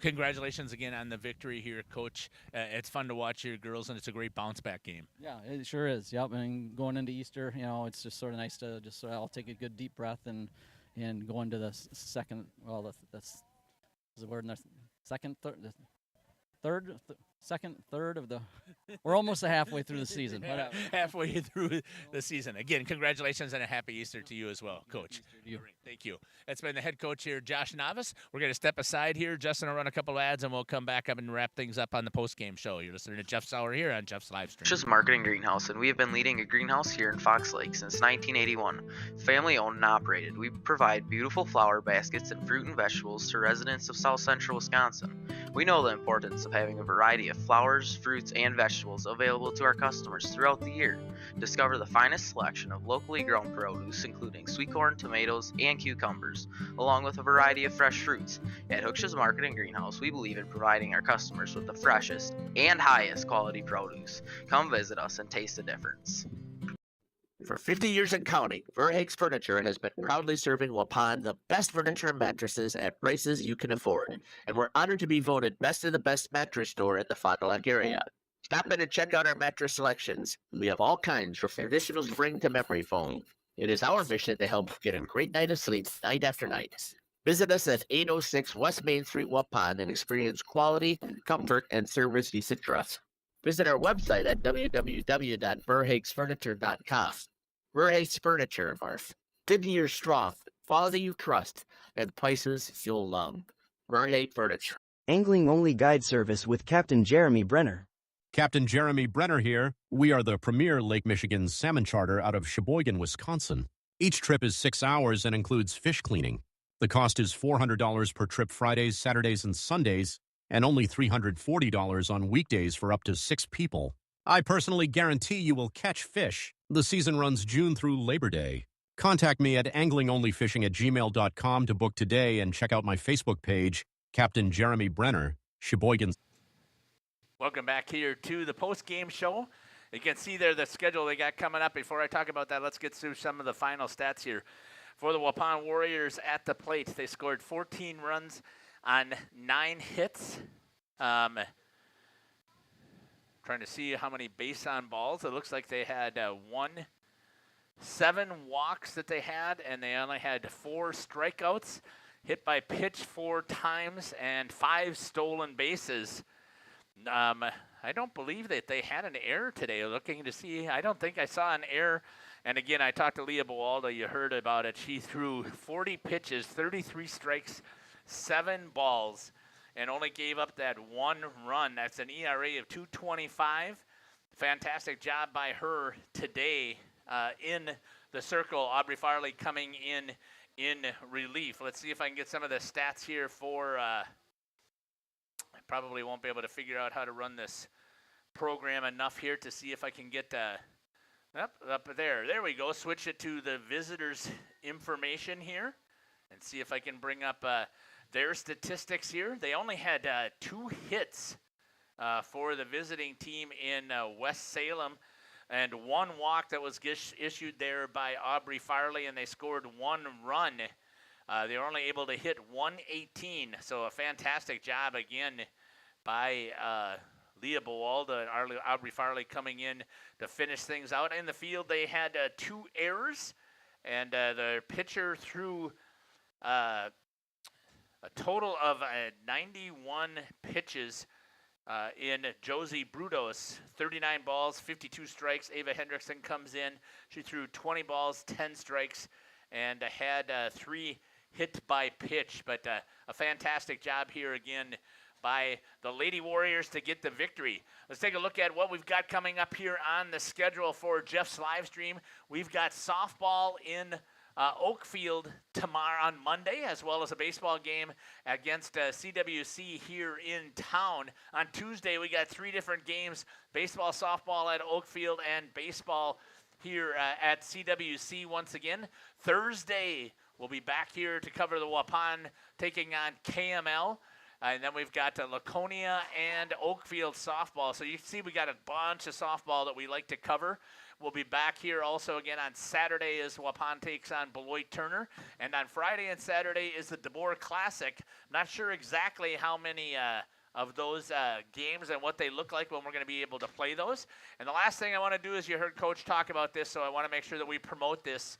congratulations again on the victory here, Coach. It's fun to watch your girls, and it's a great bounce-back game. Yeah, it sure is. Yep, and going into Easter, it's just sort of nice to just I'll take a good deep breath and go into the second, that's the word in the second, third of the we're almost halfway through the season. Halfway through the season. Again, congratulations and a happy Easter to you as well, Coach. You. Right, thank you. That's been the head coach here, Josh Navas. We're going to step aside here. Justin will run a couple of ads, and we'll come back up and wrap things up on the post-game show. You're listening to Jeff Sauer here on Jeff's Live Stream. Just Marketing Greenhouse, and we have been leading a greenhouse here in Fox Lake since 1981. Family owned and operated. We provide beautiful flower baskets and fruit and vegetables to residents of South Central Wisconsin. We know the importance of having a variety of flowers, fruits, and vegetables available to our customers throughout the year. Discover the finest selection of locally grown produce, including sweet corn, tomatoes, and cucumbers, along with a variety of fresh fruits. At Hooksha's Marketing Greenhouse, we believe in providing our customers with the freshest and highest quality produce. Come visit us and taste the difference. For 50 years and counting, Verhaeg's Furniture has been proudly serving Waupun the best furniture and mattresses at prices you can afford. And we're honored to be voted best of the best mattress store in the Fond du Lac area. Stop in and check out our mattress selections. We have all kinds from traditional spring to memory foam. It is our mission to help get a great night of sleep night after night. Visit us at 806 West Main Street, Waupun, and experience quality, comfort, and service you should trust. Visit our website at www.verhaegsfurniture.com. Verhaeg's Furniture, 50 years strong, quality you trust, and prices you'll love. Verhaeg Furniture. Angling-only guide service with Captain Jeremy Brenner. Captain Jeremy Brenner here. We are the premier Lake Michigan salmon charter out of Sheboygan, Wisconsin. Each trip is 6 hours and includes fish cleaning. The cost is $400 per trip Fridays, Saturdays, and Sundays, and only $340 on weekdays for up to 6 people. I personally guarantee you will catch fish. The season runs June through Labor Day. Contact me at anglingonlyfishing@gmail.com to book today and check out my Facebook page, Captain Jeremy Brenner, Sheboygan. Welcome back here to the post-game show. You can see there the schedule they got coming up. Before I talk about that, let's get through some of the final stats here. For the Waupun Warriors at the plate, they scored 14 runs on 9 hits. Trying to see how many base on balls. It looks like they had 7 walks that they had, and they only had 4 strikeouts, hit by pitch 4 times, and 5 stolen bases. I don't believe that they had an error today. Looking to see, I don't think I saw an error. And again, I talked to Leah Boalda. You heard about it. She threw 40 pitches, 33 strikes, 7 balls, and only gave up that 1 run. That's an ERA of 2.25. Fantastic job by her today in the circle. Aubrey Farley coming in relief. Let's see if I can get some of the stats here for I probably won't be able to figure out how to run this program enough here to see if I can get up there. There we go. Switch it to the visitors' information here and see if I can bring up their statistics here. They only had 2 hits for the visiting team in West Salem and 1 walk that was issued there by Aubrey Farley, and they scored 1 run. They were only able to hit 118, so a fantastic job again by Leah Boalda and Aubrey Farley coming in to finish things out. In the field, they had 2 errors, and the pitcher threw a total of 91 pitches in Josie Brudos, 39 balls, 52 strikes. Ava Hendrickson comes in. She threw 20 balls, 10 strikes, and had 3 hit by pitch. But a fantastic job here again by the Lady Warriors to get the victory. Let's take a look at what we've got coming up here on the schedule for Jeff's live stream. We've got softball in Oakfield tomorrow on Monday, as well as a baseball game against CWC here in town. On Tuesday, we got 3 different games: baseball, softball at Oakfield, and baseball here at CWC once again. Thursday, we'll be back here to cover the Waupun taking on KML. And then we've got Laconia and Oakfield softball. So you can see we got a bunch of softball that we like to cover. We'll be back here also again on Saturday as Waupun takes on Beloit Turner. And on Friday and Saturday is the DeBoer Classic. Not sure exactly how many of those games and what they look like when we're going to be able to play those. And the last thing I want to do is, you heard Coach talk about this, so I want to make sure that we promote this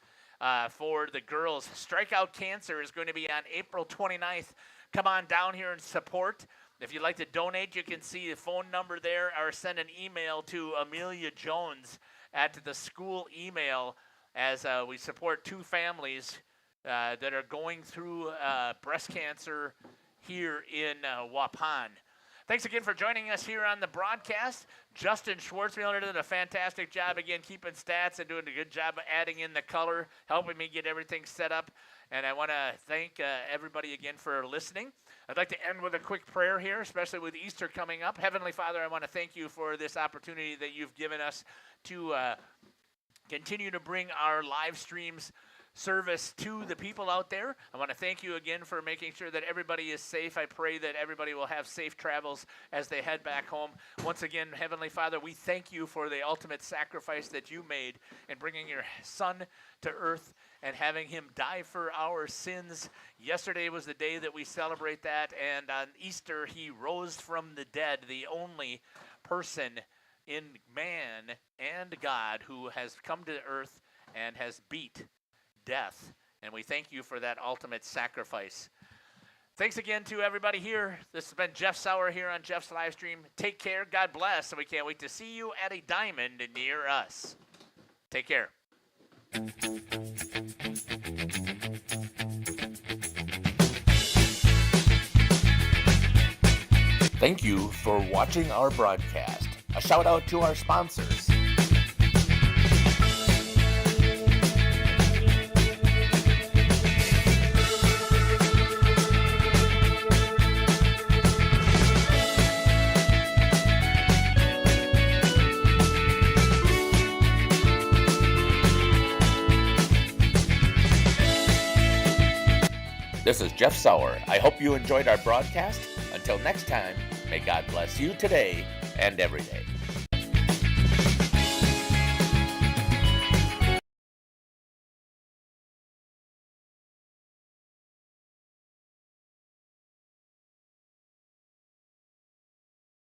for the girls. Strikeout Cancer is going to be on April 29th. Come on down here and support. If you'd like to donate, you can see the phone number there, or send an email to Amelia Jones at the school email, as we support 2 families that are going through breast cancer here in Waupun. Thanks again for joining us here on the broadcast. Justin Schwartzmiller did a fantastic job again keeping stats and doing a good job of adding in the color, helping me get everything set up. And I want to thank everybody again for listening. I'd like to end with a quick prayer here, especially with Easter coming up. Heavenly Father, I want to thank you for this opportunity that you've given us to continue to bring our live streams service to the people out there. I want to thank you again for making sure that everybody is safe. I pray that everybody will have safe travels as they head back home. Once again, Heavenly Father, we thank you for the ultimate sacrifice that you made in bringing your Son to earth and having him die for our sins. Yesterday was the day that we celebrate that, and on Easter he rose from the dead, the only person in man and God who has come to earth and has beat death. And we thank you for that ultimate sacrifice. Thanks again to everybody here. This has been Jeff Sauer here on Jeff's live stream. Take care. God bless. And we can't wait to see you at a diamond near us. Take care. Thank you for watching our broadcast. A shout out to our sponsors. This is Jeff Sauer. I hope you enjoyed our broadcast. Until next time, may God bless you today and every day.